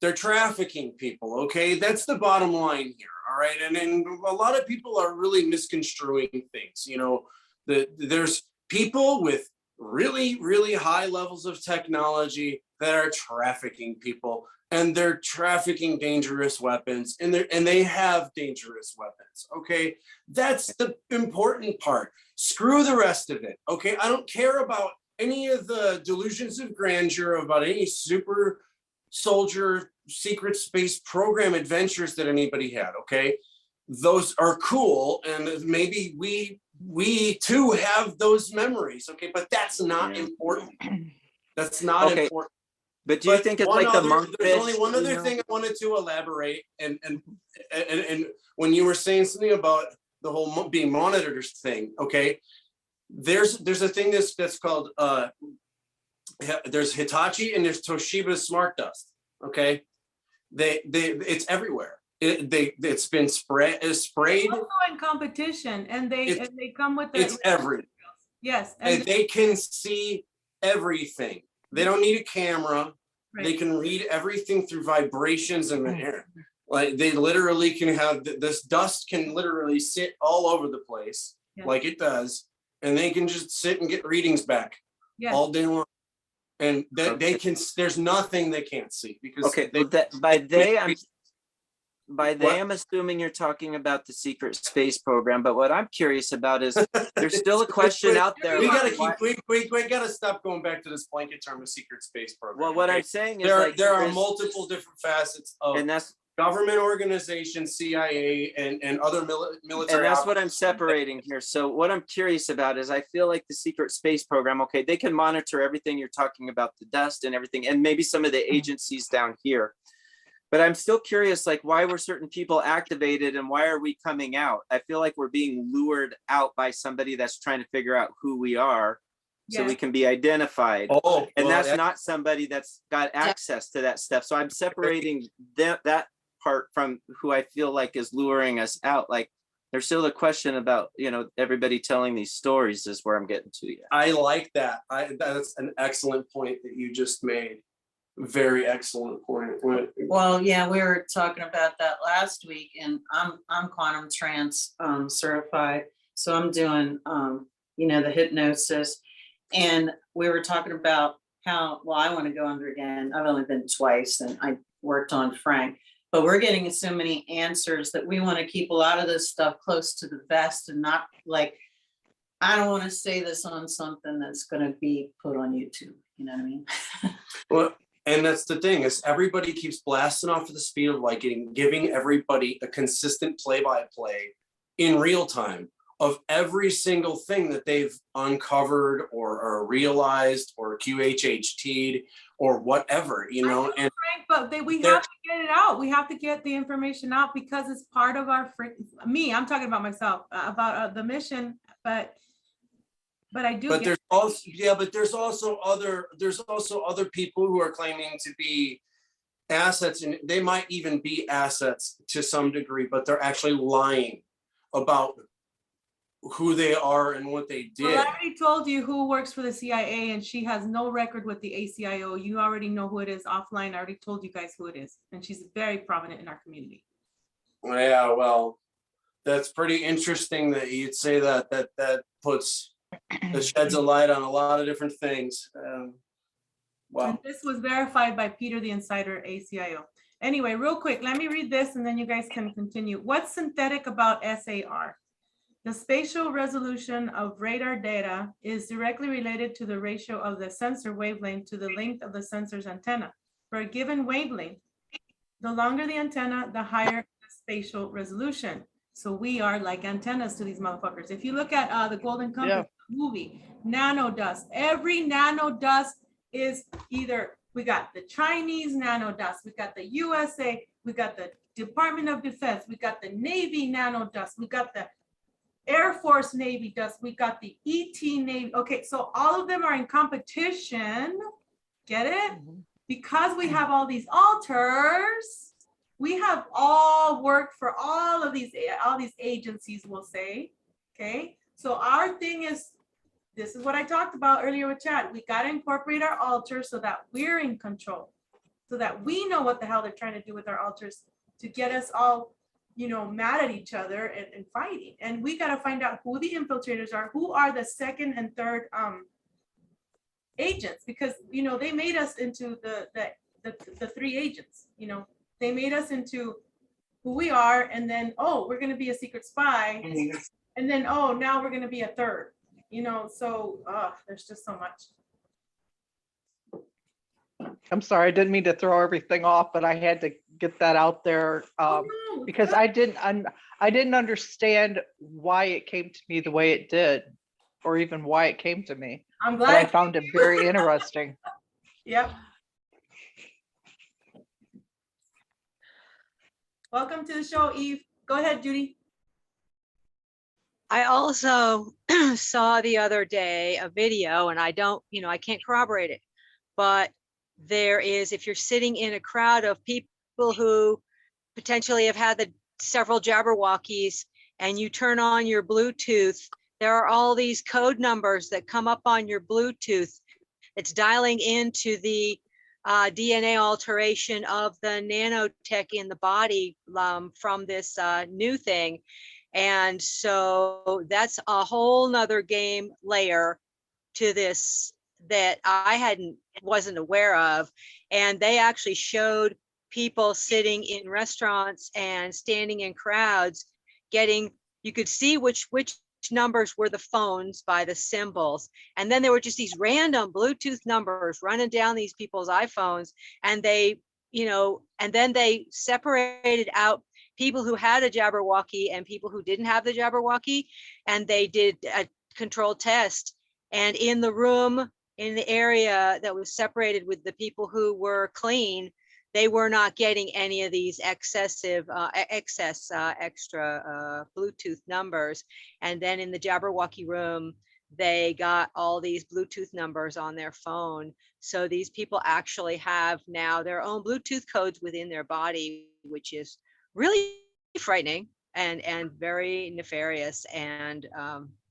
they're trafficking people. Okay, that's the bottom line here. All right, and a lot of people are really misconstruing things. You know, there's people with really, really high levels of technology that are trafficking people, and they're trafficking dangerous weapons, and they have dangerous weapons. Okay, that's the important part. Screw the rest of it. Okay, I don't care about any of the delusions of grandeur about any super soldier secret space program adventures that anybody had. Okay, those are cool, and maybe we too have those memories. Okay, but that's not important. That's not Okay. important. But do you But think it's one like the other- monk There's fish, only one you other know? thing I wanted to elaborate, and when you were saying something about the whole being monitored thing, okay, there's a thing that's called there's Hitachi and there's Toshiba Smart Dust. Okay, it's everywhere. It's been sprayed. Also in competition, and they come with It's everywhere. Yes, And they can see everything. They don't need a camera. They right. can read everything through vibrations in the air. Like they literally can have this dust can literally sit all over the place, Yeah. like it does, and they can just sit and get readings back Yes. all day long. And they Okay. can. There's nothing they can't see because Okay, they, but that, by they, I'm What? I'm assuming you're talking about the secret space program, but what I'm curious about is there's still a question out there. We about gotta why- keep. We gotta stop going back to this blanket term of secret space program. Well, what okay? I'm saying is there like there are there's- multiple different facets of and that's government organizations, CIA, and other military. and that's what I'm operations. separating here. So what I'm curious about is I feel like the secret space program, okay, they can monitor everything you're talking about, the dust and everything, and maybe some of the agencies down here. But I'm still curious, like, why were certain people activated and why are we coming out? I feel like we're being lured out by somebody that's trying to figure out who we are so we Yes. can be identified. Oh, And well, that's not somebody that's got access to that stuff. So I'm separating that part from who I feel like is luring us out. Like, there's still a question about, you know, everybody telling these stories is where I'm getting to. Yeah. I like that. That's an excellent point that you just made. Very excellent point. Well, yeah, we were talking about that last week, and I'm quantum trance certified, so I'm doing the hypnosis, and we were talking about how I want to go under again. I've only been twice, and I worked on Frank, but we're getting so many answers that we want to keep a lot of this stuff close to the vest and not like. I don't want to say this on something that's going to be put on YouTube. You know what I mean? Well, and that's the thing is everybody keeps blasting off at the speed of light, giving everybody a consistent play-by-play in real time of every single thing that they've uncovered or realized or QHHT'd or whatever, you know. And Frank, but we have to get it out. We have to get the information out because it's part of our I'm talking about myself, about the mission, but I do. But there's also other people who are claiming to be assets, and they might even be assets to some degree, but they're actually lying about who they are and what they did. Well, I already told you who works for the CIA, and she has no record with the ACIO. You already know who it is offline. I already told you guys who it is, and she's very prominent in our community. Yeah, well, that's pretty interesting that you'd say that. That puts, that sheds a light on a lot of different things. And Wow. this was verified by Peter the Insider, ACIO. Anyway, real quick, let me read this and then you guys can continue. What's synthetic about SAR? The spatial resolution of radar data is directly related to the ratio of the sensor wavelength to the length of the sensor's antenna. For a given wavelength, the longer the antenna, the higher the spatial resolution. So we are like antennas to these motherfuckers. If you look at the Golden Compass movie, nano dust, every nano dust is either, we got the Chinese nano dust, we got the USA, we got the Department of Defense, we got the Navy nano dust, we got the Air Force Navy dust, we got the ET Navy. Okay, so all of them are in competition. Get it? Because we have all these alters, we have all worked for all these agencies, we'll say. Okay, so our thing is, this is what I talked about earlier with Chad. We got to incorporate our alters so that we're in control, so that we know what the hell they're trying to do with our alters to get us all, you know, mad at each other and fighting. And we got to find out who the infiltrators are, who are the second and third agents, because, you know, they made us into the three agents. You know, they made us into who we are, and then, oh, we're going to be a secret spy, and then, oh, now we're going to be a third. You know, so there's just so much. I'm sorry, I didn't mean to throw everything off, but I had to get that out there because I didn't understand why it came to me the way it did, or even why it came to me. I'm But glad. I found it very interesting. Yep. Welcome to the show, Eve. Go ahead, Judy. I also saw the other day a video, and I don't, you know, I can't corroborate it, but there is, if you're sitting in a crowd of people who potentially have had the several Jabberwockies, and you turn on your Bluetooth, there are all these code numbers that come up on your Bluetooth. It's dialing into the DNA alteration of the nanotech in the body from this new thing. And so that's a whole nother game layer to this that I wasn't aware of. And they actually showed people sitting in restaurants and standing in crowds getting, you could see which numbers were the phones by the symbols. And then there were just these random Bluetooth numbers running down these people's iPhones. And they, you know, and then they separated out people who had a Jabberwocky and people who didn't have the Jabberwocky, and they did a controlled test. And in the room, in the area that was separated with the people who were clean, they were not getting any of these extra Bluetooth numbers. And then in the Jabberwocky room, they got all these Bluetooth numbers on their phone. So these people actually have now their own Bluetooth codes within their body, which is really frightening and very nefarious and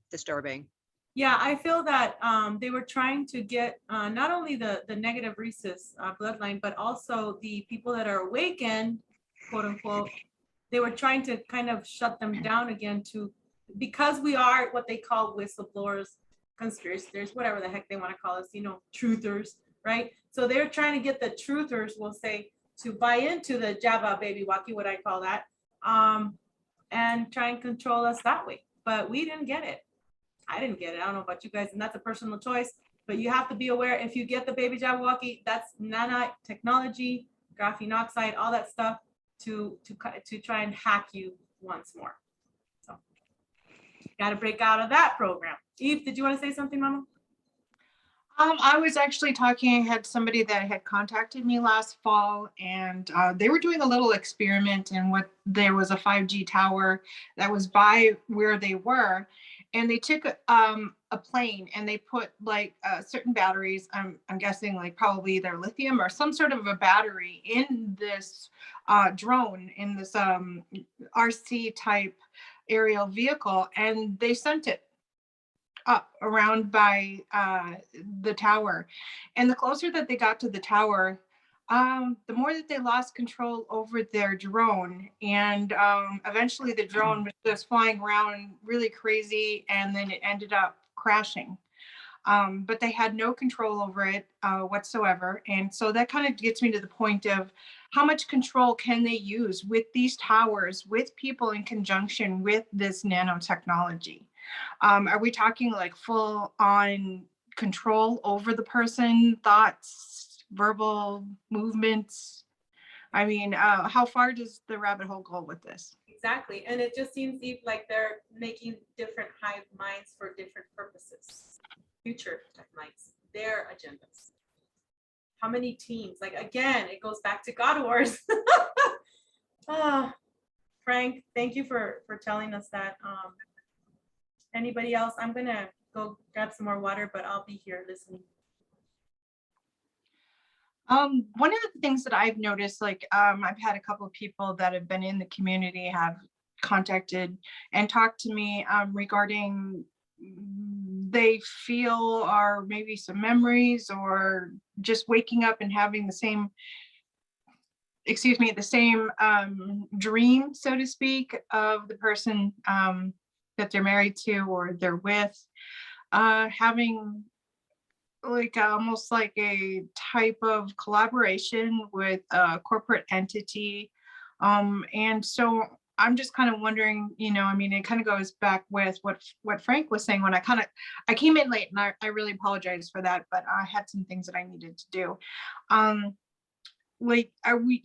disturbing. Yeah, I feel that they were trying to get not only the negative rhesus bloodline, but also the people that are awakened, quote unquote. They were trying to kind of shut them down again because we are what they call whistleblowers, conspirators, whatever the heck they want to call us, you know, truthers, right? So they're trying to get the truthers, we'll say, to buy into the Java baby walkie, what I call that, and try and control us that way. But we didn't get it. I didn't get it. I don't know about you guys, and that's a personal choice. But you have to be aware, if you get the baby Jabberwocky, that's nanite technology, graphene oxide, all that stuff to try and hack you once more. So got to break out of that program. Eve, did you want to say something, Mama? I was actually talking, I had somebody that had contacted me last fall, and they were doing a little experiment, and there was a 5G tower that was by where they were, and they took a plane and they put like certain batteries, I'm guessing like probably either lithium or some sort of a battery in this drone, in this RC type aerial vehicle, and they sent it up around by the tower. And the closer that they got to the tower, The more that they lost control over their drone, and eventually the drone was just flying around really crazy, and then it ended up crashing. But they had no control over it whatsoever. And so that kind of gets me to the point of how much control can they use with these towers, with people in conjunction with this nanotechnology? Are we talking like full on control over the person, thoughts, verbal movements? I mean, how far does the rabbit hole go with this? Exactly. And it just seems like they're making different hive minds for different purposes. Future tech minds, their agendas. How many teams? Like, again, it goes back to God Wars. Frank, thank you for telling us that. Anybody else? I'm gonna go grab some more water, but I'll be here listening. One of the things that I've noticed, like I've had a couple of people that have been in the community have contacted and talked to me regarding they feel are maybe some memories or just waking up and having the same, excuse me, the same dream, so to speak, of the person that they're married to or they're with, having like almost like a type of collaboration with a corporate entity. And so I'm just kind of wondering, you know, I mean, it kind of goes back with what Frank was saying when I came in late, and I really apologize for that, but I had some things that I needed to do. Like, are we,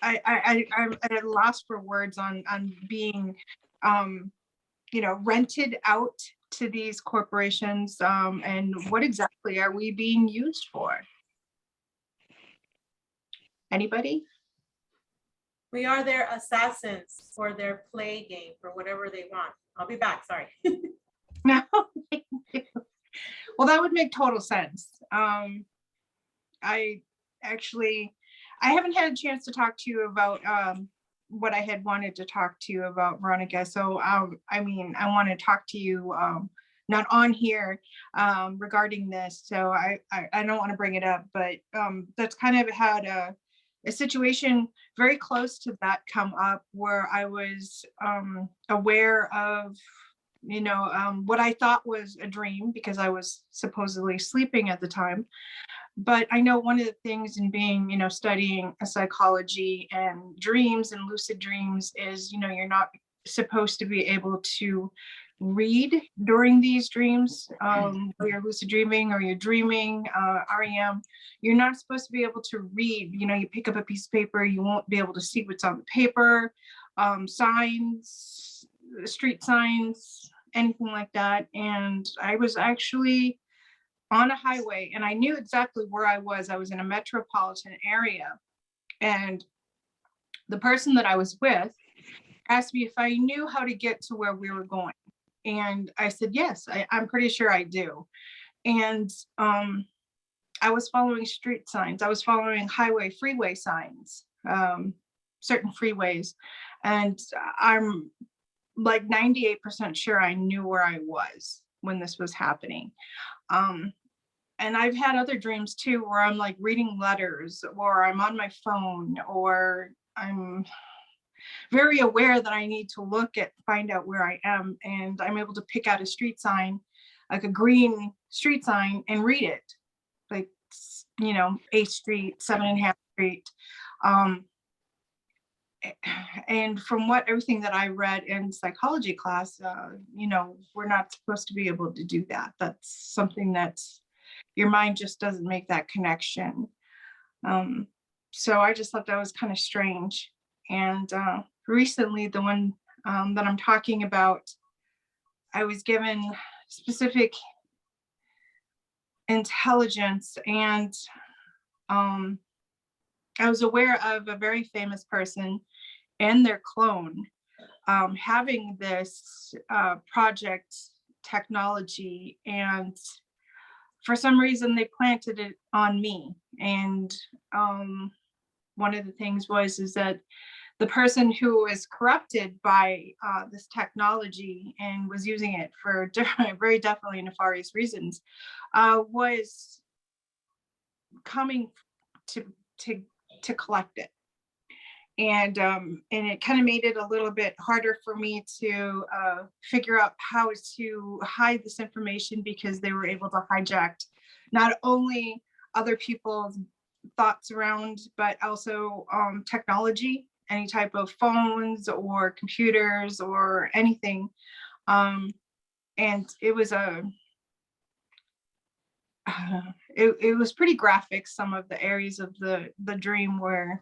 I'm at a loss for words on being, you know, rented out to these corporations, and what exactly are we being used for? Anybody? We are their assassins for their play game, for whatever they want. I'll be back, sorry. No, thank you. Well, that would make total sense. I haven't had a chance to talk to you about what I had wanted to talk to you about, Veronica. So I mean, I want to talk to you not on here regarding this. So I don't want to bring it up, but that's kind of had a situation very close to that come up where I was aware of, you know, what I thought was a dream because I was supposedly sleeping at the time. But I know one of the things in being, you know, studying psychology and dreams and lucid dreams is, you know, you're not supposed to be able to read during these dreams, where you're lucid dreaming or you're dreaming, REM. You're not supposed to be able to read. You know, you pick up a piece of paper, you won't be able to see what's on the paper, signs, street signs, anything like that. And I was actually on a highway and I knew exactly where I was. I was in a metropolitan area, and the person that I was with asked me if I knew how to get to where we were going. And I said, yes, I'm pretty sure I do. And I was following street signs. I was following freeway signs, certain freeways. And I'm like 98% sure I knew where I was when this was happening. And I've had other dreams too, where I'm like reading letters, or I'm on my phone, or I'm very aware that I need to find out where I am. And I'm able to pick out a street sign, like a green street sign, and read it. Like, you know, 8th Street, 7.5 Street. And from everything that I read in psychology class, you know, we're not supposed to be able to do that. That's something that's, your mind just doesn't make that connection. So I just thought that was kind of strange. And recently, the one that I'm talking about, I was given specific intelligence, and I was aware of a very famous person and their clone having this project technology, and for some reason they planted it on me. And one of the things is that the person who was corrupted by this technology and was using it for very definitely nefarious reasons was coming to to collect it. And it kind of made it a little bit harder for me to figure out how to hide this information, because they were able to hijack not only other people's thoughts around, but also technology, any type of phones or computers or anything. And it was it was pretty graphic, some of the areas of the dream where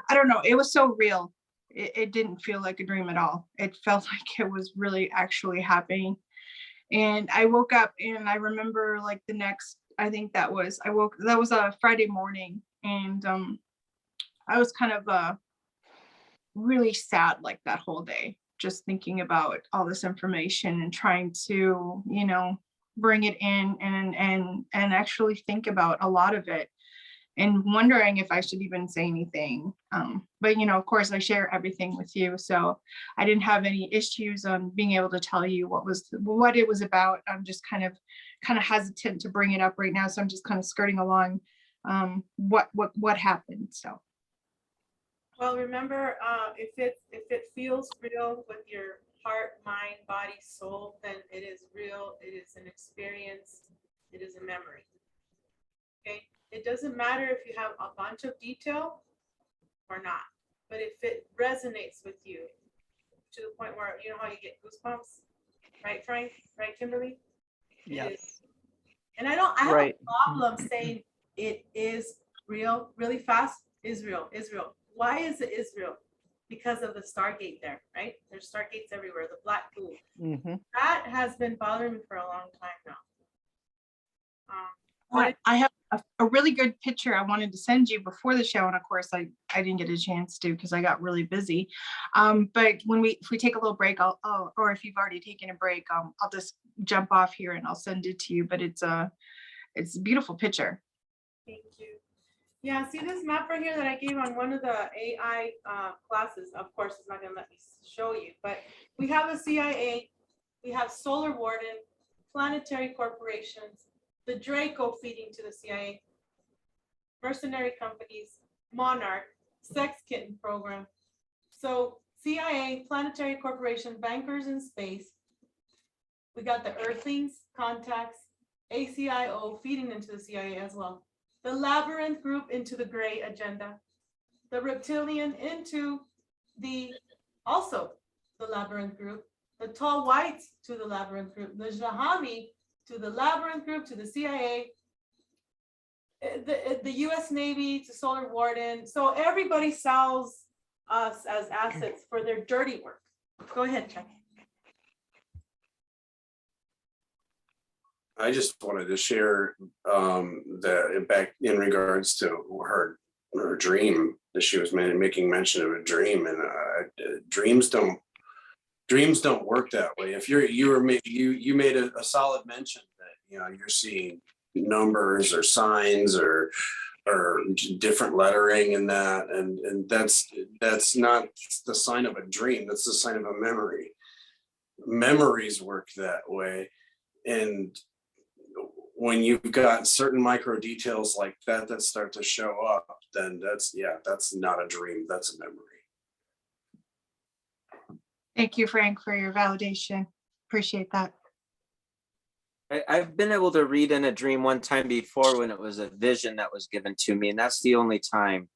I don't know, it was so real. It didn't feel like a dream at all. It felt like it was really actually happening. And I woke up and I remember like the next, I think that was a Friday morning. And I was kind of really sad like that whole day, just thinking about all this information and trying to, you know, bring it in and actually think about a lot of it, and wondering if I should even say anything. But, you know, of course I share everything with you. So I didn't have any issues on being able to tell you what it was about. I'm just kind of hesitant to bring it up right now. So I'm just kind of skirting along what happened. So. Well, remember, if it feels real with your heart, mind, body, soul, then it is real. It is an experience. It is a memory. Okay. It doesn't matter if you have a bunch of detail or not, but if it resonates with you to the point where, you know how you get goosebumps, right, Frank? Right, Kimberly? Yes. And I have Right. a problem saying it is real really fast. Israel. Why is it Israel? Because of the Stargate there, right? There's Stargates everywhere, the black goo. Mm-hmm. That has been bothering me for a long time now. I have a really good picture I wanted to send you before the show, and of course I didn't get a chance to because I got really busy. But if we take a little break, or if you've already taken a break, I'll just jump off here and I'll send it to you. But it's a beautiful picture. Thank you. Yeah, see this map right here that I gave on one of the AI classes. Of course, it's not going to let me show you, but we have the CIA, we have Solar Warden, planetary corporations, the Draco feeding to the CIA, mercenary companies, Monarch, Sex Kitten program. So CIA, planetary corporation, bankers in space. We got the Earthlings, contacts, ACIO feeding into the CIA as well. The Labyrinth group into the gray agenda. The Reptilian into also the Labyrinth group. The Tall Whites to the Labyrinth group. The Jahami to the Labyrinth group, to the CIA, the US Navy to Solar Warden. So everybody sells us as assets for their dirty work. Go ahead, Chuck. I just wanted to share the back in regards to her dream that she was making mention of a dream, and dreams don't work that way. If you made a solid mention that, you know, you're seeing numbers or signs or different lettering in that, and that's not the sign of a dream. That's the sign of a memory. Memories work that way, and when you've got certain micro details like that start to show up, then that's not a dream, that's a memory. Thank you, Frank, for your validation. Appreciate that. I've been able to read in a dream one time before when it was a vision that was given to me, and that's the only time,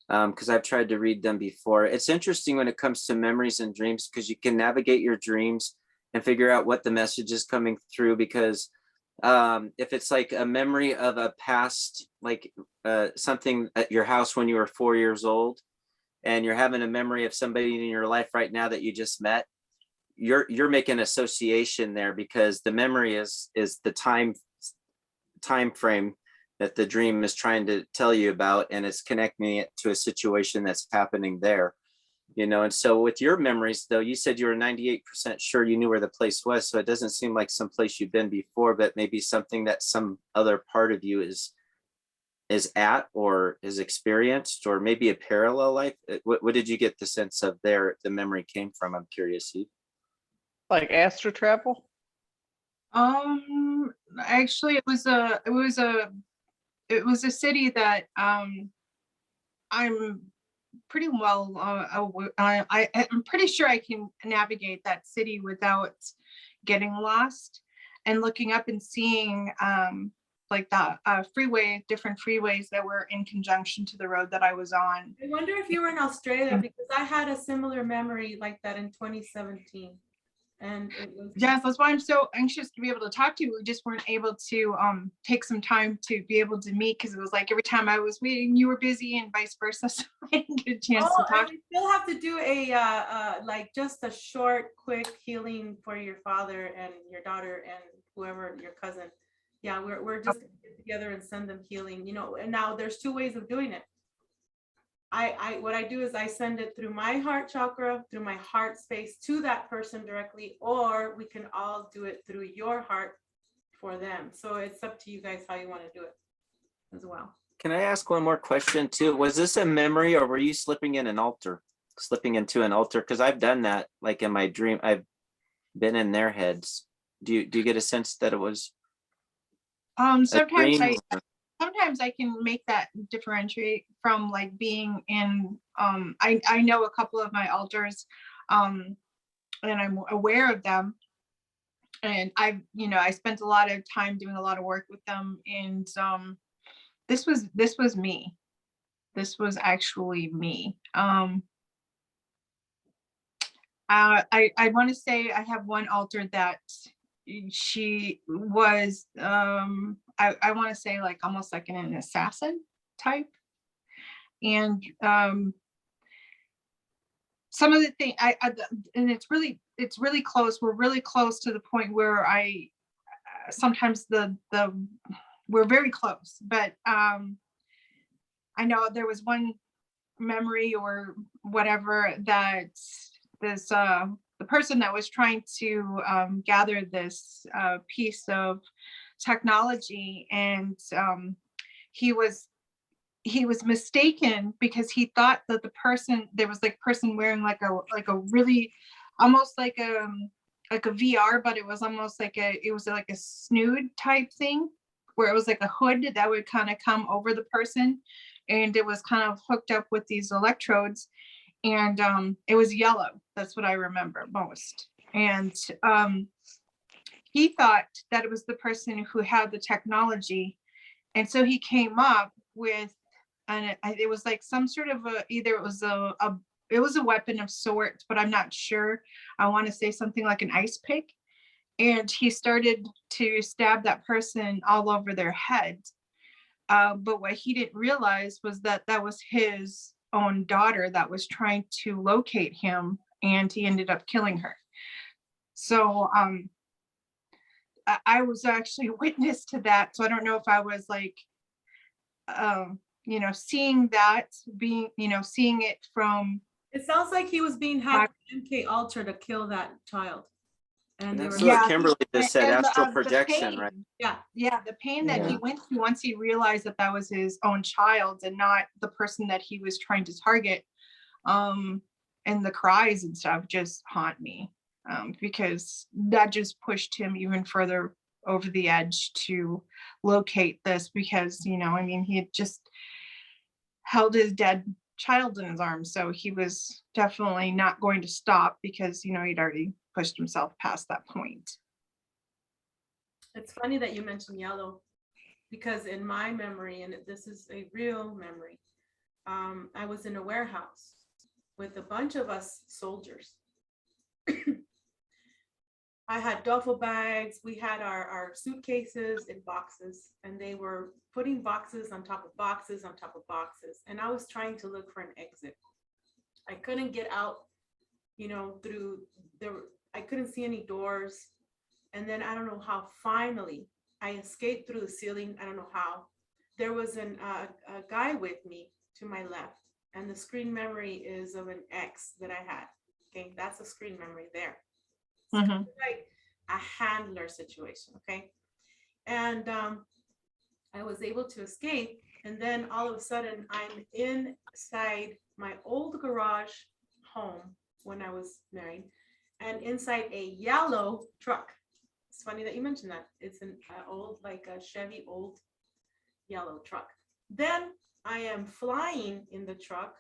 because I've tried to read them before. It's interesting when it comes to memories and dreams, because you can navigate your dreams and figure out what the message is coming through, because if it's like a memory of a past, like something at your house when you were 4 years old, and you're having a memory of somebody in your life right now that you just met, you're making association there, because the memory is the time frame that the dream is trying to tell you about, and it's connecting it to a situation that's happening there. You know, and so with your memories, though, you said you were 98% sure you knew where the place was. So it doesn't seem like some place you've been before, but maybe something that some other part of you is at or is experienced, or maybe a parallel life. What did you get the sense of there the memory came from? I'm curious. Like astral travel? Actually, it was a city that I'm pretty well I'm pretty sure I can navigate that city without getting lost, and looking up and seeing like the different freeways that were in conjunction to the road that I was on. I wonder if you were in Australia, because I had a similar memory like that in 2017. And it was Yes, that's why I'm so anxious to be able to talk to you. We just weren't able to take some time to be able to meet, because it was like every time I was waiting, you were busy, and vice versa. So I didn't get a chance to Oh, and talk. we still have to do a like just a short, quick healing for your father and your daughter and whoever, your cousin. Yeah, we're just gonna get together and send them healing, you know. And now there's two ways of doing it. What I do is I send it through my heart chakra, through my heart space to that person directly, or we can all do it through your heart for them. So it's up to you guys how you want to do it as well. Can I ask one more question too? Was this a memory, or were you slipping into an altar? Because I've done that, like in my dream. I've been in their heads. Do you get a sense that it was a Sometimes dream? sometimes I can make that differentiate from like being in I know a couple of my altars, and I'm aware of them, and I spent a lot of time doing a lot of work with them, and this was me. This was actually me. I want to say I have one altar that she was I want to say like almost like an assassin type, and some of the thing and it's really close. We're really close to the point where I sometimes we're very close, but I know there was one memory or whatever that this the person that was trying to gather this piece of technology, and he was mistaken, because he thought that there was like person wearing like a really almost like a VR, but it was almost like it was like a snood type thing, where it was like a hood that would kind of come over the person, and it was kind of hooked up with these electrodes, and it was yellow. That's what I remember most. And he thought that it was the person who had the technology, and so he came up with, and it was like some sort of either it was a weapon of sorts, but I'm not sure. I want to say something like an ice pick, and he started to stab that person all over their head. But what he didn't realize was that that was his own daughter that was trying to locate him, and he ended up killing her. So I was actually a witness to that. So I don't know if I was like, seeing that, seeing it from. It sounds like he was being hacked MK Ultra to kill that child. And they That's were, what Kimberly just said, and astral the projection, pain. right? yeah. The pain that he went through once he realized that that was his own child and not the person that he was trying to target, and the cries and stuff just haunt me, because that just pushed him even further over the edge to locate this, because he had just held his dead child in his arms, so he was definitely not going to stop, because he'd already pushed himself past that point. It's funny that you mentioned yellow, because in my memory, and this is a real memory, I was in a warehouse with a bunch of us soldiers. I had duffel bags, we had our suitcases in boxes, and they were putting boxes on top of boxes on top of boxes, and I was trying to look for an exit. I couldn't get out, through there. I couldn't see any doors. And then I don't know how, finally I escaped through the ceiling. I don't know how. There was a guy with me to my left, and the screen memory is of an ex that I had. Okay, that's a screen memory there. It's kind of like a handler situation. Okay, and I was able to escape, and then all of a sudden I'm inside my old garage home when I was married, and inside a yellow truck. It's funny that you mentioned that. It's an old, like a Chevy old yellow truck. Then I am flying in the truck,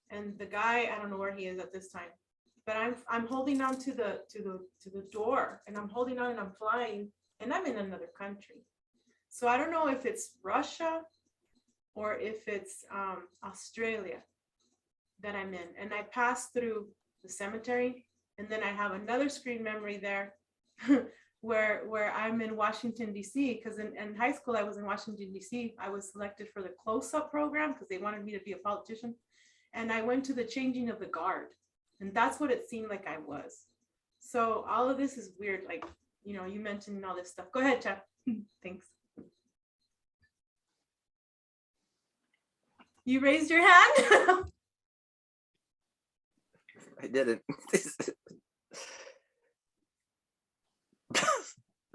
and the guy, I don't know where he is at this time, but I'm holding on to the door, and I'm holding on and I'm flying, and I'm in another country. So I don't know if it's Russia or if it's Australia that I'm in. And I pass through the cemetery, and then I have another screen memory there where I'm in Washington, D.C. because in high school, I was in Washington, D.C. I was selected for the close-up program because they wanted me to be a politician. And I went to the changing of the guard. And that's what it seemed like I was. So all of this is weird. Like, you know, you mentioned all this stuff. Go ahead, Chap. Thanks. You raised your hand? I didn't.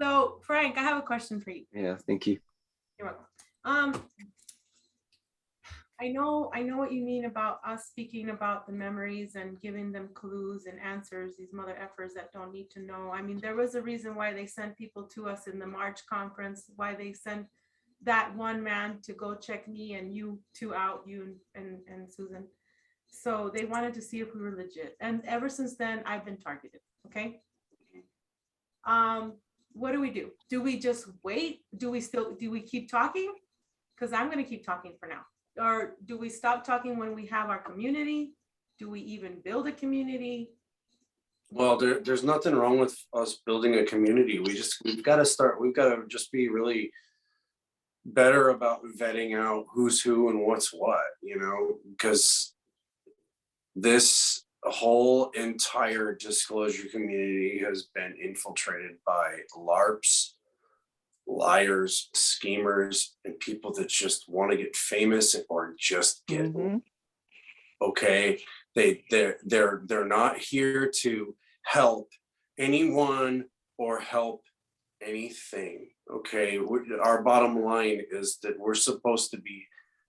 So Frank, I have a question for you. Yeah, thank you. You're welcome. I know what you mean about us speaking about the memories and giving them clues and answers, these mother effers that don't need to know. I mean, there was a reason why they sent people to us in the March conference, why they sent that one man to go check me and you two out, you and Susan. So they wanted to see if we were legit. And ever since then, I've been targeted, okay? What do? Do we just wait? Do we keep talking? Because I'm gonna keep talking for now. Or do we stop talking when we have our community? Do we even build a community? Well, there's nothing wrong with us building a community. We've got to just be really better about vetting out who's who and what's what, you know, because this whole entire disclosure community has been infiltrated by LARPs, liars, schemers, and people that just want to get famous or just get okay. They're not here to help anyone or help anything. Okay, our bottom line is that we're supposed to be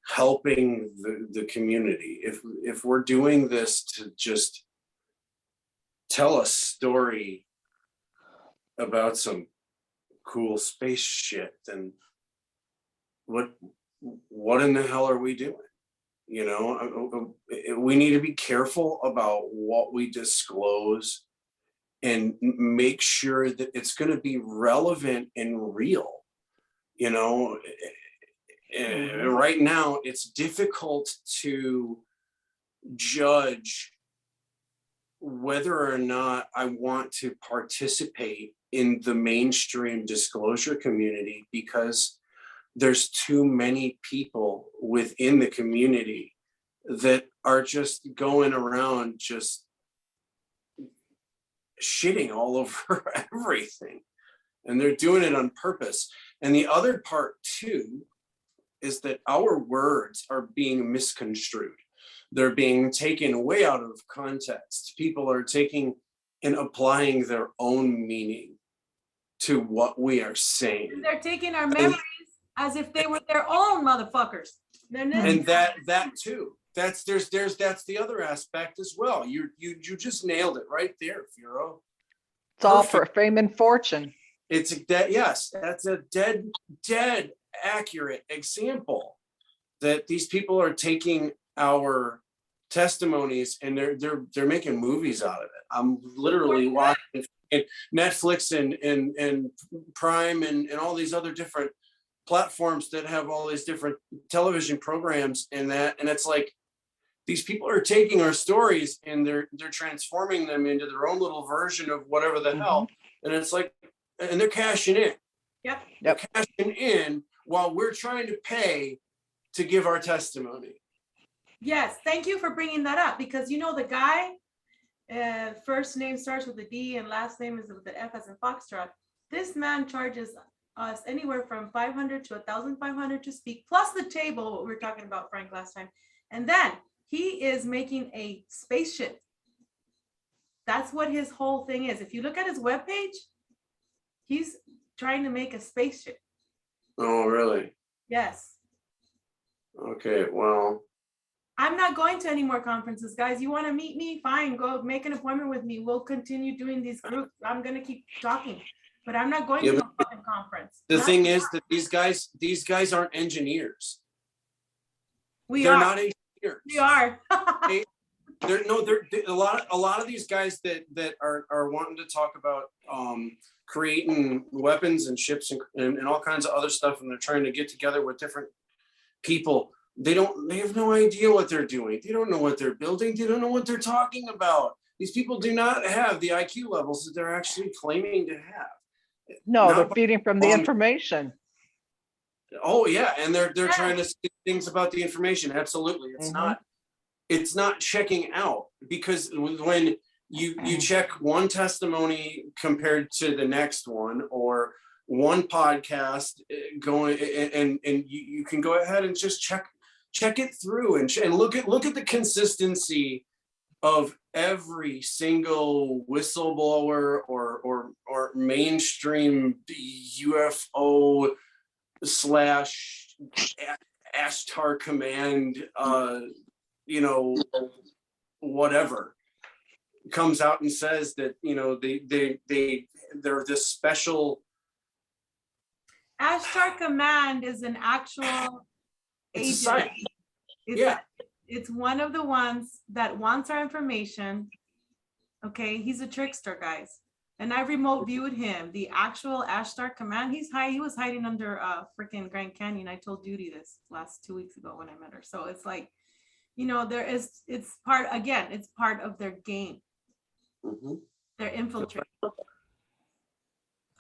helping the community. If we're doing this to just tell a story about some cool space shit, then what in the hell are we doing? You know, we need to be careful about what we disclose and make sure that it's going to be relevant and real. You know, right now it's difficult to judge whether or not I want to participate in the mainstream disclosure community because there's too many people within the community that are just going around just shitting all over everything, and they're doing it on purpose. And the other part too is that our words are being misconstrued. They're being taken way out of context. People are taking and applying their own meaning to what we are saying. And they're taking our memories as if they were their own motherfuckers. And that too. That's the other aspect as well. You just nailed it right there, Firo. It's all for fame and fortune. It's that's a dead accurate example that these people are taking our testimonies and they're making movies out of it. I'm literally watching Netflix and Prime and all these other different platforms that have all these different television programs and it's like these people are taking our stories and they're transforming them into their own little version of whatever the hell, and it's like, and they're cashing in. Yep. They're cashing in while we're trying to pay to give our testimony. Yes, thank you for bringing that up, because you know the guy, first name starts with a D and last name is with the F as in Foxtrot. This man charges us anywhere from $500 to $1,500 to speak, plus the table, what we were talking about, Frank, last time. And then he is making a spaceship. That's what his whole thing is. If you look at his webpage, he's trying to make a spaceship. Oh, really? Yes. Okay, well. I'm not going to any more conferences, guys. You want to meet me? Fine, go make an appointment with me. We'll continue doing these groups. I'm going to keep talking. but I'm not going Yeah, to but a fucking conference. the Not thing is anymore. that these guys aren't engineers. We They're are. not engineers. We are. They- They're a lot of these guys that are wanting to talk about creating weapons and ships and all kinds of other stuff, and they're trying to get together with different people. They have no idea what they're doing. They don't know what they're building. They don't know what they're talking about. These people do not have the IQ levels that they're actually claiming to have. No, Not they're by feeding from the long- information. Oh yeah, and they're Yeah. trying to say things about the information. Absolutely, it's not checking out, because when you check one testimony compared to the next one, or one podcast going, and you can go ahead and just check it through and look at the consistency of every single whistleblower or mainstream UFO / Ashtar Command, whatever, comes out and says that, they're this special. Ashtar Command is an actual It's a agent. site. It's, Yeah. it's one of the ones that wants our information. Okay, he's a trickster, guys. And I remote viewed him. The actual Ashtar Command, he was hiding under freaking Grand Canyon. I told Judy this last 2 weeks ago when I met her. So it's like, it's part of their game. Mhm. They're infiltrating.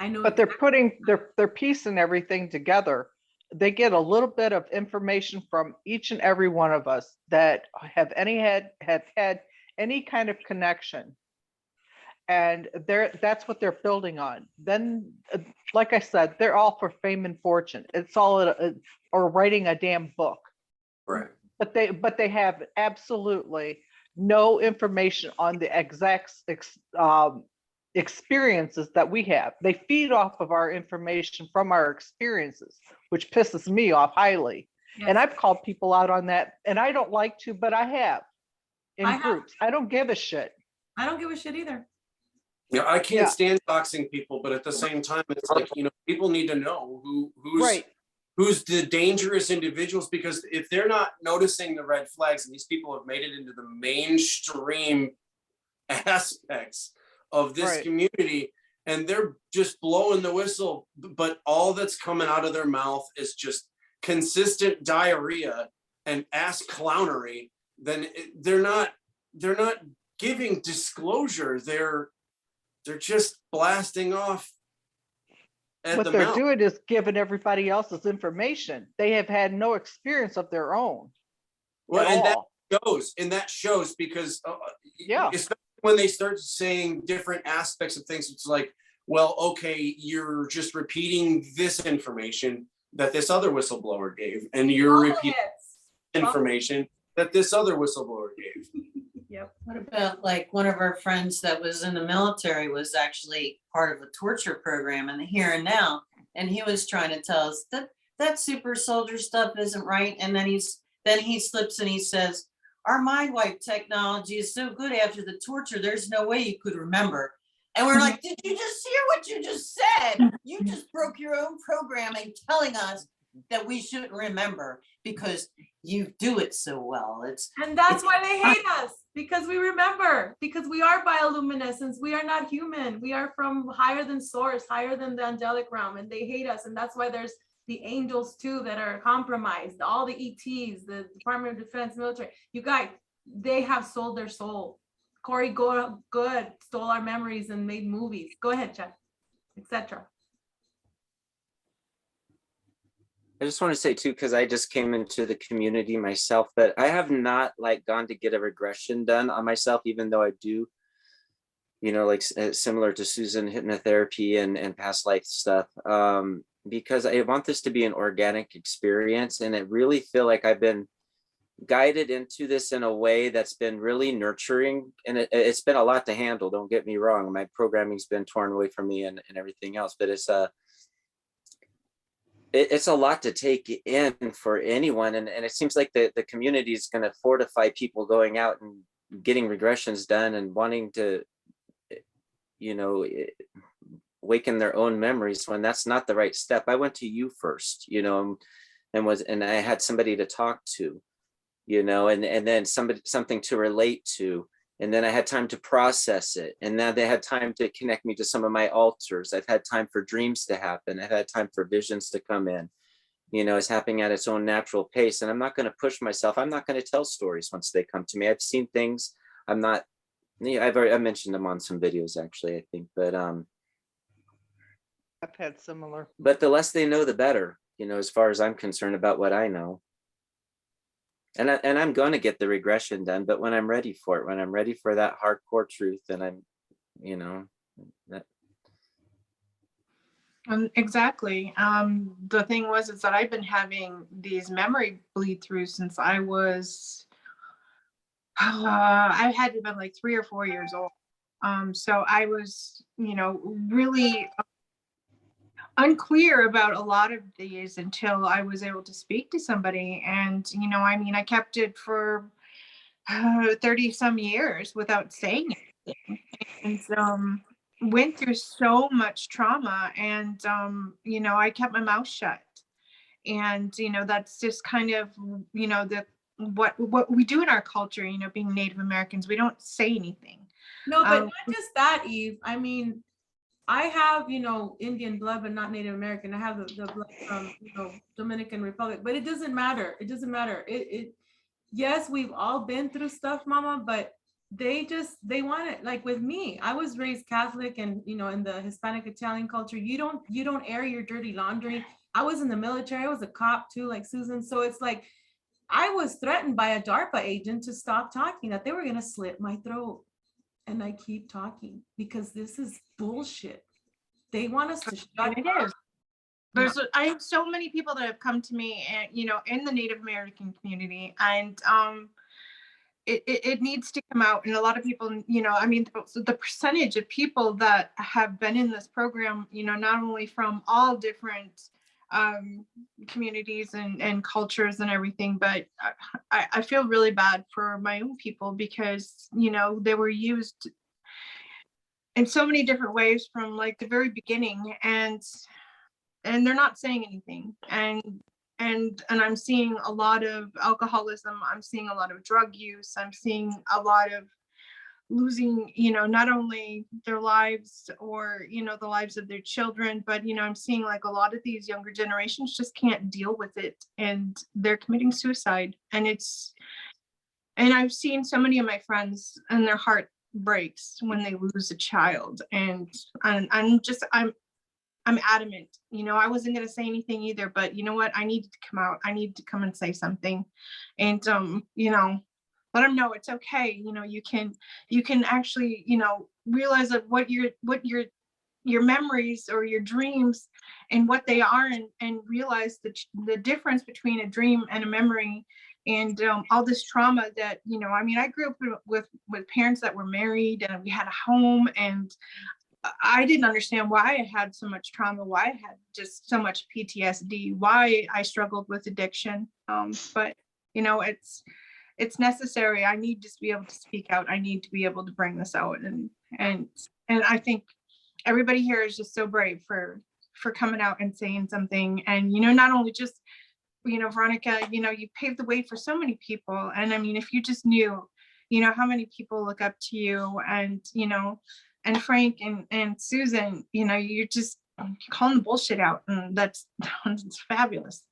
I know. But they're putting they're piecing everything together. They get a little bit of information from each and every one of us that have had any kind of connection. And that's what they're building on. Then, like I said, they're all for fame and fortune. It's all or writing a damn book. Right. But they have absolutely no information on the exact experiences that we have. They feed off of our information from our experiences, which pisses me off highly. Yes. And I've called people out on that, and I don't like to, but I have in I have. groups. I don't give a shit. I don't give a shit either. Yeah, I can't Yeah. stand doxing people, but at the same time, it's like, people need to know who's Right. who's the dangerous individuals, because if they're not noticing the red flags, and these people have made it into the mainstream aspects of this Right. community, and they're just blowing the whistle, but all that's coming out of their mouth is just consistent diarrhea and ass clownery, then they're not giving disclosure. They're just blasting off at What the they're mouth. doing is giving everybody else's information. They have had no experience of their own. Well, at all. and that shows because Yeah. especially when they start saying different aspects of things, it's like, well, okay, you're just repeating this information that this other whistleblower gave, and you're All the repeating hits. information that this other whistleblower gave. Yep. What about like one of our friends that was in the military was actually part of a torture program in the here and now, and he was trying to tell us that super soldier stuff isn't right, and then he slips and he says, our mind wipe technology is so good after the torture, there's no way you could remember. And we're like, did you just hear what you just said? You just broke your own programming telling us that we shouldn't remember because you do it so well. And that's why they hate us, because we remember, because we are bioluminescence. We are not human. We are from higher than source, higher than the angelic realm, and they hate us. And that's why there's the angels too that are compromised, all the ETs, the Department of Defense, military. You guys, they have sold their soul. Corey Good stole our memories and made movies. Go ahead, Chad, etc. I just want to say too, because I just came into the community myself, that I have not gone to get a regression done on myself, even though I do, similar to Susan, hypnotherapy and past life stuff, because I want this to be an organic experience. And I really feel like I've been guided into this in a way that's been really nurturing, and it's been a lot to handle. Don't get me wrong. My programming's been torn away from me and everything else, but it's a lot to take in for anyone. And it seems like the community is going to fortify people going out and getting regressions done and wanting to, awaken their own memories when that's not the right step. I went to you first, you know, and I had somebody to talk to, you know, and then something to relate to. And then I had time to process it. And now they had time to connect me to some of my altars. I've had time for dreams to happen. I've had time for visions to come in. You know, it's happening at its own natural pace. And I'm not going to push myself. I'm not going to tell stories once they come to me. I've seen things. I'm not, yeah, I mentioned them on some videos actually, I think, but I've had similar. the less they know, the better, you know, as far as I'm concerned about what I know. And I'm going to get the regression done, but when I'm ready for it, when I'm ready for that hardcore truth, and I'm, you know, that. Exactly. The thing is that I've been having these memory bleed through since I was, I had to have been like 3 or 4 years old. So I was, you know, really unclear about a lot of these until I was able to speak to somebody. And, you know, I mean, I kept it for 30 some years without saying anything. And went through so much trauma, and you know, I kept my mouth shut. And, you know, that's just kind of, you know, what we do in our culture, you know, being Native Americans, we don't say anything. No, but not just that, Eve. I mean, I have, you know, Indian blood, but not Native American. I have the blood from, you know, Dominican Republic, but it doesn't matter. It doesn't matter. Yes, we've all been through stuff, Mama, but they want it. Like with me, I was raised Catholic, and, you know, in the Hispanic Italian culture, you don't air your dirty laundry. I was in the military. I was a cop too, like Susan. So it's like, I was threatened by a DARPA agent to stop talking, that they were going to slit my throat. And I keep talking because this is bullshit. They want us to shut It up. is. I have so many people that have come to me, and, you know, in the Native American community, and it needs to come out. And a lot of people, you know, I mean, the percentage of people that have been in this program, you know, not only from all different communities and cultures and everything, but I feel really bad for my own people, because, you know, they were used in so many different ways from like the very beginning, and they're not saying anything. And I'm seeing a lot of alcoholism. I'm seeing a lot of drug use. I'm seeing a lot of losing, you know, not only their lives or, you know, the lives of their children, but, you know, I'm seeing like a lot of these younger generations just can't deal with it, and they're committing suicide. And I've seen so many of my friends, and their heart breaks when they lose a child. And I'm adamant, you know, I wasn't going to say anything either, but you know what? I needed to come out. I need to come and say something, and, you know, let them know it's okay. You know, you can actually, you know, realize that what your memories or your dreams and what they are, and realize the difference between a dream and a memory. And all this trauma that, you know, I mean, I grew up with parents that were married, and we had a home, and I didn't understand why I had so much trauma, why I had just so much PTSD, why I struggled with addiction. But, you know, it's necessary. I need to be able to speak out. I need to be able to bring this out. And I think everybody here is just so brave for coming out and saying something. And, you know, not only just, you know, Veronica, you know, you paved the way for so many people. And I mean, if you just knew, you know, how many people look up to you, and, you know, and Frank and Susan, you know, you're calling the bullshit out, and that's fabulous.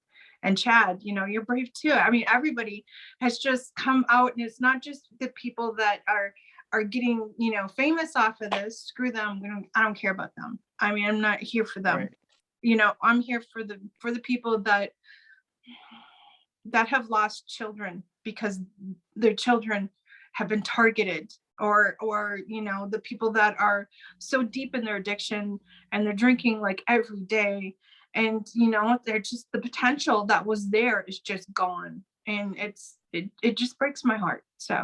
And Chad, you know, you're brave too. I mean, everybody has just come out, and it's not just the people that are getting, you know, famous off of this. Screw them. I don't care about them. I mean, I'm not here for them. Right. You know, I'm here for the people that have lost children because their children have been targeted, or you know, the people that are so deep in their addiction, and they're drinking like every day, and, you know, they're just, the potential that was there is just gone, and it just breaks my heart. So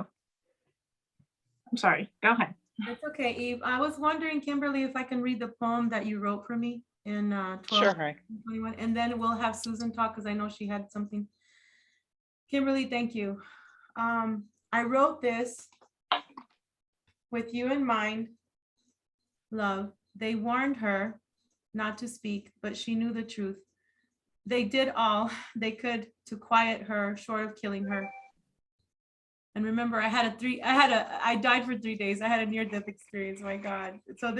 I'm sorry, go ahead. It's okay, Eve. I was wondering, Kimberly, if I can read the poem that you wrote for me in 12/21, and then we'll have Susan talk, because I know she had something. Kimberly, thank you. I wrote this with you in mind, love. They warned her not to speak, but she knew the truth. They did all they could to quiet her, short of killing her. And remember, I died for 3 days. I had a near-death experience. My God. So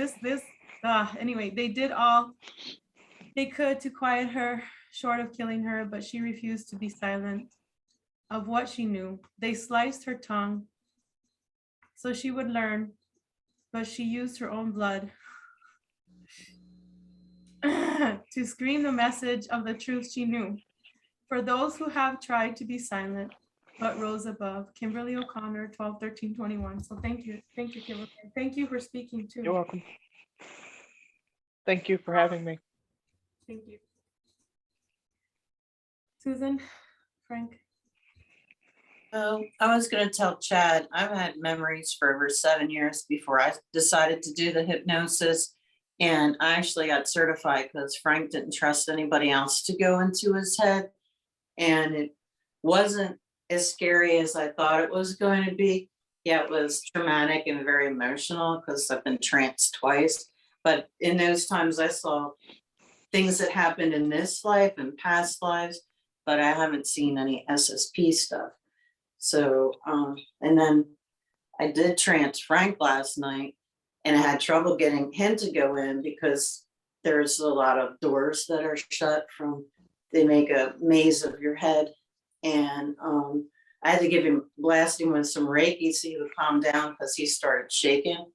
anyway, they did all they could to quiet her, short of killing her, but she refused to be silent of what she knew. They sliced her tongue so she would learn, but she used her own blood to scream the message of the truth she knew. For those who have tried to be silent, but rose above. Kimberly O'Connor, 12/13/21. So thank you, Kimberly. Thank you for speaking too. You're welcome. Thank you for having me. Thank you. Susan, Frank. Oh, I was gonna tell Chad, I've had memories for over 7 years before I decided to do the hypnosis. And I actually got certified because Frank didn't trust anybody else to go into his head. And it wasn't as scary as I thought it was going to be. Yeah, it was traumatic and very emotional because I've been tranced twice. But in those times I saw things that happened in this life and past lives, but I haven't seen any SSP stuff. So, and then I did trance Frank last night and I had trouble getting him to go in because there's a lot of doors that are shut they make a maze of your head. And I had to give him blasting with some Reiki so he would calm down because he started shaking.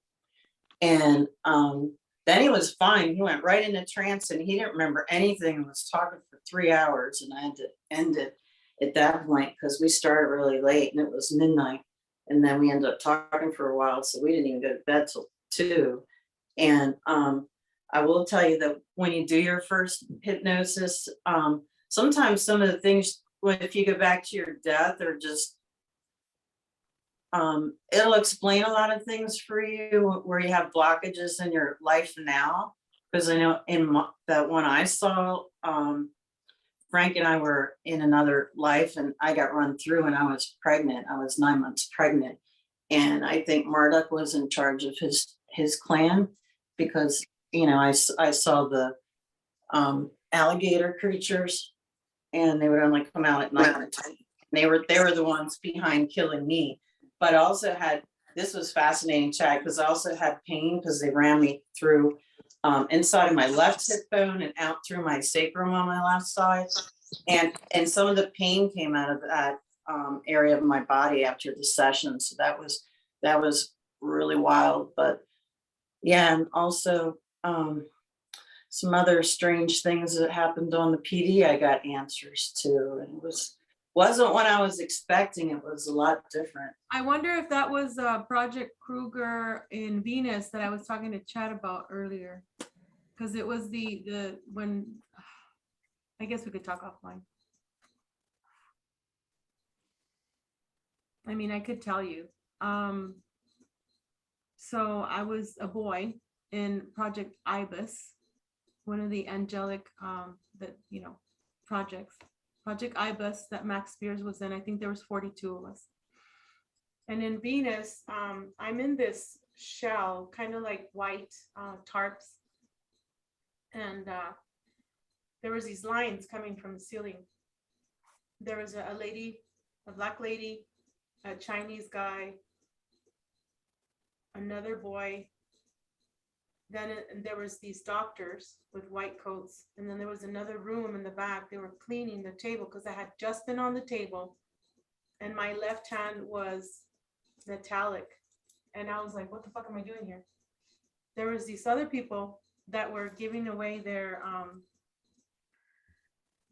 And then he was fine. He went right into trance and he didn't remember anything and was talking for 3 hours. And I had to end it at that point because we started really late and it was midnight. And then we ended up talking for a while. So we didn't even go to bed till 2. And I will tell you that when you do your first hypnosis, sometimes some of the things, if you go back to your death, are just, it'll explain a lot of things for you where you have blockages in your life now. Because I know that one I saw, Frank and I were in another life and I got run through and I was pregnant. I was 9 months pregnant. And I think Marduk was in charge of his clan because, I saw the alligator creatures and they would only come out at night. They were the ones behind killing me. But I also this was fascinating, Chad, because I also had pain because they ran me through inside of my left hip bone and out through my sacrum on my left side. And some of the pain came out of that area of my body after the session. So that was really wild. But yeah, and also some other strange things that happened on the PD, I got answers to. And it wasn't what I was expecting. It was a lot different. I wonder if that was Project Kruger in Venus that I was talking to Chad about earlier. Because it was when, I guess we could talk offline. I mean, I could tell you. So I was a boy in Project Ibis, one of the angelic projects. Project Ibis that Max Spears was in. I think there was 42 of us. And in Venus, I'm in this shell, kind of like white tarps. And there was these lines coming from the ceiling. There was a lady, a black lady, a Chinese guy, another boy. Then there was these doctors with white coats. And then there was another room in the back. They were cleaning the table because I had just been on the table. And my left hand was metallic. And I was like, what the fuck am I doing here? There was these other people that were giving away their,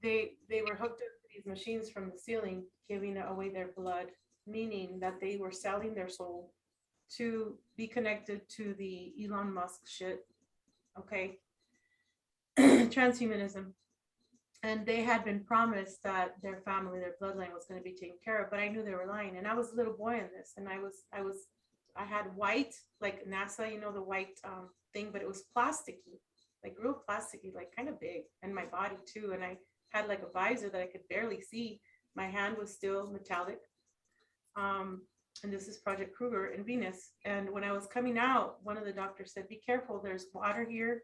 they were hooked up to these machines from the ceiling, giving away their blood, meaning that they were selling their soul to be connected to the Elon Musk shit, okay? Transhumanism. And they had been promised that their family, their bloodline was going to be taken care of, but I knew they were lying. And I was a little boy in this, and I had white, like NASA, the white thing, but it was plasticky, like real plasticky, like kind of big, and my body too. And I had like a visor that I could barely see. My hand was still metallic. And this is Project Kruger in Venus. And when I was coming out, one of the doctors said, be careful, there's water here.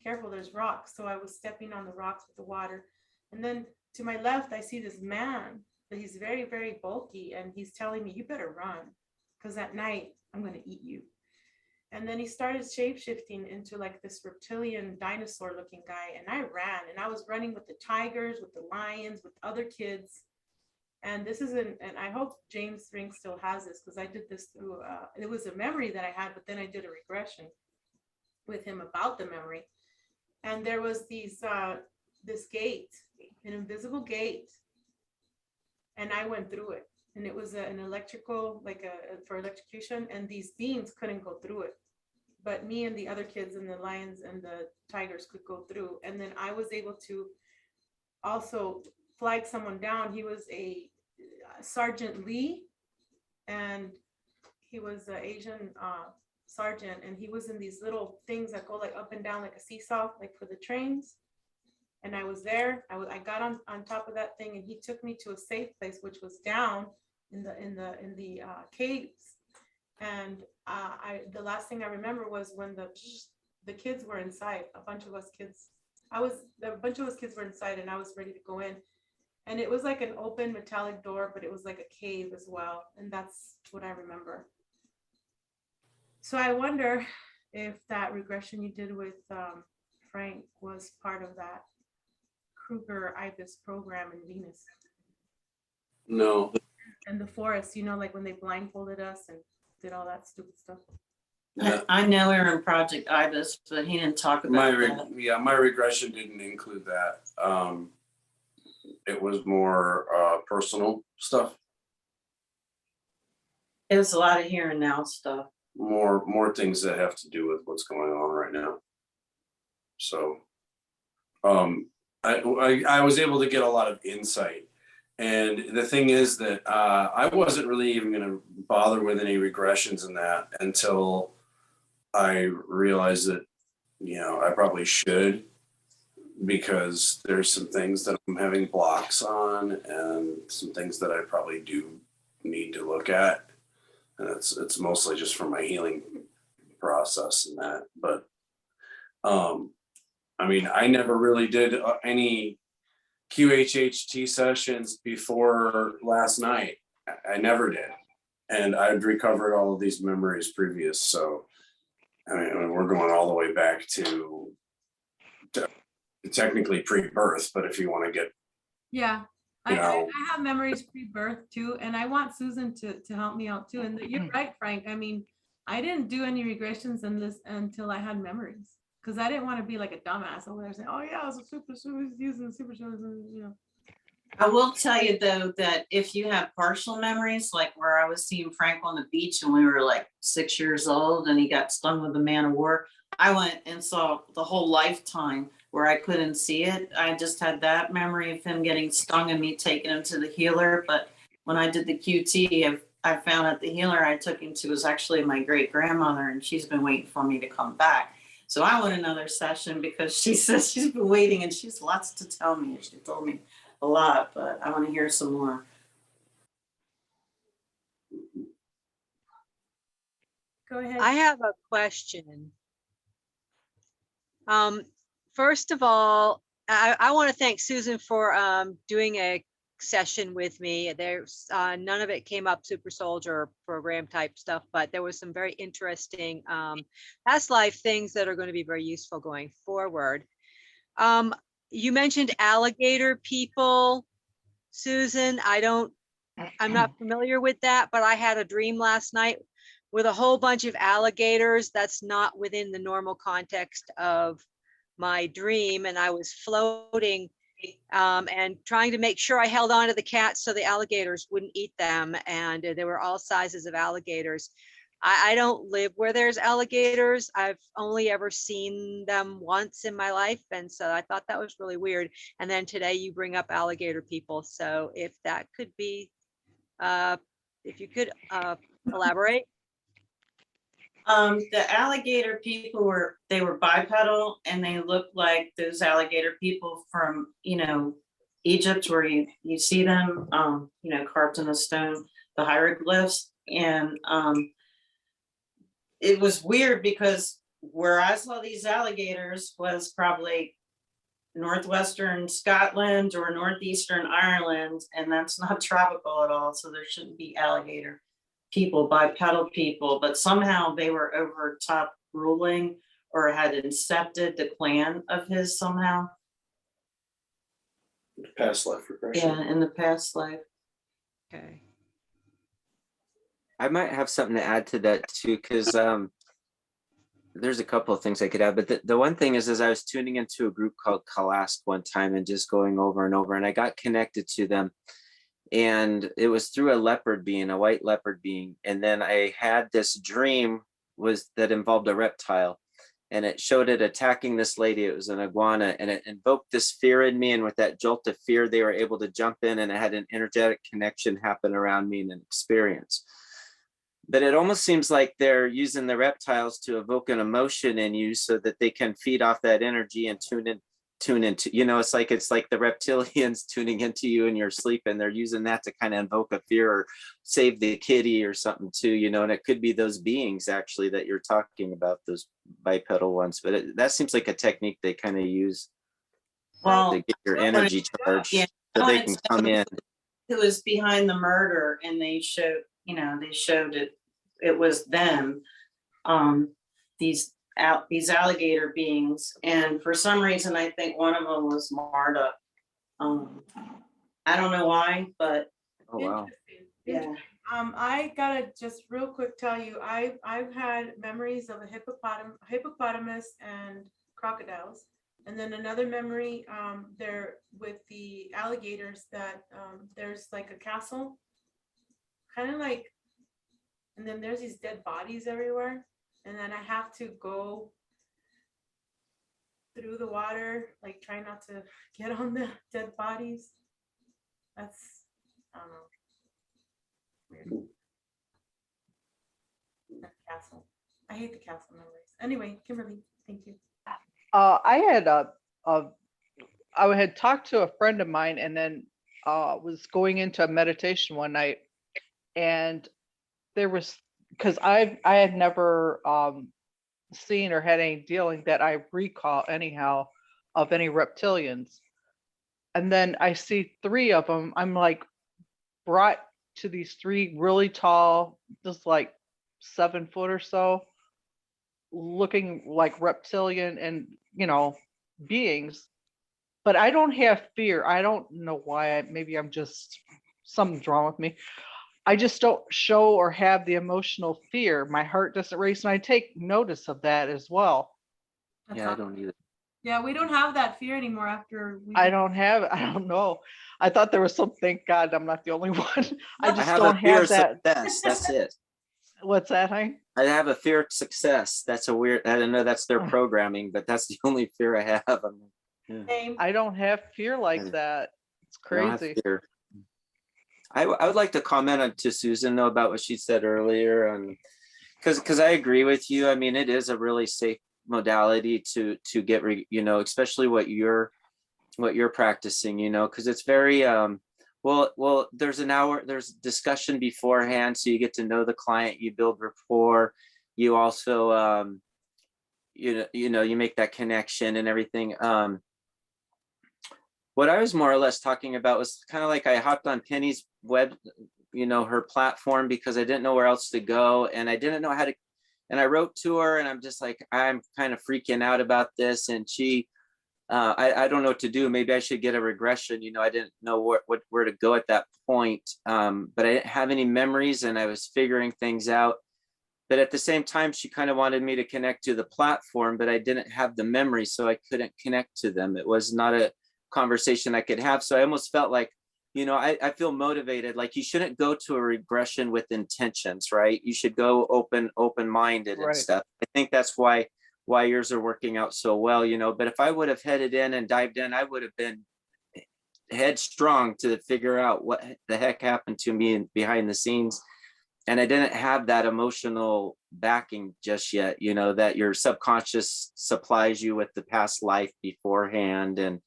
Careful, there's rocks. So I was stepping on the rocks with the water. And then to my left, I see this man, but he's very, very bulky. And he's telling me, you better run, because at night, I'm going to eat you. And then he started shape-shifting into like this reptilian dinosaur looking guy. And I ran, and I was running with the tigers, with the lions, with other kids. And this isn't, and I hope James Ring still has this, because I did this through, it was a memory that I had, but then I did a regression with him about the memory. And there was this gate, an invisible gate. And I went through it. And it was an electrical, for electrocution, and these beings couldn't go through it. But me and the other kids and the lions and the tigers could go through. And then I was able to also flag someone down. He was a Sergeant Lee, and he was an Asian sergeant, and he was in these little things that go like up and down like a seesaw, like for the trains. And I was there. I got on top of that thing, and he took me to a safe place, which was down in the caves. And the last thing I remember was when the kids were inside. A bunch of us kids were inside, and I was ready to go in. And it was like an open metallic door, but it was like a cave as well. And that's what I remember. So I wonder if that regression you did with Frank was part of that Kruger IBIS program in Venus. No. And the forest, like when they blindfolded us and did all that stupid stuff. I know we were in Project IBIS, but he didn't talk about that. My regression didn't include that. It was more personal stuff. It was a lot of here and now stuff. More things that have to do with what's going on right now. So I was able to get a lot of insight. And the thing is that I wasn't really even going to bother with any regressions in that until I realized that, I probably should, because there's some things that I'm having blocks on and some things that I probably do need to look at. And it's mostly just for my healing process and that. But I never really did any QHHT sessions before last night. I never did. And I'd recovered all of these memories previous. So, we're going all the way back to technically pre-birth, but if you want to get. Yeah, I have memories pre-birth too. And I want Susan to help me out too. And you're right, Frank. I didn't do any regressions in this until I had memories. Because I didn't want to be like a dumbass over there saying, oh yeah, I was using Supersoldier, I will tell you though, that if you have partial memories, like where I was seeing Frank on the beach and we were like 6 years old and he got stung with a man of war, I went and saw the whole lifetime where I couldn't see it. I just had that memory of him getting stung and me taking him to the healer. But when I did the QT, I found out the healer I took him to was actually my great grandmother, and she's been waiting for me to come back. So I want another session because she says she's been waiting and she's lots to tell me. She told me a lot, but I want to hear some more. Go ahead. I have a question. First of all, I want to thank Susan for doing a session with me. There's none of it came up Supersoldier program type stuff, but there was some very interesting past life things that are going to be very useful going forward. You mentioned alligator people, Susan. I'm not familiar with that, but I had a dream last night with a whole bunch of alligators. That's not within the normal context of my dream, and I was floating and trying to make sure I held on to the cats so the alligators wouldn't eat them. And there were all sizes of alligators. I don't live where there's alligators. I've only ever seen them once in my life. And so I thought that was really weird. And then today you bring up alligator people. So if that could be, if you could elaborate. The alligator people were bipedal, and they looked like those alligator people from, Egypt, where you see them, carved in the stone, the hieroglyphs. And it was weird because where I saw these alligators was probably northwestern Scotland or northeastern Ireland, and that's not tropical at all. So there shouldn't be alligator people, bipedal people, but somehow they were over top ruling or had incepted the clan of his somehow. Past life regression. Yeah, in the past life. Okay. I might have something to add to that too, because there's a couple of things I could add, but the one thing is I was tuning into a group called Kalast one time and just going over and over, and I got connected to them, and it was through a leopard being, a white leopard being, and then I had this dream that involved a reptile, and it showed it attacking this lady. It was an iguana, and it invoked this fear in me, and with that jolt of fear, they were able to jump in, and it had an energetic connection happen around me and an experience. But it almost seems like they're using the reptiles to evoke an emotion in you so that they can feed off that energy and tune into, it's like the reptilians tuning into you in your sleep, and they're using that to kind of invoke a fear or save the kitty or something too, and it could be those beings actually that you're talking about, those bipedal ones. But that seems like a technique they kind of use Well, to get your energy charged yeah, so they can come in. Who was behind the murder, and they showed it was them, these alligator beings, and for some reason I think one of them was Marta. I don't know why, but Oh wow. yeah. I gotta just real quick tell you, I've had memories of a hippopotamus and crocodiles. And then another memory, there with the alligators, that there's like a castle, kind of like, and then there's these dead bodies everywhere. And then I have to go through the water, like try not to get on the dead bodies. That's, I don't know. Weird. That castle. I hate the castle memories. Anyway, Kimberly, thank you. I had talked to a friend of mine, and then was going into a meditation one night, and there was, because I had never seen or had any dealing that I recall anyhow of any reptilians, and then I see 3 of them. I'm like brought to these 3 really tall, just like 7 foot or so, looking like reptilian and beings, but I don't have fear. I don't know why. Maybe I'm just, something's wrong with me. I just don't show or have the emotional fear. My heart doesn't race, and I take notice of that as well. Yeah, I don't either. Yeah, we don't have that fear anymore after we. I don't know. I thought there was something. Thank God I'm not the only one. I just have don't a fear have of that. success. That's it. What's that, honey? I have a fear of success. That's a weird, I don't know, that's their programming, but that's the only fear I have. I don't have fear like that. It's I don't have crazy. fear. I would like to comment on to Susan though about what she said earlier, and because I agree with you. I mean, it is a really safe modality to get especially what you're practicing, because it's very well, there's an hour, there's discussion beforehand, so you get to know the client, you build rapport, you also you make that connection and everything. What I was more or less talking about was kind of like I hopped on Penny's web, her platform, because I didn't know where else to go, and I didn't know how to, and I wrote to her, and I'm just like, I'm kind of freaking out about this, and she I don't know what to do. Maybe I should get a regression. I didn't know where to go at that point. But I didn't have any memories, and I was figuring things out. But at the same time, she kind of wanted me to connect to the platform, but I didn't have the memory, so I couldn't connect to them. It was not a conversation I could have. So I almost felt like, I feel motivated. Like, you shouldn't go to a regression with intentions, right? You should go open-minded and stuff. I think that's why yours are working out so well, but if I would have headed in and dived in, I would have been headstrong to figure out what the heck happened to me behind the scenes. And I didn't have that emotional backing just yet, that your subconscious supplies you with the past life beforehand and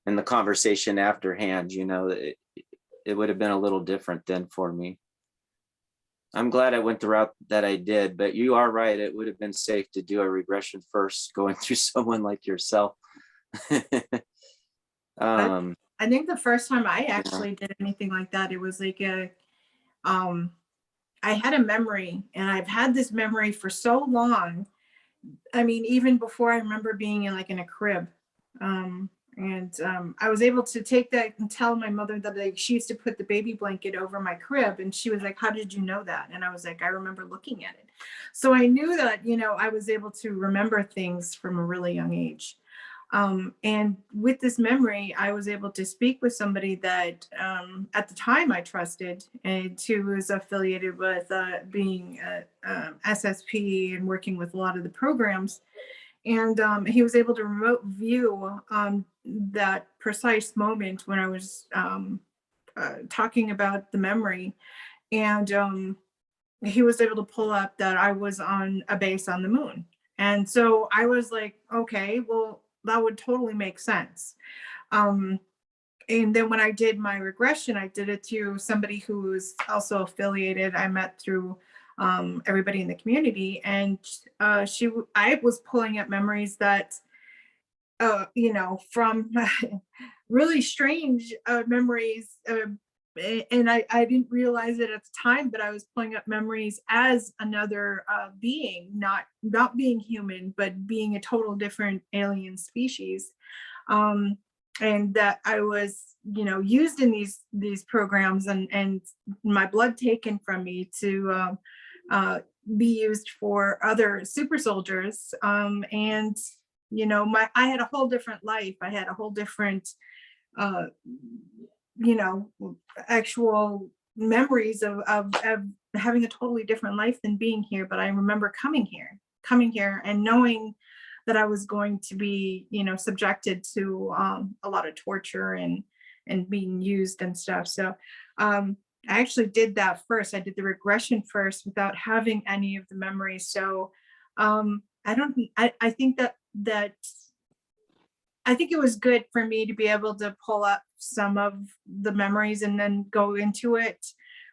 the conversation afterhand. It would have been a little different then for me. I'm glad I went the route that I did, but you are right. It would have been safe to do a regression first, going through someone like yourself. I think the first time I actually did anything like that, it was like I had a memory, and I've had this memory for so long. I mean, even before I remember being in a crib. I was able to take that and tell my mother that she used to put the baby blanket over my crib, and she was like, "How did you know that?" And I was like, "I remember looking at it." So I knew that, I was able to remember things from a really young age. And with this memory, I was able to speak with somebody that at the time I trusted, and who was affiliated with being SSP and working with a lot of the programs. And he was able to remote view that precise moment when I was talking about the memory. And he was able to pull up that I was on a base on the moon. And so I was like, okay, well, that would totally make sense. And then when I did my regression, I did it to somebody who was also affiliated. I met through everybody in the community, and I was pulling up memories that, from really strange memories. And I didn't realize it at the time, but I was pulling up memories as another being, not being human, but being a total different alien species. And that I was, used in these programs, and my blood taken from me to be used for other super soldiers. And I had a whole different life. I had a whole different actual memories of having a totally different life than being here. But I remember coming here and knowing that I was going to be, subjected to a lot of torture and being used and stuff. So I actually did that first. I did the regression first without having any of the memories. So I think I think it was good for me to be able to pull up some of the memories and then go into it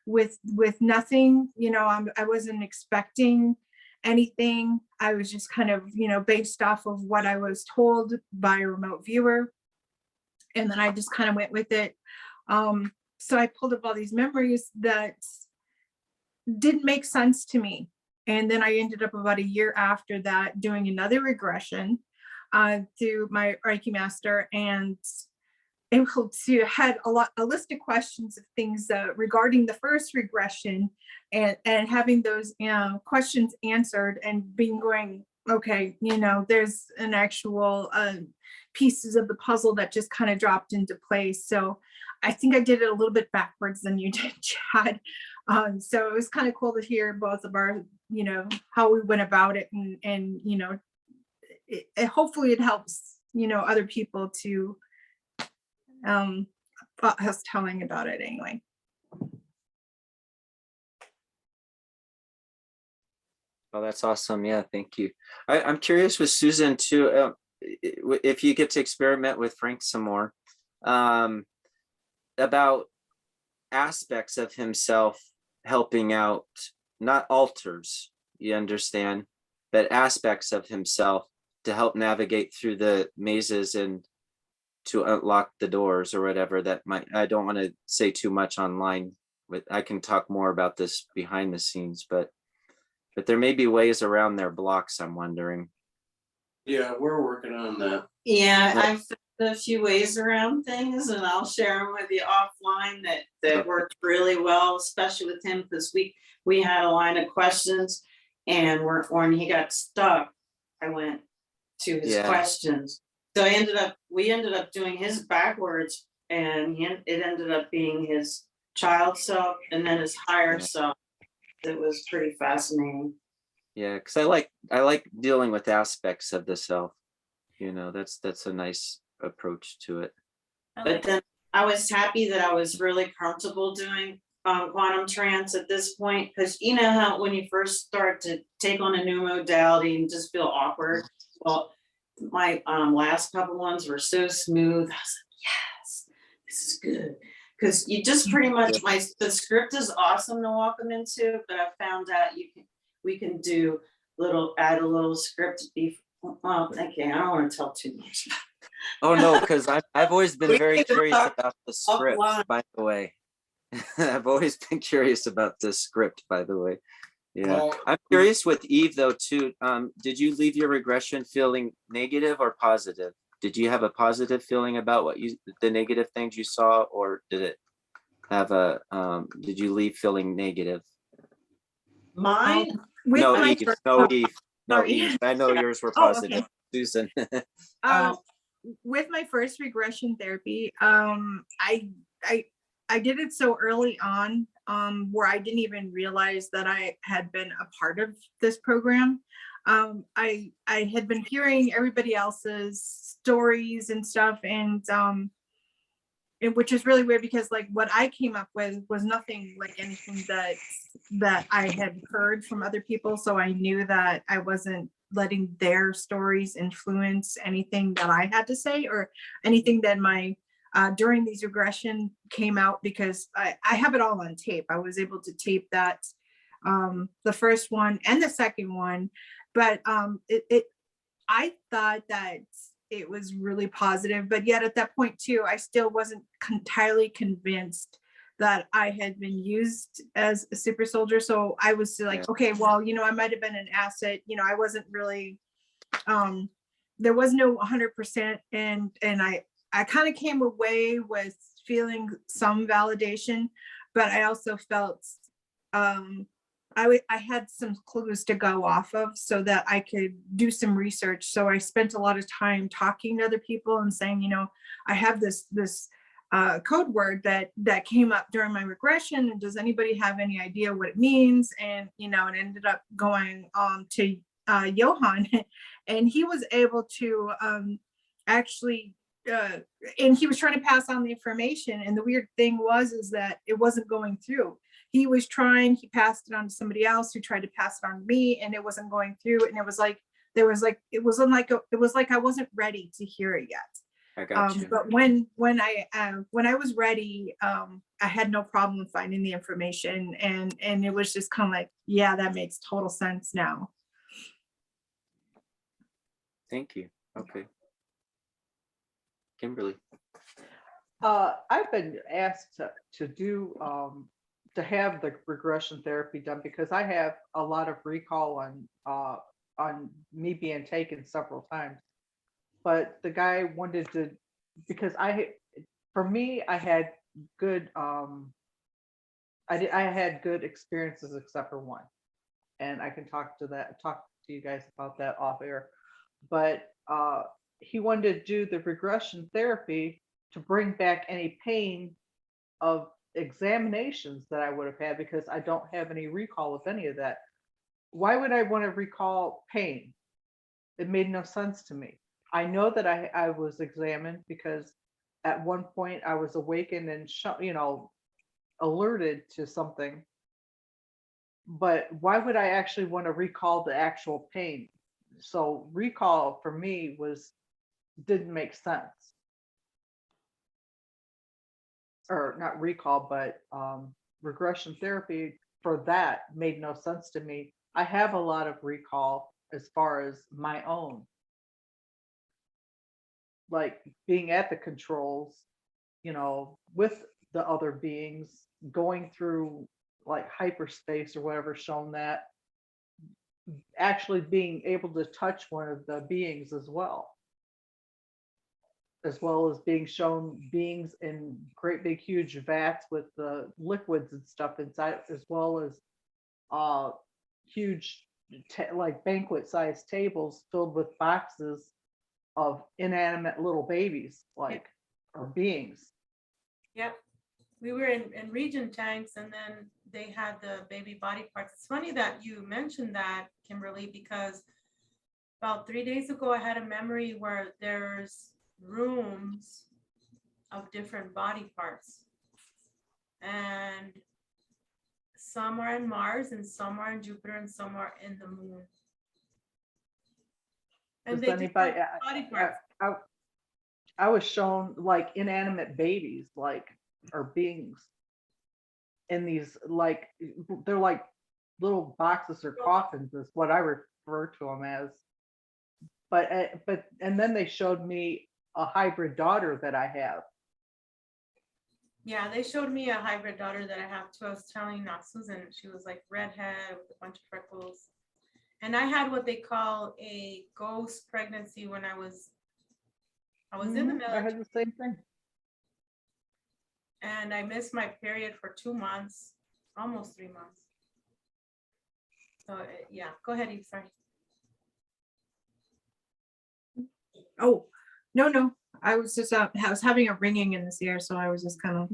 with nothing. I wasn't expecting anything. I was just kind of, based off of what I was told by a remote viewer. And then I just kind of went with it. So I pulled up all these memories that didn't make sense to me. And then I ended up about a year after that doing another regression through my Reiki master, and able to had a list of questions of things regarding the first regression, and having those questions answered, and going, okay, there's an actual pieces of the puzzle that just kind of dropped into place. So I think I did it a little bit backwards than you did, Chad. So it was kind of cool to hear both of our, how we went about it, and hopefully it helps, other people to us telling about it anyway. Oh, that's awesome. Yeah, thank you. I'm curious with Susan too, if you get to experiment with Frank some more, about aspects of himself helping out, not alters, you understand, but aspects of himself to help navigate through the mazes and to unlock the doors or whatever that might. I don't want to say too much online, but I can talk more about this behind the scenes, but there may be ways around their blocks, I'm wondering. Yeah, we're working on that. Yeah, I've found a few ways around things, and I'll share them with you offline that worked really well, especially with him, because we had a line of questions, and when he got stuck, I went to his questions. So we ended up doing his backwards, and it ended up being his child self and then his higher self. It was pretty fascinating. Yeah, because I like dealing with aspects of the self. That's a nice approach to it. But then I was happy that I was really comfortable doing quantum trance at this point, because you know how when you first start to take on a new modality and just feel awkward. Well, my last couple ones were so smooth. I was like, yes, this is good. Because you just pretty much, the script is awesome to walk them into, but I found out we can add a little script. Well, okay, I don't want to tell too much. Oh, no, because I've always been We very can curious talk about the script, offline. by the way. I've always been curious about this script, by the way. Yeah, Well, I'm curious with Eve though too. Did you leave your regression feeling negative or positive? Did you have a positive feeling about the negative things you saw, or did it have did you leave feeling negative? Mine, With No, my Eve, first- no, Eve, no, sorry. Eve. I know yours were Oh, okay. positive, Susan. With my first regression therapy, I did it so early on, where I didn't even realize that I had been a part of this program. I had been hearing everybody else's stories and stuff, and which is really weird because like what I came up with was nothing like anything that I had heard from other people. So I knew that I wasn't letting their stories influence anything that I had to say or anything that my during these regression came out, because I have it all on tape. I was able to tape that, the first one and the second one, but I thought that it was really positive, but yet at that point too, I still wasn't entirely convinced that I had been used as a super soldier. So I was still like, okay, well, I might have been an asset. I wasn't really, there was no 100%. And I kind of came away with feeling some validation, but I also felt, I had some clues to go off of so that I could do some research. So I spent a lot of time talking to other people and saying, I have this code word that came up during my regression, and does anybody have any idea what it means? And it ended up going to Johan, and he was able to actually and he was trying to pass on the information. And the weird thing is that it wasn't going through. He was trying, he passed it on to somebody else who tried to pass it on to me, and it wasn't going through. And it was like I wasn't ready to hear it yet. I got you. But when I was ready, I had no problem finding the information, and it was just kind of like, yeah, that makes total sense now. Thank you. Okay. Kimberly. I've been asked to do to have the regression therapy done because I have a lot of recall on me being taken several times. But the guy wanted to, because I had good I had good experiences except for one, and I can talk to you guys about that off air. But he wanted to do the regression therapy to bring back any pain of examinations that I would have had, because I don't have any recall of any of that. Why would I want to recall pain? It made no sense to me. I know that I was examined because at one point I was awakened and alerted to something. But why would I actually want to recall the actual pain? So recall for me didn't make sense. Or not recall, but regression therapy for that made no sense to me. I have a lot of recall as far as my own, like being at the controls, with the other beings, going through like hyperspace or whatever, shown that, actually being able to touch one of the beings as well as being shown beings in great big huge vats with the liquids and stuff inside, as well as huge like banquet sized tables filled with boxes of inanimate little babies, like, or beings. Yep. We were in region tanks, and then they had the baby body parts. It's funny that you mentioned that, Kimberly, because about 3 days ago, I had a memory where there's rooms of different body parts, and some are in Mars, and some are in Jupiter, and some are in the moon. And Does they just anybody, have body parts. I was shown like inanimate babies, like or beings in these, like, they're like little boxes or coffins is what I refer to them as. But and then they showed me a hybrid daughter that I have. Yeah, they showed me a hybrid daughter that I have too. I was telling Susan, she was like redhead with a bunch of freckles. And I had what they call a ghost pregnancy when I was in the I military, had the same thing. and I missed my period for 2 months, almost 3 months. So yeah, go ahead, Eve, sorry. Oh, no. I was just, I was having a ringing in this ear, so I was just kind of.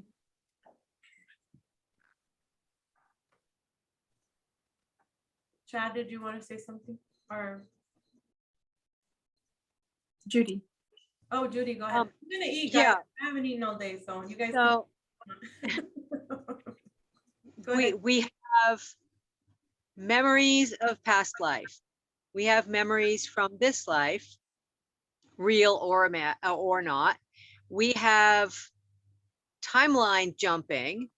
Chad, did you want to say something? Or, Judy. oh, Judy, go ahead. I'm gonna eat, guys. yeah. I haven't eaten all day, so you guys. So Go ahead. we have memories of past life. We have memories from this life, real or not. We have timeline jumping,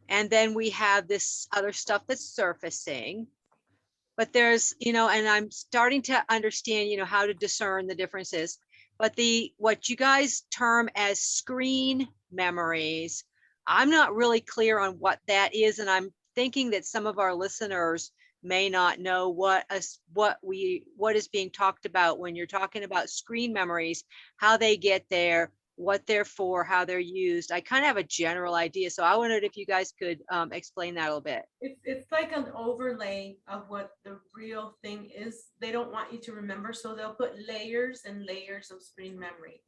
and then we have this other stuff that's surfacing. But there's, and I'm starting to understand, how to discern the differences. But what you guys term as screen memories, I'm not really clear on what that is, and I'm thinking that some of our listeners may not know what is being talked about when you're talking about screen memories, how they get there, what they're for, how they're used. I kind of have a general idea, so I wondered if you guys could explain that a little bit. It's like an overlay of what the real thing is. They don't want you to remember, so they'll put layers and layers of screen memory.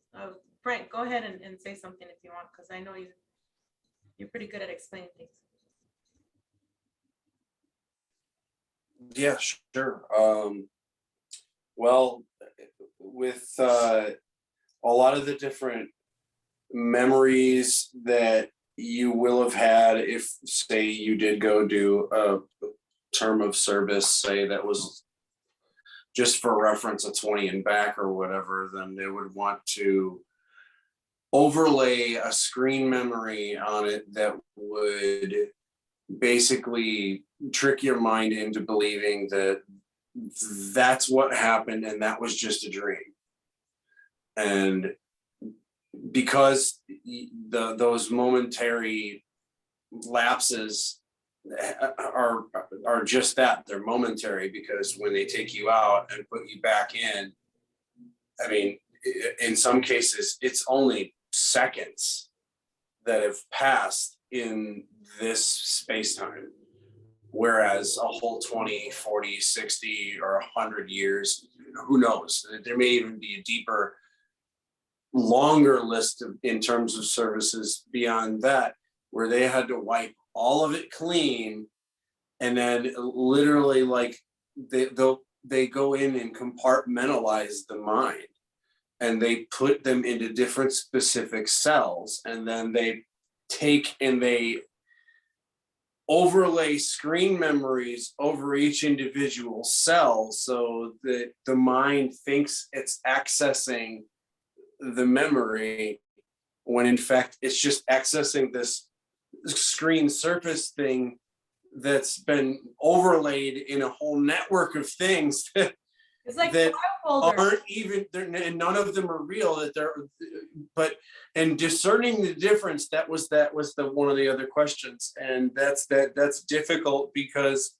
Frank, go ahead and say something if you want, because I know you're pretty good at explaining things. Yeah, sure. Well, with a lot of the different memories that you will have had, if say you did go do a term of service, say that was just for reference a 20 and back or whatever, then they would want to overlay a screen memory on it that would basically trick your mind into believing that that's what happened and that was just a dream. And because those momentary lapses are just that, they're momentary, because when they take you out and put you back in, I mean, in some cases it's only seconds that have passed in this space-time, whereas a whole 20, 40, 60 or 100 years, who knows, there may even be a deeper, longer list in terms of services beyond that, where they had to wipe all of it clean, and then literally like they go in and compartmentalize the mind, and they put them into different specific cells, and then they take and they overlay screen memories over each individual cell, so that the mind thinks it's accessing the memory, when in fact it's just accessing this screen surface thing that's been overlaid in a whole network of things that, It's like that file folder. aren't even there, and none of them are real. That they're, but and discerning the difference, that was the one of the other questions, and that's difficult because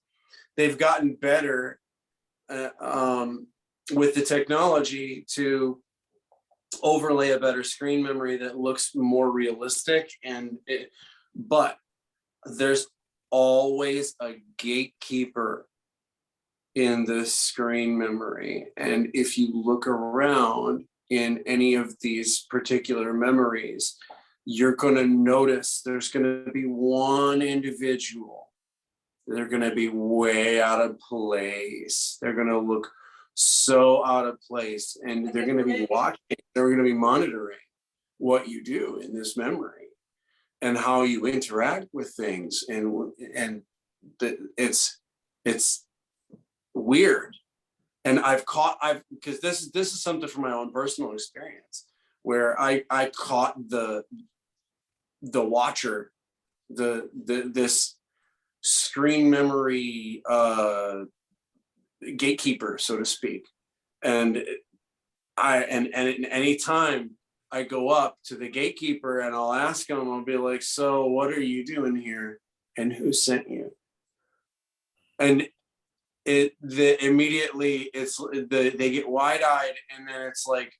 they've gotten better with the technology to overlay a better screen memory that looks more realistic, but there's always a gatekeeper in the screen memory. And if you look around in any of these particular memories, you're going to notice there's going to be one individual. They're going to be way out of place. They're going to look so out of place, and they're going to be watching, they're going to be monitoring what you do in this memory and how you interact with things. And it's weird. And because this is something from my own personal experience, where I caught the the watcher, this screen memory gatekeeper, so to speak. And any time I go up to the gatekeeper and I'll ask him, I'll be like, so what are you doing here and who sent you? And immediately they get wide-eyed, and then it's like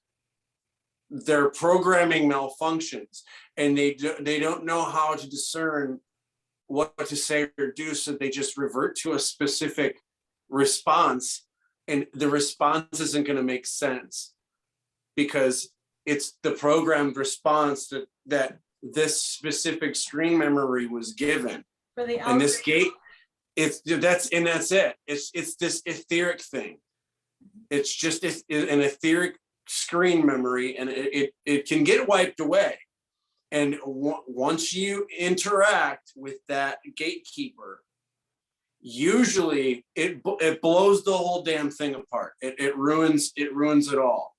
their programming malfunctions, and they don't know how to discern what to say or do, so they just revert to a specific response, and the response isn't going to make sense because it's the programmed response that this specific screen memory was given. For the And this gate, that's it. It's this etheric thing. It's just an etheric screen memory, and it can get wiped away. And once you interact with that gatekeeper, usually it blows the whole damn thing apart. It ruins it all.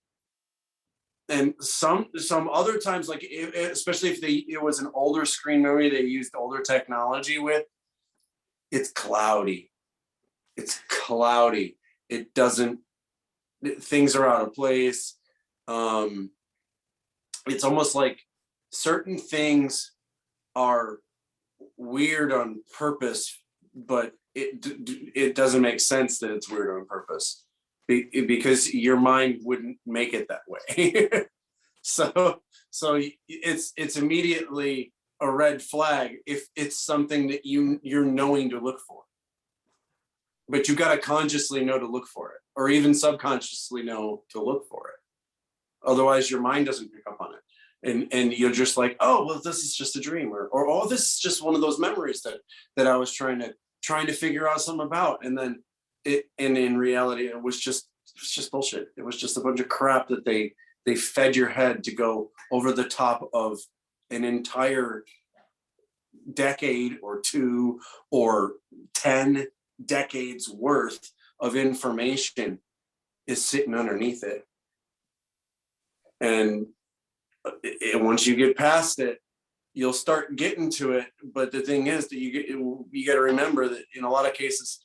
And some other times, like especially if it was an older screen memory they used older technology with, it's cloudy. It's cloudy. It doesn't. Things are out of place. It's almost like certain things are weird on purpose, but it doesn't make sense that it's weird on purpose because your mind wouldn't make it that way. so it's immediately a red flag if it's something that you're knowing to look for. But you got to consciously know to look for it, or even subconsciously know to look for it. Otherwise, your mind doesn't pick up on it, and you're just like, oh, well, this is just a dream, or oh, this is just one of those memories that I was trying to figure out something about, and then and in reality, it was just bullshit. It was just a bunch of crap that they fed your head to go over the top of an entire decade or 2 or 10 decades worth of information is sitting underneath it. And once you get past it, you'll start getting to it. But the thing is that you got to remember that in a lot of cases,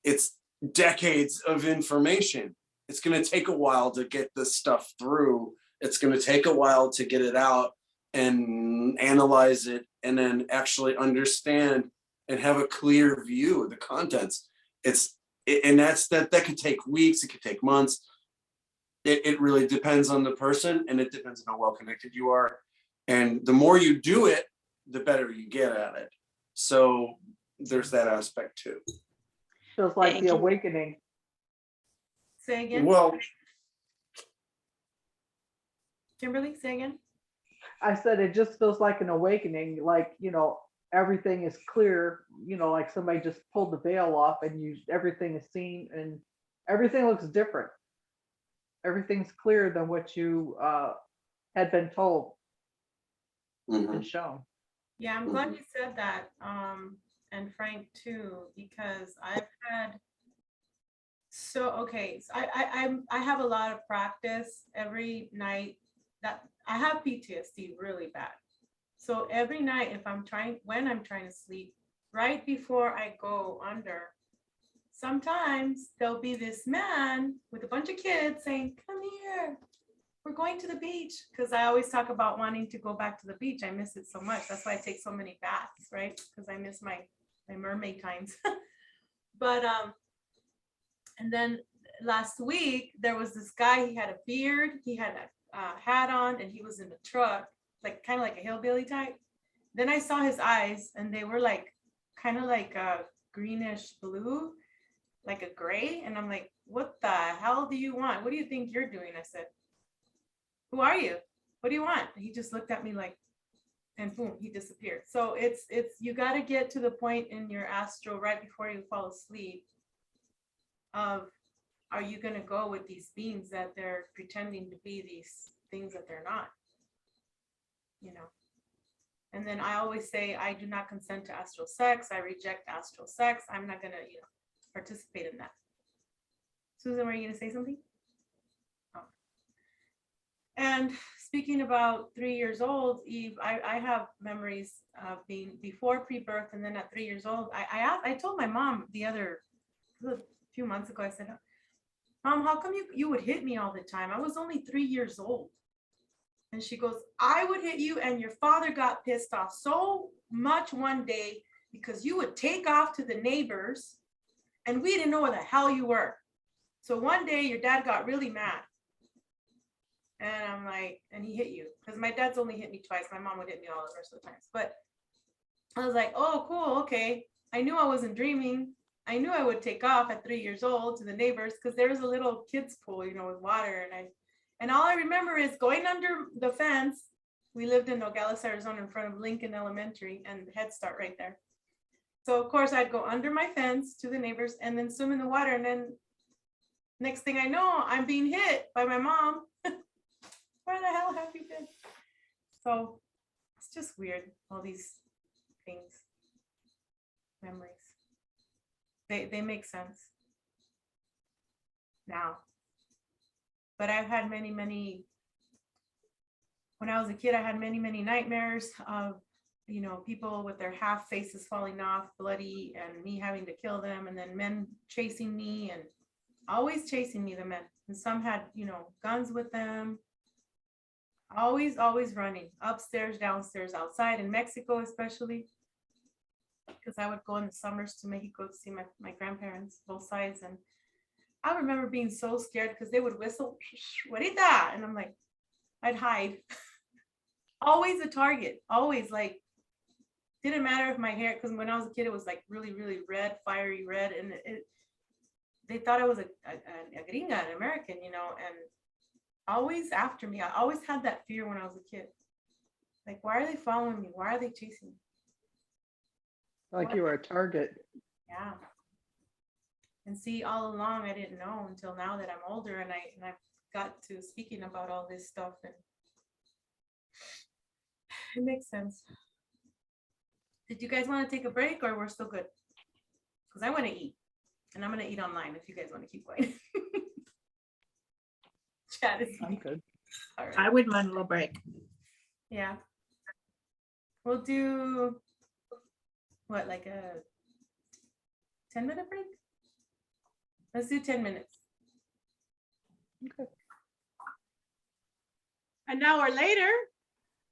it's decades of information. It's going to take a while to get this stuff through. It's going to take a while to get it out and analyze it, and then actually understand and have a clear view of the contents. That could take weeks. It could take months. It really depends on the person, and it depends on how well connected you are. And the more you do it, the better you get at it. So there's that aspect too. Feels like the awakening. Say again. Well, Kimberly, say again. I said it just feels like an awakening, like, everything is clear, like somebody just pulled the veil off and everything is seen and everything looks different. Everything's clearer than what you had been told and shown. Yeah, I'm glad you said that. And Frank too, because I've had so I have a lot of practice every night that I have PTSD really bad. So every night when I'm trying to sleep, right before I go under, sometimes there'll be this man with a bunch of kids saying, come here, we're going to the beach. Because I always talk about wanting to go back to the beach. I miss it so much. That's why I take so many baths, right? Because I miss my mermaid times. But and then last week there was this guy, he had a beard, he had a hat on, and he was in the truck, like kind of like a hillbilly type. Then I saw his eyes, and they were like kind of like a greenish blue, like a gray. And I'm like, what the hell do you want? What do you think you're doing? I said, who are you? What do you want? And he just looked at me like, and boom, he disappeared. So it's you got to get to the point in your astral right before you fall asleep of, are you going to go with these beings that they're pretending to be these things that they're not? And then I always say, I do not consent to astral sex. I reject astral sex. I'm not going to, participate in that. Susan, were you going to say something? Oh. And speaking about 3 years old, Eve, I have memories of being before pre-birth, and then at 3 years old, I told my mom a few months ago, I said, Mom, how come you would hit me all the time? I was only 3 years old. And she goes, I would hit you, and your father got pissed off so much one day because you would take off to the neighbors and we didn't know where the hell you were. So one day your dad got really mad. And I'm like, and he hit you, because my dad's only hit me twice. My mom would hit me all the rest of the times. But I was like, oh, cool, okay. I knew I wasn't dreaming. I knew I would take off at 3 years old to the neighbors, because there was a little kids pool, with water. And all I remember is going under the fence. We lived in Nogales, Arizona, in front of Lincoln Elementary and Head Start right there. So of course I'd go under my fence to the neighbors and then swim in the water. And then next thing I know, I'm being hit by my mom. Where the hell have you been? So it's just weird, all these things, memories. They make sense now. But I've had many, when I was a kid, I had many nightmares of, people with their half faces falling off, bloody, and me having to kill them, and then men chasing me, and always chasing me, the men. And some had, guns with them. Always running upstairs, downstairs, outside, in Mexico especially, because I would go in the summers to Mexico to see my grandparents, both sides. And I remember being so scared because they would whistle, "Guarita," and I'm like, I'd hide. Always a target, always, like, didn't matter if my hair, because when I was a kid, it was like really red, fiery red, and they thought I was a gringa, an American, and always after me. I always had that fear when I was a kid. Like, why are they following me? Why are they chasing me? Like you were a target. Yeah. And see, all along, I didn't know until now that I'm older, and I've got to speaking about all this stuff, and it makes sense. Did you guys want to take a break, or we're still good? Because I want to eat, and I'm going to eat online if you guys want to keep going. Chat is I'm good. all right. I wouldn't mind a little break. Yeah. We'll do what, like a 10-minute break? Let's do 10 minutes. Okay. An hour later,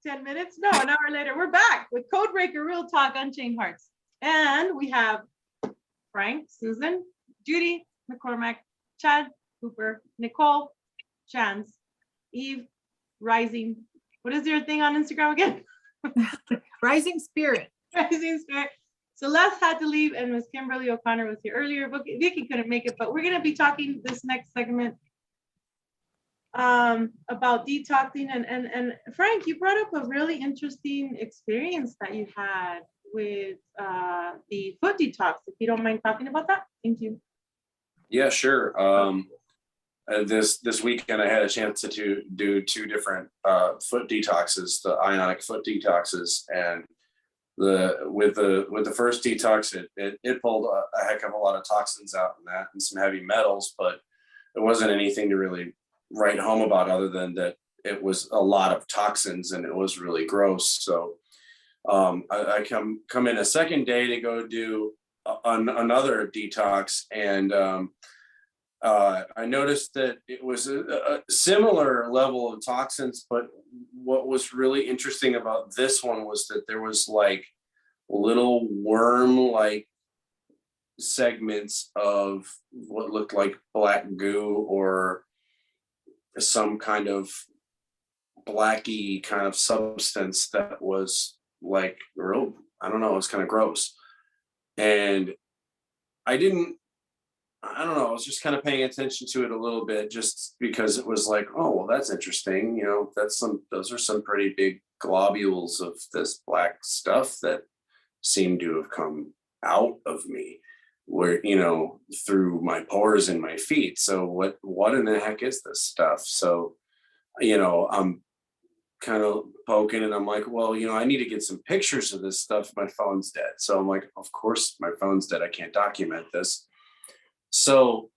10 minutes, no, an hour later, we're back with Codebreaker Real Talk Unchained Hearts. And we have Frank, Susan, Judy McCormick, Chad Cooper, Nicole Shands, Eve Rising. What is your thing on Instagram again? Rising Spirit. Rising Spirit. Celeste had to leave, and Miss Kimberly O'Connor was here earlier. Vicky couldn't make it, but we're going to be talking this next segment about detoxing. And Frank, you brought up a really interesting experience that you had with the foot detox. If you don't mind talking about that, thank you. Yeah, sure. This weekend I had a chance to do two different foot detoxes, the ionic foot detoxes, and with the first detox, it pulled a heck of a lot of toxins out in that and some heavy metals, but it wasn't anything to really write home about other than that it was a lot of toxins and it was really gross. So I come in a second day to go do another detox, and I noticed that it was a similar level of toxins, but what was really interesting about this one was that there was like little worm-like segments of what looked like black goo or some kind of blacky kind of substance that was like real, I don't know, it was kind of gross. And I don't know, I was just kind of paying attention to it a little bit just because it was like, oh, well, that's interesting. Those are some pretty big globules of this black stuff that seem to have come out of me where, through my pores in my feet. So what in the heck is this stuff? So, I'm kind of poking and I'm like, well, I need to get some pictures of this stuff. My phone's dead. So I'm like, of course my phone's dead. I can't document this. So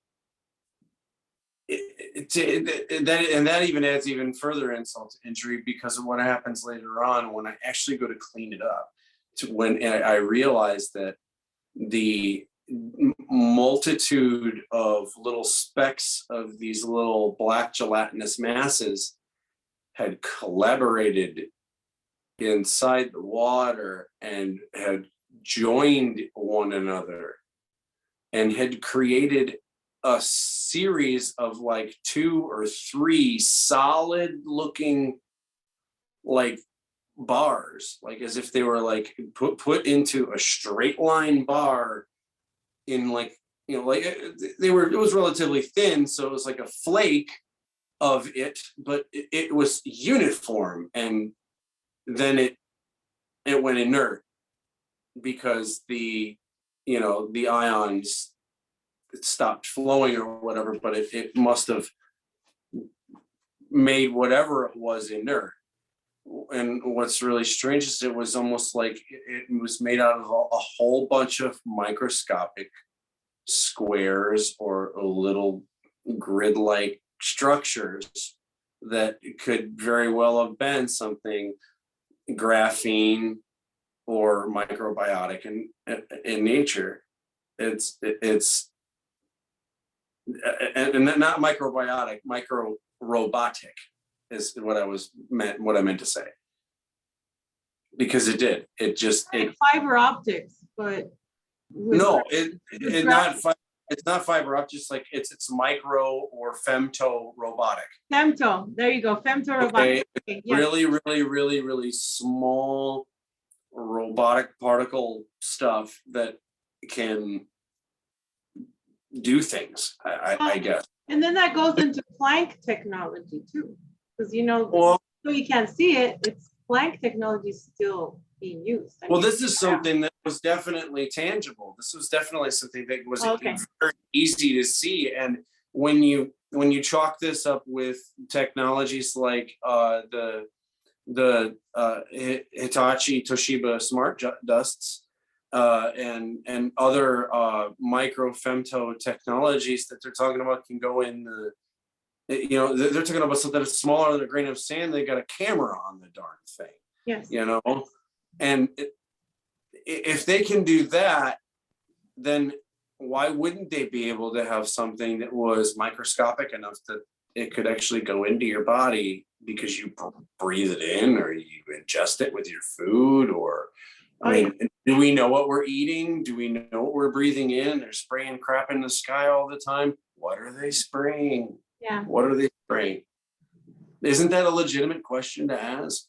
that even adds even further insult to injury because of what happens later on when I actually go to clean it up. When I realize that the multitude of little specks of these little black gelatinous masses had collaborated inside the water and had joined one another and had created a series of like 2 or 3 solid looking like bars, like as if they were like put into a straight line bar in like, you know, like it was relatively thin, so it was like a flake of it, but it was uniform, and then it went inert because the ions stopped flowing or whatever, but it must have made whatever it was inert. And what's really strange is it was almost like it was made out of a whole bunch of microscopic squares or little grid-like structures that could very well have been something graphene or microbiotic in nature. It's and not microbiotic, micro-robotic is what I meant to say. Because it just Fiber optics, but. no, it's not fiber optic, just like it's micro or femto robotic. Femto, there you go, femto robotic. Okay, yes. Really small robotic particle stuff that can do things, I guess. And then that goes into Planck technology too, because Well, so you can't see it, it's Planck technology still being used. Well, this is something that was definitely tangible. This was definitely something that was very easy to see. And when you chalk this up with technologies like the Hitachi Toshiba smart dusts and other micro femto technologies that they're talking about can go in they're talking about something that's smaller than a grain of sand. They got a camera on the darn thing. Yes. And if they can do that, then why wouldn't they be able to have something that was microscopic enough that it could actually go into your body because you breathe it in or you ingest it with your food? Or, I mean, do we know what we're eating? Do we know what we're breathing in? They're spraying crap in the sky all the time. What are they spraying? Yeah. What are they spraying? Isn't that a legitimate question to ask?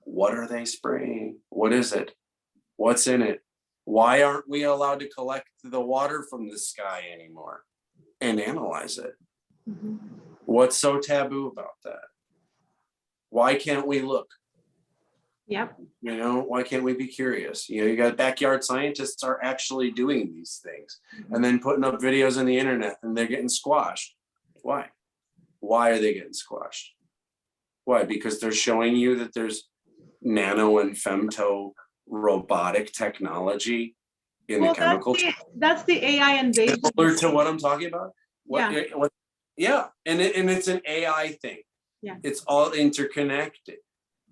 What are they spraying? What is it? What's in it? Why aren't we allowed to collect the water from the sky anymore and analyze it? Mm-hmm. What's so taboo about that? Why can't we look? Yep. Why can't we be curious? You got backyard scientists are actually doing these things and then putting up videos on the internet and they're getting squashed. Why? Why are they getting squashed? Why? Because they're showing you that there's nano and femto robotic technology in the chemical. That's the AI invasion. Similar to what I'm talking about. Yeah. And it's an AI thing. Yeah. It's all interconnected.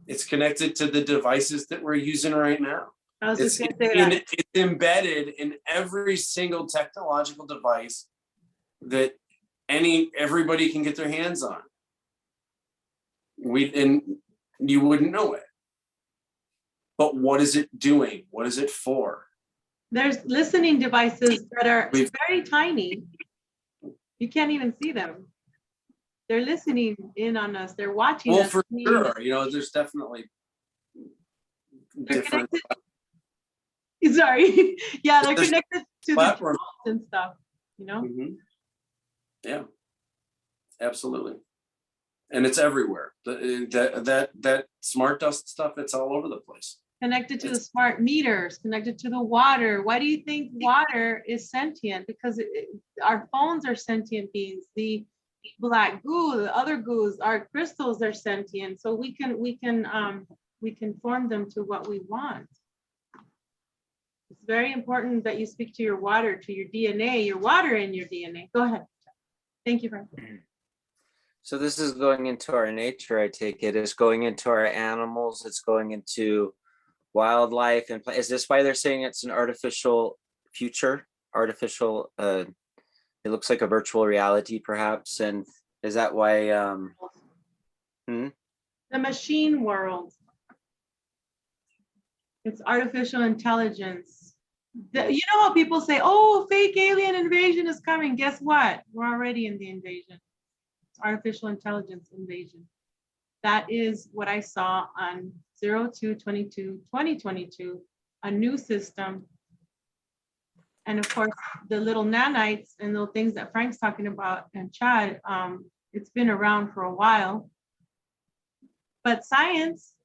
It's connected to the devices that we're using right now. I was just going to say that. It's embedded in every single technological device that everybody can get their hands on. And you wouldn't know it. But what is it doing? What is it for? There's listening devices that are very tiny. You can't even see them. They're listening in on us. They're watching us. Well, for sure. There's definitely different. Sorry. Yeah, they're There's connected to platform. the and stuff, Mm-hmm. Yeah, absolutely. And it's everywhere. That smart dust stuff, it's all over the place. Connected to the smart meters, connected to the water. Why do you think water is sentient? Because our phones are sentient beings. The black goo, the other goos, our crystals are sentient. So we can form them to what we want. It's very important that you speak to your water, to your DNA, your water in your DNA. Go ahead. Thank you, Frank. So this is going into our nature, I take it. It's going into our animals. It's going into wildlife. And is this why they're saying it's an artificial future? Artificial, it looks like a virtual reality perhaps. And is that why, The machine world. It's artificial intelligence. You know how people say, oh, fake alien invasion is coming. Guess what? We're already in the invasion. It's artificial intelligence invasion. That is what I saw on 02/22/2022, a new system. And of course, the little nanites and the things that Frank's talking about and Chad, it's been around for a while. But scientists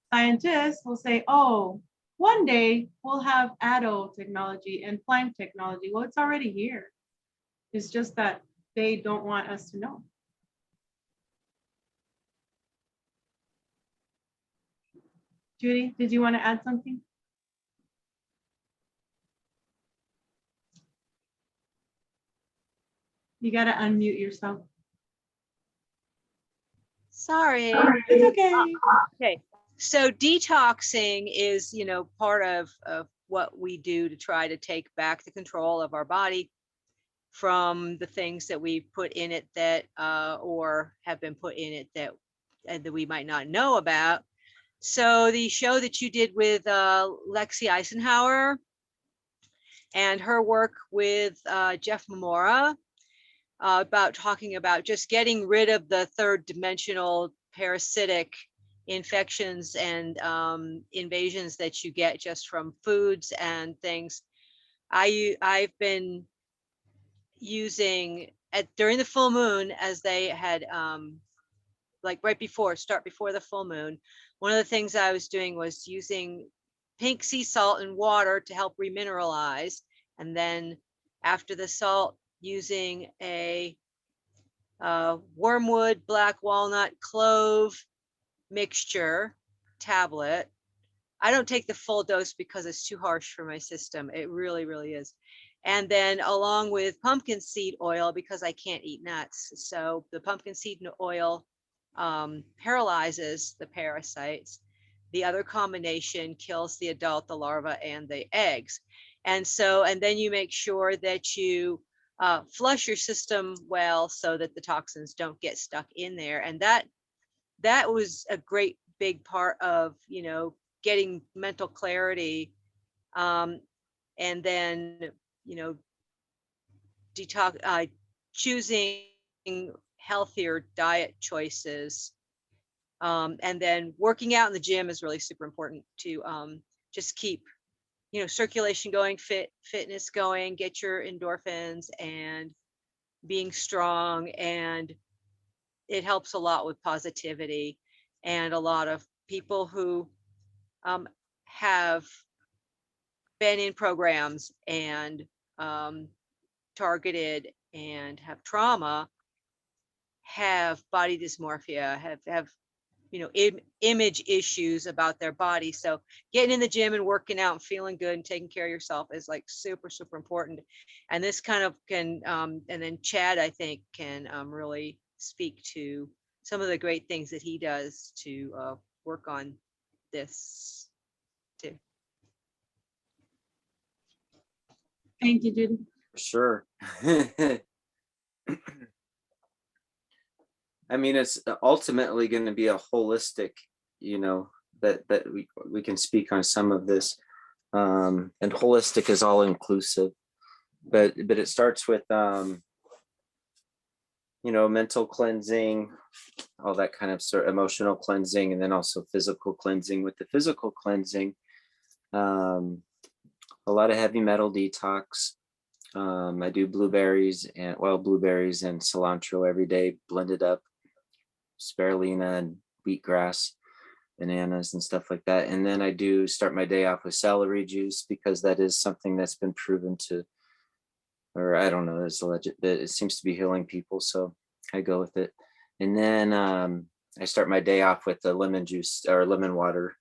will say, oh, one day we'll have ADO technology and Planck technology. Well, it's already here. It's just that they don't want us to know. Judy, did you want to add something? You got to unmute yourself. Sorry. It's okay. Okay, so detoxing is, part of what we do to try to take back the control of our body from the things that we put in it that, or have been put in it that we might not know about. So the show that you did with Lexi Eisenhower and her work with Jeff Mamora, about talking about just getting rid of the third dimensional parasitic infections and invasions that you get just from foods and things. I've been using during the full moon, as they had like start before the full moon. One of the things I was doing was using pink sea salt and water to help remineralize, and then after the salt, using a wormwood, black walnut, clove mixture tablet. I don't take the full dose because it's too harsh for my system. It really, really is. And then along with pumpkin seed oil, because I can't eat nuts. So the pumpkin seed oil paralyzes the parasites. The other combination kills the adult, the larva, and the eggs. And then you make sure that you flush your system well so that the toxins don't get stuck in there. And that was a great big part of, getting mental clarity. And then, choosing healthier diet choices. And then working out in the gym is really super important to just keep circulation going, fitness going, get your endorphins and being strong. And it helps a lot with positivity. And a lot of people who have been in programs and targeted and have trauma have body dysmorphia, have image issues about their body. So getting in the gym and working out and feeling good and taking care of yourself is like super, super important. And this kind of can, and then Chad, I think, can really speak to some of the great things that he does to work on this too. Thank you, Judy. Sure. I mean, it's ultimately going to be a holistic, that we can speak on some of this, and holistic is all inclusive, but it starts with, mental cleansing, all that kind of sort of emotional cleansing, and then also physical cleansing. With the physical cleansing, a lot of heavy metal detox. I do blueberries and cilantro every day, blended up, spirulina and wheatgrass, bananas and stuff like that. And then I do start my day off with celery juice, because that is something that's been proven to, or I don't know, it's alleged, but it seems to be healing people. So I go with it. And then I start my day off with the lemon juice or lemon water,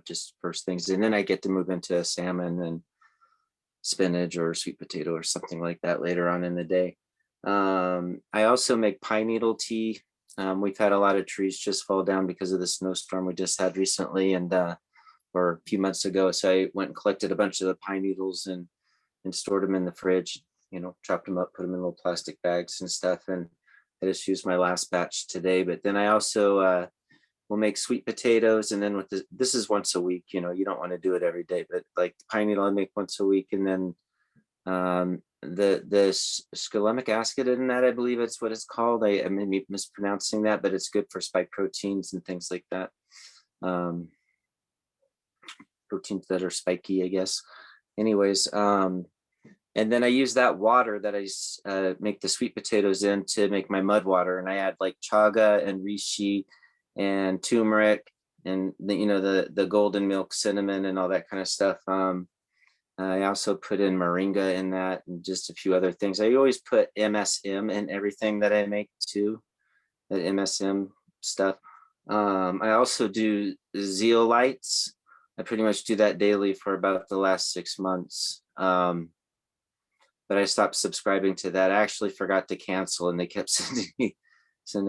just first things. And then I get to move into salmon and spinach or sweet potato or something like that later on in the day. I also make pine needle tea. We've had a lot of trees just fall down because of the snowstorm we just had recently, and or a few months ago. So I went and collected a bunch of the pine needles and stored them in the fridge, you know, chopped them up, put them in little plastic bags and stuff. And I just used my last batch today. But then I also will make sweet potatoes. And then with this is once a week, you know, you don't want to do it every day, but like pine needle I make once a week. And then the scalemic acid in that, I believe it's what it's called. I may be mispronouncing that, but it's good for spike proteins and things like that. Proteins that are spiky, I guess. Anyways, and then I use that water that I make the sweet potatoes in to make my mud water, and I add like chaga and reishi and turmeric and the golden milk, cinnamon, and all that kind of stuff. I also put in moringa in that and just a few other things. I always put MSM in everything that I make too, the MSM stuff. I also do zeolites. I pretty much do that daily for about the last 6 months. But I stopped subscribing to that. I actually forgot to cancel, and they kept sending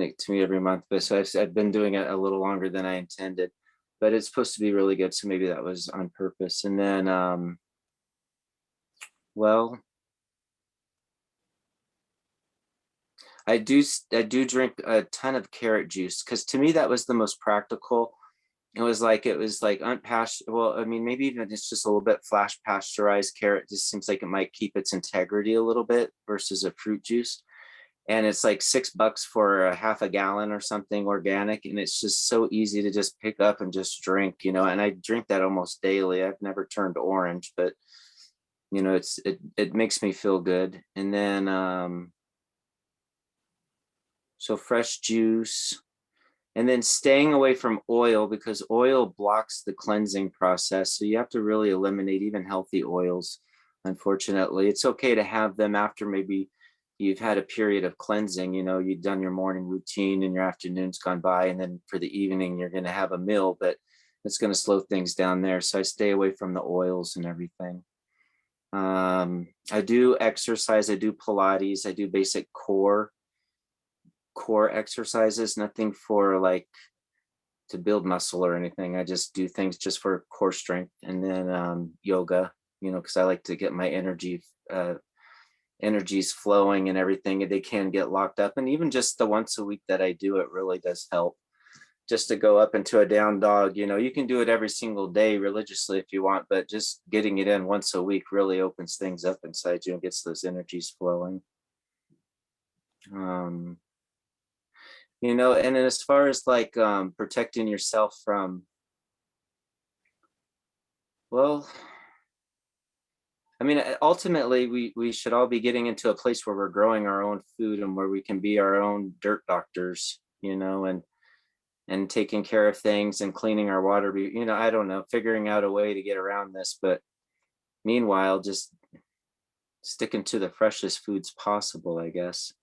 it to me every month. But so I've been doing it a little longer than I intended, but it's supposed to be really good. So maybe that was on purpose. And then, well, I do drink a ton of carrot juice, because to me that was the most practical. It was like unpasteurized. Well, I mean, maybe even it's just a little bit flash pasteurized carrot. Just seems like it might keep its integrity a little bit versus a fruit juice. And it's like $6 for a half a gallon or something organic. And it's just so easy to just pick up and just drink, you know, and I drink that almost daily. I've never turned orange, but you know, it makes me feel good. And then, so fresh juice. And then staying away from oil, because oil blocks the cleansing process. So you have to really eliminate even healthy oils. Unfortunately, it's okay to have them after maybe you've had a period of cleansing, you know, you've done your morning routine and your afternoon's gone by. And then for the evening, you're going to have a meal, but it's going to slow things down there. So I stay away from the oils and everything. I do exercise. I do Pilates. I do basic core exercises, nothing for like to build muscle or anything. I just do things just for core strength. And then yoga, you know, because I like to get my energies flowing and everything. They can get locked up, and even just the once a week that I do it really does help. Just to go up into a down dog, you know, you can do it every single day religiously if you want, but just getting it in once a week really opens things up inside you and gets those energies flowing. You know, and then as far as like protecting yourself from, well, I mean, ultimately we should all be getting into a place where we're growing our own food and where we can be our own dirt doctors, you know, and taking care of things and cleaning our water, you know, I don't know, figuring out a way to get around this. But meanwhile, just sticking to the freshest foods possible, I guess,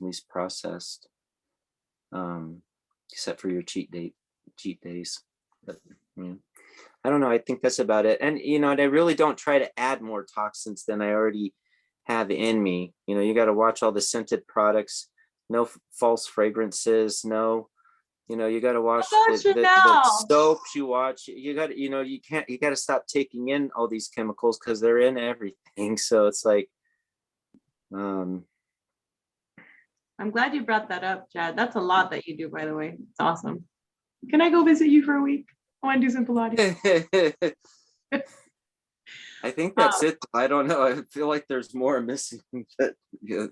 at least processed. Except for your cheat days. But I don't know. I think that's about it. And you know, and I really don't try to add more toxins than I already have in me. You know, you got to watch all the scented products, no false fragrances, no, you know, you got to watch the soaps you watch. You got to, you know, you got to stop taking in all these chemicals because they're in everything. So it's like, I'm glad you brought that up, Chad. That's a lot that you do, by the way. It's awesome. Can I go visit you for a week? I want to do some Pilates. I think that's it. I don't know. I feel like there's more missing. But yeah,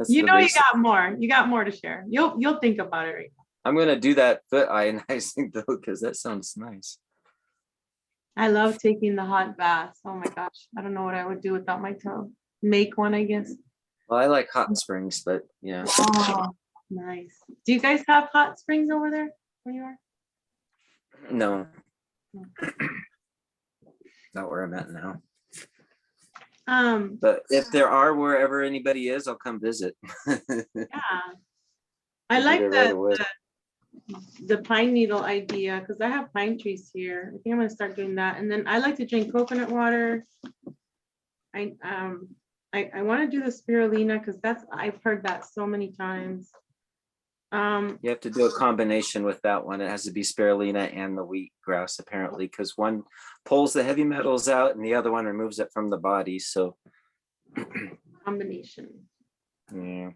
you know, you got more. You got more to share. You'll think about it right now. I'm gonna do that foot ionizing though, because that sounds nice. I love taking the hot baths. Oh my gosh. I don't know what I would do without my toe. Make one, I guess. Well, I like hot springs, but yeah. Oh, nice. Do you guys have hot springs over there where you are? No. Not where I'm at now. But if there are, wherever anybody is, I'll come visit. Yeah. I like the pine needle idea because I have pine trees here. I think I'm gonna start doing that. And then I like to drink coconut water. I want to do the spirulina because I've heard that so many times. You have to do a combination with that one. It has to be spirulina and the wheatgrass apparently, because one pulls the heavy metals out and the other one removes it from the body. So Combination. yeah.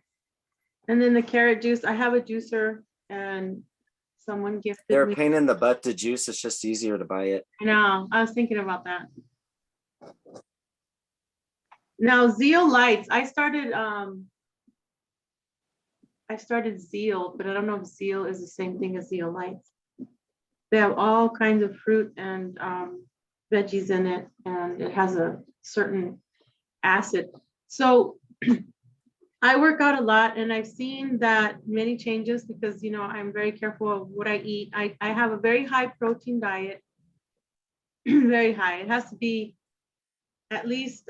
And then the carrot juice, I have a juicer and someone gifted They're a me. pain in the butt to juice. It's just easier to buy it. I know, I was thinking about that. Now Zeal lights, I started Zeal, but I don't know if Zeal is the same thing as Zeal lights. They have all kinds of fruit and veggies in it, and it has a certain acid. So I work out a lot, and I've seen that many changes because, you know, I'm very careful of what I eat. I have a very high protein diet, very high. It has to be at least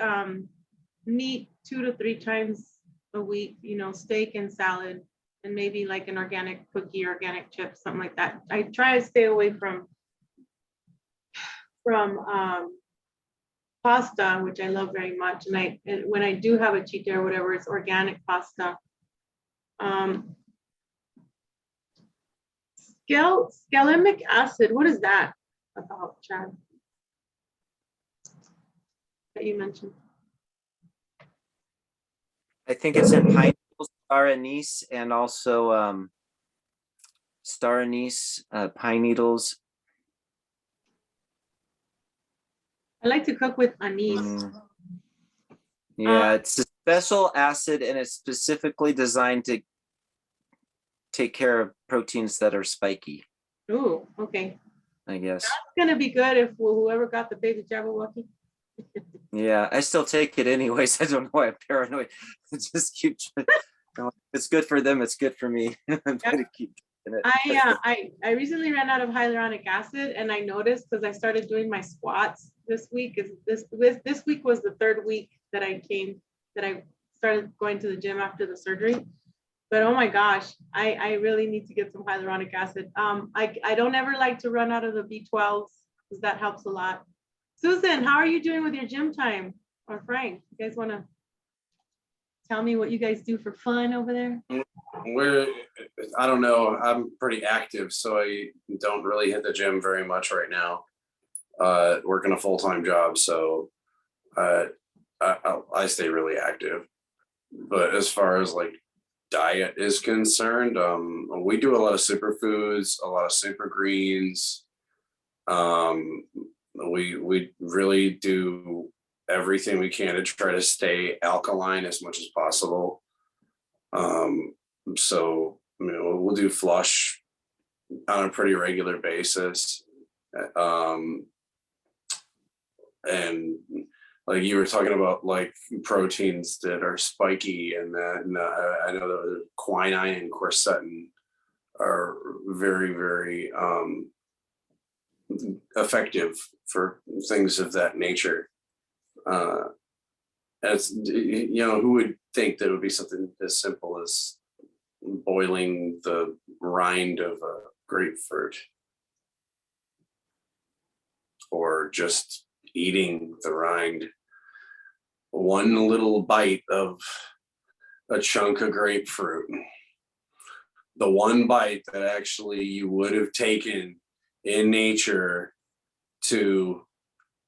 meat 2 to 3 times a week, you know, steak and salad, and maybe like an organic cookie, organic chips, something like that. I try to stay away from pasta, which I love very much. And when I do have a cheat day or whatever, it's organic pasta. Scalemic acid, what is that about, Chad? That you mentioned. I think it's in pine needles, star anise, and also star anise, pine needles. I like to cook with anise. Yeah, it's a special acid and it's specifically designed to take care of proteins that are spiky, Ooh, okay. I guess. That's gonna be good if whoever got the baby Jabberwocky. Yeah, I still take it anyways. I don't know why I'm paranoid. I just keep, it's good for them, it's good for me. I'm going to keep doing it. I recently ran out of hyaluronic acid, and I noticed because I started doing my squats this week. This week was the 3rd week that I started going to the gym after the surgery. But oh my gosh, I really need to get some hyaluronic acid. I don't ever like to run out of the B12s because that helps a lot. Susan, how are you doing with your gym time? Or Frank, you guys want to tell me what you guys do for fun over there? I don't know. I'm pretty active, so I don't really hit the gym very much right now. Working a full-time job, so I stay really active. But as far as like diet is concerned, we do a lot of superfoods, a lot of super greens. We really do everything we can to try to stay alkaline as much as possible. So, you know, we'll do flush on a pretty regular basis. And like you were talking about, like proteins that are spiky, and that, and I know that quinine and quercetin are very, very effective for things of that nature. As you know, who would think that it would be something as simple as boiling the rind of a grapefruit, or just eating the rind? One little bite of a chunk of grapefruit, the one bite that actually you would have taken in nature to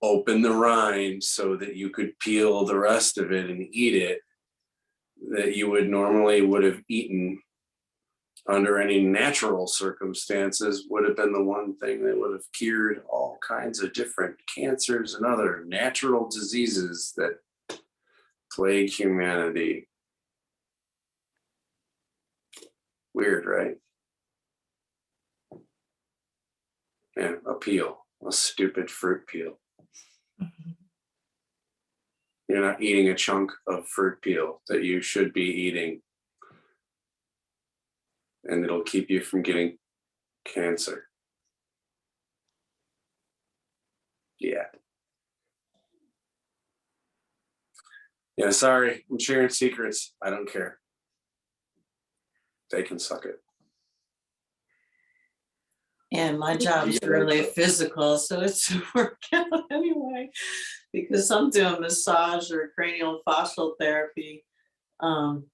open the rind so that you could peel the rest of it and eat it, that you would have eaten under any natural circumstances, would have been the one thing that would have cured all kinds of different cancers and other natural diseases that plague humanity. Weird, right? Yeah, a peel, a stupid fruit peel. You're not eating a chunk of fruit peel that you should be eating, and it'll keep you from getting cancer. Yeah. Yeah, sorry, I'm sharing secrets. I don't care. They can suck it. And my job's really physical, so it's a workout anyway. because I'm doing massage or cranial fascial therapy, and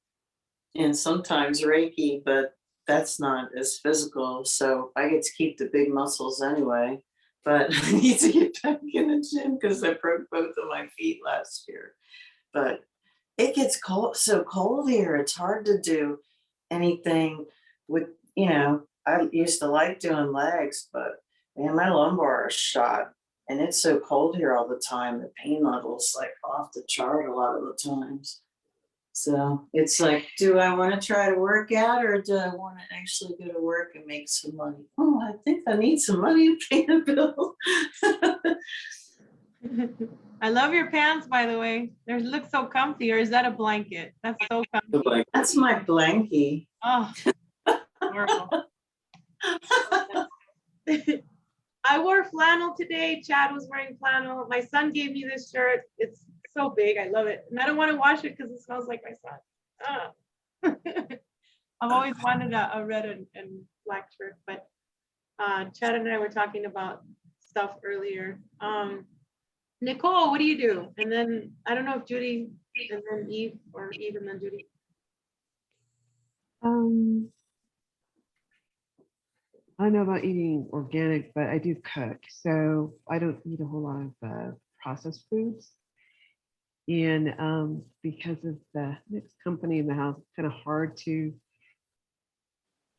sometimes Reiki, but that's not as physical. So I get to keep the big muscles anyway. But I need to get back in the gym because I broke both of my feet last year. But it gets cold, so cold here. It's hard to do anything with, I used to like doing legs, but man, my lumbar is shot. And it's so cold here all the time. The pain level's like off the chart a lot of the times. So it's like, do I want to try to work out or do I want to actually go to work and make some money? Oh, I think I need some money to pay the bill. I love your pants, by the way. They look so comfy. Or is that a blanket? That's so comfy. That's my blankie. Oh, horrible. I wore flannel today. Chad was wearing flannel. My son gave me this shirt. It's so big. I love it. And I don't want to wash it because it smells like my son. I've always wanted a red and black shirt, but Chad and I were talking about stuff earlier. Nicole, what do you do? And then I don't know if Judy and then Eve, or Eve and then Judy. I don't know about eating organic, but I do cook. So I don't eat a whole lot of processed foods. And because of the mixed company in the house, it's kind of hard to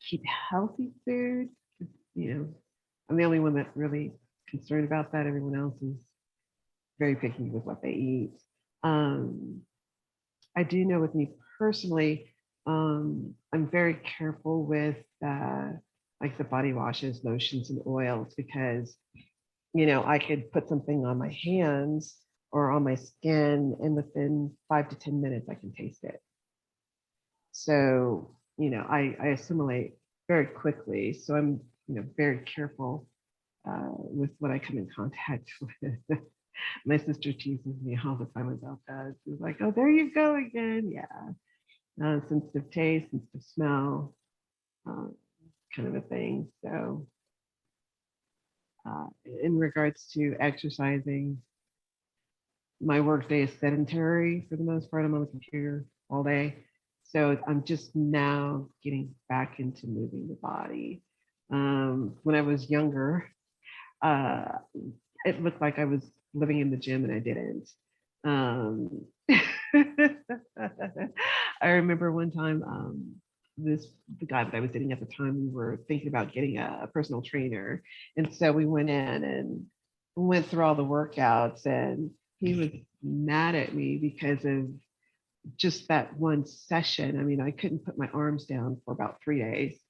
keep healthy food. I'm the only one that's really concerned about that. Everyone else is very picky with what they eat. I do know with me personally, I'm very careful with like the body washes, lotions, and oils because, I could put something on my hands or on my skin and within 5 to 10 minutes, I can taste it. So, I assimilate very quickly. So I'm, very careful with what I come in contact with. My sister teases me all the time about that. She's like, oh, there you go again. Yeah. Sensitive taste, sensitive smell, kind of a thing. So in regards to exercising, my workday is sedentary for the most part. I'm on the computer all day. So I'm just now getting back into moving the body. When I was younger, it looked like I was living in the gym and I didn't. I remember one time, the guy that I was dating at the time, we were thinking about getting a personal trainer. And so we went in and went through all the workouts, and he was mad at me because of just that one session. I mean, I couldn't put my arms down for about 3 days.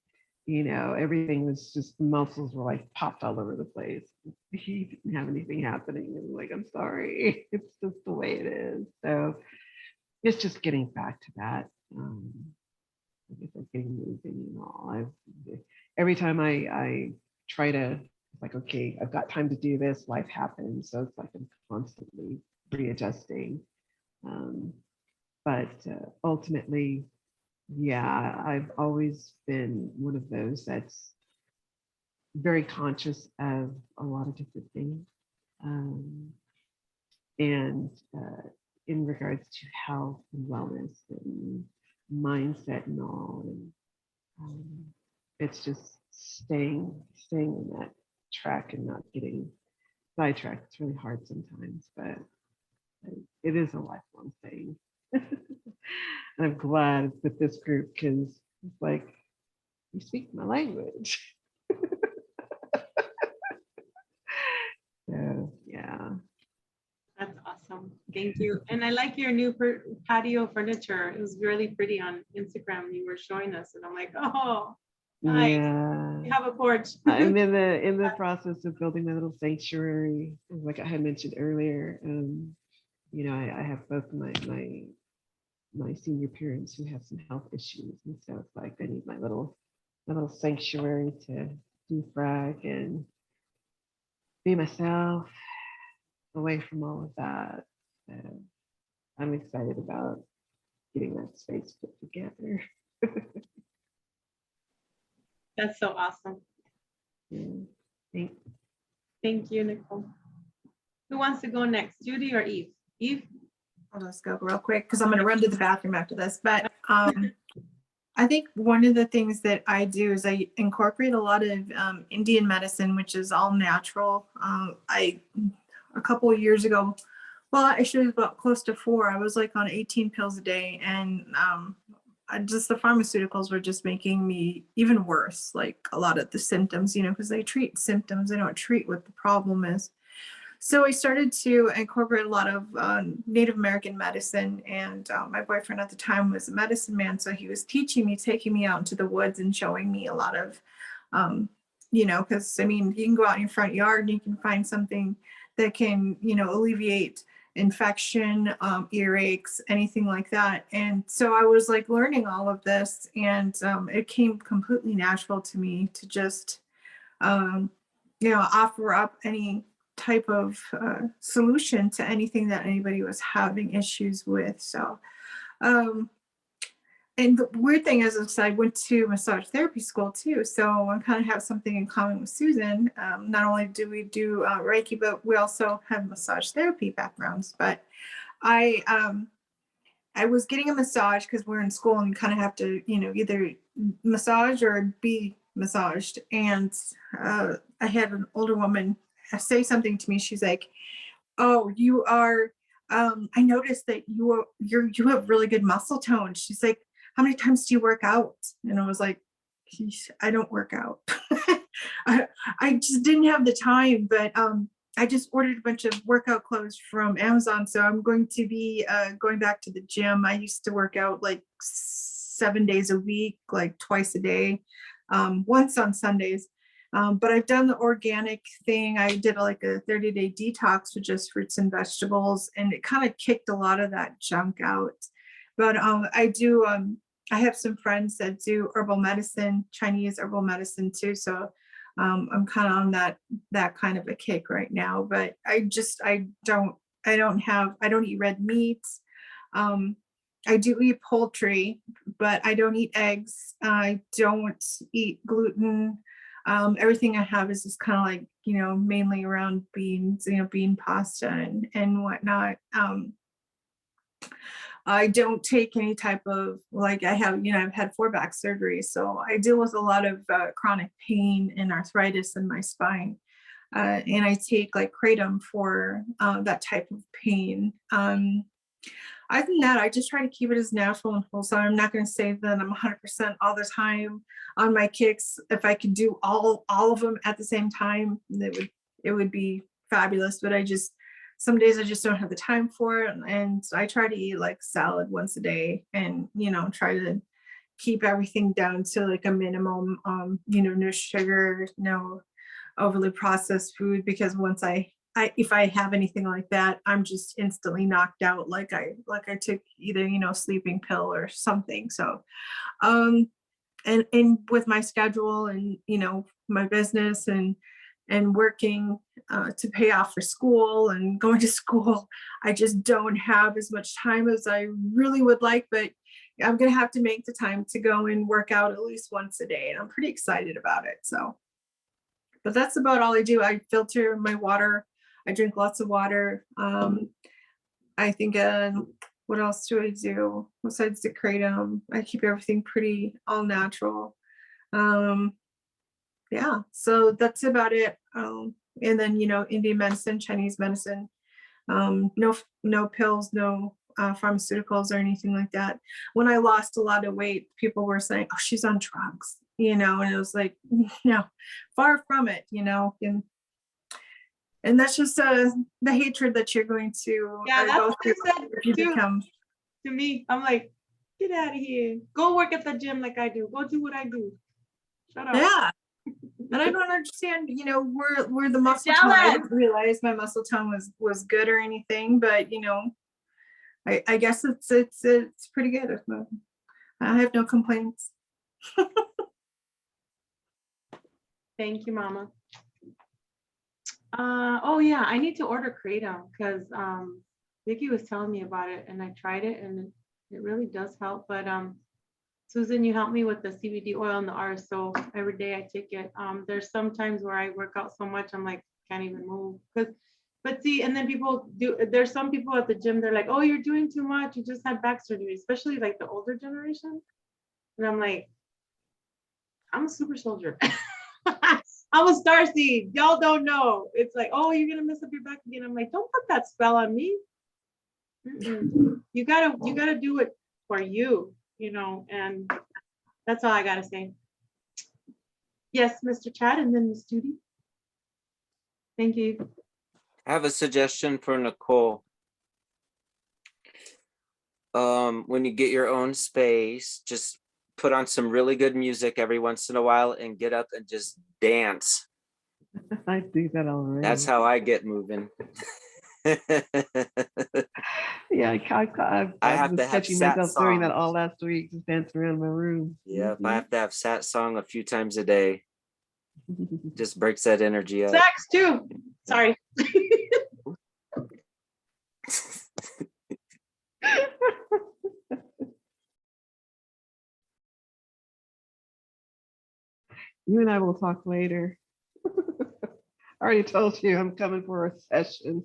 Everything was just, the muscles were like popped all over the place. He didn't have anything happening. And I'm like, I'm sorry. It's just the way it is. So it's just getting back to that. I guess like getting moving and all. Every time I try to, it's like, okay, I've got time to do this, life happens. So it's like I'm constantly readjusting. But ultimately, yeah, I've always been one of those that's very conscious of a lot of different things. And in regards to health and wellness and mindset and all, and it's just staying in that track and not getting sidetracked. It's really hard sometimes, but it is a lifelong thing. And I'm glad with this group because it's like, you speak my language. So yeah. That's awesome. Thank you. And I like your new patio furniture. It was really pretty on Instagram. You were showing us, and I'm like, oh, nice. Yeah. You have a porch. I'm in the process of building my little sanctuary, like I had mentioned earlier. I have both my senior parents who have some health issues, and so it's like I need my little sanctuary to defrag and be myself away from all of that. So I'm excited about getting that space put together. That's so awesome. Yeah. Thanks. Thank you, Nicole. Who wants to go next, Judy or Eve? Eve? I'll just go real quick because I'm going to run to the bathroom after this. But I think one of the things that I do is I incorporate a lot of Indian medicine, which is all natural. A couple of years ago, well, actually about close to 4, I was like on 18 pills a day, and the pharmaceuticals were just making me even worse, like a lot of the symptoms, because they treat symptoms, they don't treat what the problem is. So I started to incorporate a lot of Native American medicine, and my boyfriend at the time was a medicine man, so he was teaching me, taking me out into the woods and showing me a lot of, because I mean, you can go out in your front yard and you can find something that can, alleviate infection, earaches, anything like that. And so I was like learning all of this, and it came completely natural to me to just, offer up any type of solution to anything that anybody was having issues with. So, and the weird thing is I went to massage therapy school too. So I kind of have something in common with Susan. Not only do we do Reiki, but we also have massage therapy backgrounds. But I was getting a massage because we're in school and you kind of have to, either massage or be massaged. And I had an older woman say something to me. She's like, "Oh, you are. I noticed that you have really good muscle tone." She's like, "How many times do you work out?" And I was like, "I don't work out." I just didn't have the time, but I just ordered a bunch of workout clothes from Amazon. So I'm going to be going back to the gym. I used to work out like 7 days a week, like twice a day, once on Sundays. But I've done the organic thing. I did like a 30-day detox with just fruits and vegetables, and it kind of kicked a lot of that junk out. But I do, I have some friends that do herbal medicine, Chinese herbal medicine too. So I'm kind of on that kind of a kick right now. But I don't eat red meats. I do eat poultry, but I don't eat eggs. I don't eat gluten. Everything I have is just kind of like, mainly around beans, bean pasta and whatnot. I don't take any type of, like I have, I've had 4 back surgeries. So I deal with a lot of chronic pain and arthritis in my spine. And I take like kratom for that type of pain. Other than that, I just try to keep it as natural and wholesome. I'm not going to say that I'm 100% all the time on my kicks. If I could do all of them at the same time, it would be fabulous. But some days I just don't have the time for it. And I try to eat like salad once a day and, try to keep everything down to like a minimum, no sugar, no overly processed food, because once if I have anything like that, I'm just instantly knocked out, like I took either, sleeping pill or something. So, and with my schedule and, my business and working to pay off for school and going to school, I just don't have as much time as I really would like, but I'm going to have to make the time to go and work out at least once a day. And I'm pretty excited about it. So, but that's about all I do. I filter my water. I drink lots of water. I think, what else do I do besides the kratom? I keep everything pretty all natural. Yeah, so that's about it. And then, Indian medicine, Chinese medicine, no pills, no pharmaceuticals or anything like that. When I lost a lot of weight, people were saying, "Oh, she's on drugs," and it was like, no, far from it, and that's just the hatred that you're going to Yeah, that's go what they through said if you too. become. To me, I'm like, get out of here. Go work at the gym like I do. Go do what I do. Shut up. Yeah. And I don't understand, where the muscle tone. I didn't realize my muscle tone was good or anything, but I guess it's pretty good. I have no complaints. Thank you, Mama. Oh yeah, I need to order kratom because Vicky was telling me about it and I tried it and it really does help. But Susan, you helped me with the CBD oil and the RSO. Every day I take it. There's some times where I work out so much I'm like can't even move. Because But see, and then people do, there's some people at the gym, they're like, oh, you're doing too much. You just had back surgery, especially like the older generation. And I'm like, I'm a super soldier. I'm a star seed. Y'all don't know. It's like, oh, you're gonna mess up your back again. I'm like, don't put that spell on me. Mm-mm. You gotta do it for you, you know, and that's all I gotta say. Yes, Mr. Chad, and then Ms. Judy. Thank you. I have a suggestion for Nicole. When you get your own space, just put on some really good music every once in a while and get up and just dance. I do that already. That's how I get moving. Yeah, I I have was to have catching sad myself doing that songs. all last week, just dancing around my room. Yeah, if I have to have sat song a few times a day, just breaks that energy up. Sax too. Sorry. You and I will talk later. I already told you I'm coming for a session.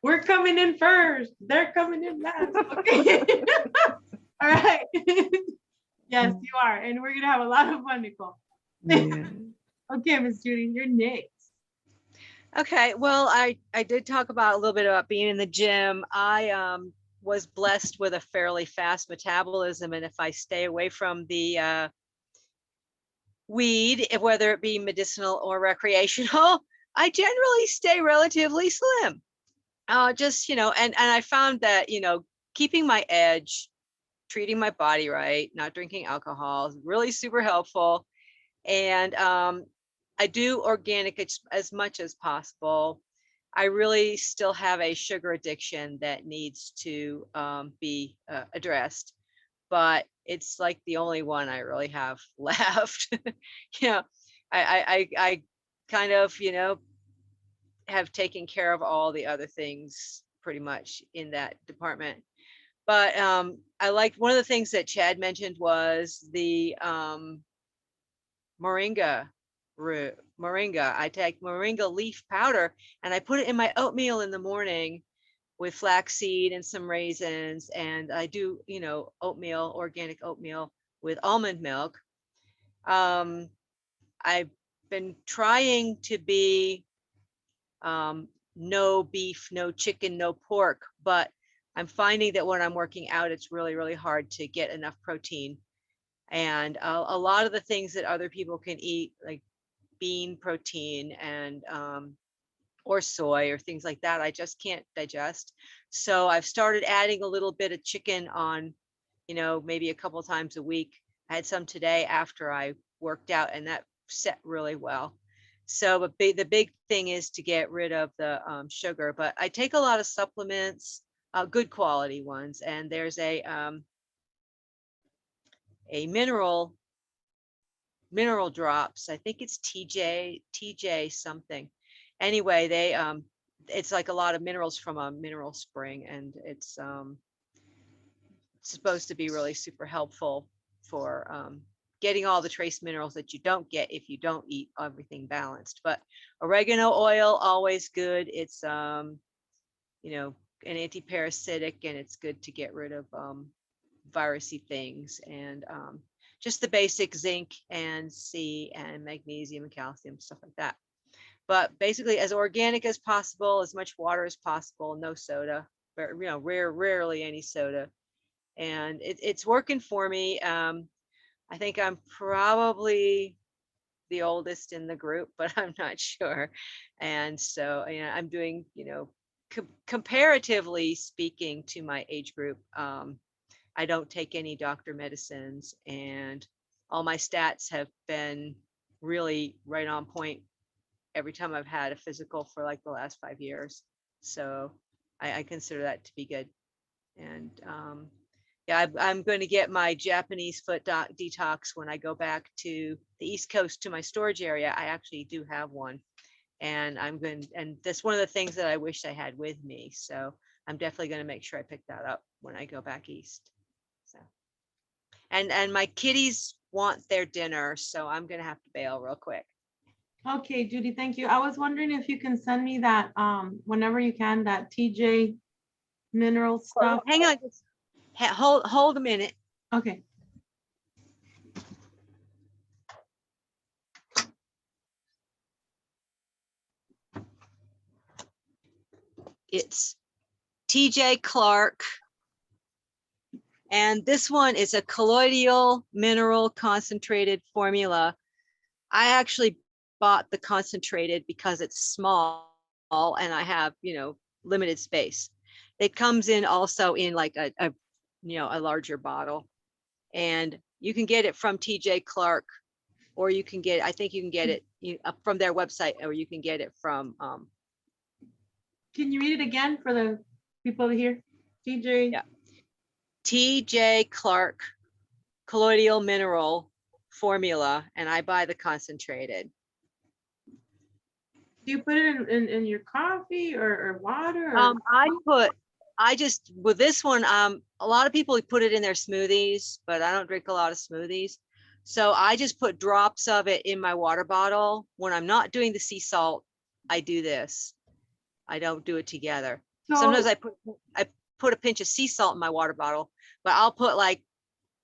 We're coming in first. They're coming in last. Okay. All right. Yes, you are. And we're gonna have a lot of fun, Nicole. Yeah. Okay, Miss Judy, you're next. Okay, well, I did talk about a little bit about being in the gym. I was blessed with a fairly fast metabolism, and if I stay away from the weed, whether it be medicinal or recreational, I generally stay relatively slim. Just, you know, and I found that, you know, keeping my edge, treating my body right, not drinking alcohol is really super helpful. And I do organic as much as possible. I really still have a sugar addiction that needs to be addressed, but it's like the only one I really have left. You know, I kind of, you know, have taken care of all the other things pretty much in that department. But I liked one of the things that Chad mentioned was the moringa root. Moringa. I take moringa leaf powder and I put it in my oatmeal in the morning with flaxseed and some raisins. And I do, you know, oatmeal, organic oatmeal with almond milk. I've been trying to be no beef, no chicken, no pork, but I'm finding that when I'm working out, it's really, really hard to get enough protein. And a lot of the things that other people can eat, like bean protein and or soy or things like that, I just can't digest. So I've started adding a little bit of chicken on, you know, maybe a couple times a week. I had some today after I worked out, and that set really well. So the big thing is to get rid of the sugar, but I take a lot of supplements, good quality ones. And there's a mineral drops. I think it's TJ something. Anyway, they it's like a lot of minerals from a mineral spring, and it's supposed to be really super helpful for getting all the trace minerals that you don't get if you don't eat everything balanced. But oregano oil, always good. It's you know, an anti-parasitic, and it's good to get rid of virusy things, and just the basic zinc and C and magnesium and calcium, stuff like that. But basically as organic as possible, as much water as possible, no soda, but you know, rarely any soda. And it's working for me. I think I'm probably the oldest in the group, but I'm not sure. And so, you know, I'm doing, you know, comparatively speaking to my age group, I don't take any doctor medicines, and all my stats have been really right on point every time I've had a physical for like the last 5 years. So I consider that to be good. And yeah, I'm going to get my Japanese foot detox when I go back to the East Coast to my storage area. I actually do have one, and and that's one of the things that I wish I had with me. So I'm definitely going to make sure I pick that up when I go back east. So, and my kitties want their dinner, so I'm going to have to bail real quick. Okay, Judy, thank you. I was wondering if you can send me that, whenever you can, that TJ mineral stuff. Hang on, hold a minute. Okay. It's TJ Clark. And this one is a colloidal mineral concentrated formula. I actually bought the concentrated because it's small and I have, limited space. It comes in also in like a larger bottle, and you can get it from TJ Clark, or you can get, I think you can get it from their website, or you can get it from, Can you read it again for the people here? TJ? Yeah. TJ Clark colloidal mineral formula, and I buy the concentrated. Do you put it in your coffee or water? Or? With this one, a lot of people put it in their smoothies, but I don't drink a lot of smoothies. So I just put drops of it in my water bottle. When I'm not doing the sea salt, I do this. I don't do it together. Sometimes I put a pinch of sea salt in my water bottle, but I'll put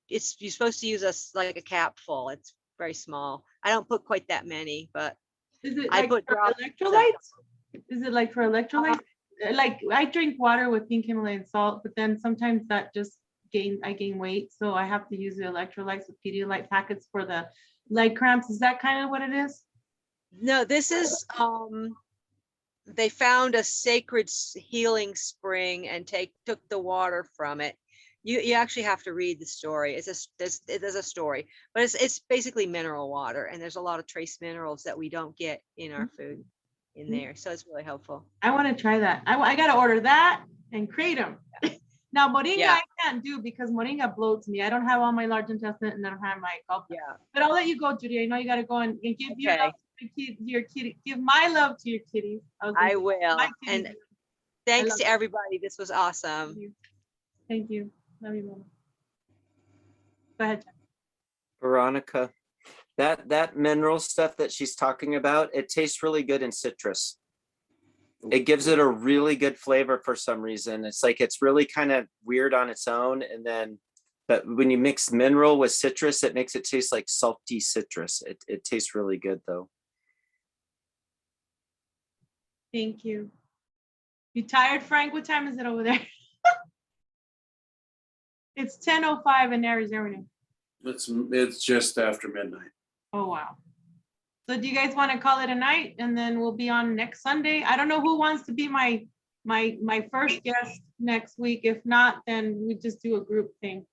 you're supposed to use like a cap full. It's very small. I don't put quite that many, but is it I like put for electrolytes? Is it like for electrolytes? Like I drink water with pink Himalayan salt, but then sometimes that just I gain weight. So I have to use the electrolytes with Pedialyte packets for the leg cramps. Is that kind of what it is? No, this is, they found a sacred healing spring and took the water from it. You actually have to read the story. There's a story, but it's basically mineral water, and there's a lot of trace minerals that we don't get in our food in there. So it's really helpful. I want to try that. I got to order that and kratom. Now moringa I can't do because moringa bloats me. I don't have all my large intestine and I don't have my gallbladder. Yeah. But I'll let you go, Judy. I know you got to go and give your love to your kitty. Give my love to your kitties. I will. And thanks to everybody. This was awesome. Thank you. Love you, Mama. Go ahead, Jen. Veronica, that mineral stuff that she's talking about, it tastes really good in citrus. It gives it a really good flavor for some reason. It's really kind of weird on its own. But when you mix mineral with citrus, it makes it taste like salty citrus. It tastes really good though. Thank you. You tired, Frank? What time is it over there? It's 10:05 in Arizona. It's just after midnight. Oh, wow. So do you guys want to call it a night and then we'll be on next Sunday? I don't know who wants to be my first guest next week. If not, then we just do a group thing.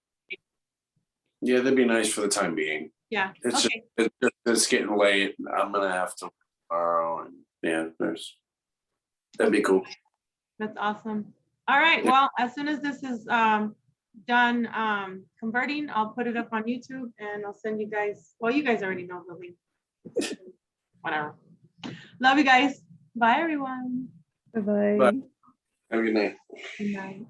Yeah, that'd be nice for the time being. Yeah. It's Okay. it's getting late. I'm gonna have to tomorrow, and yeah, that'd be cool. That's awesome. All right. Well, as soon as this is done converting, I'll put it up on YouTube and I'll send you guys. Well, you guys already know the link. Whatever. Love you guys. Bye, everyone. Bye-bye. Bye. Have a good night. Good night.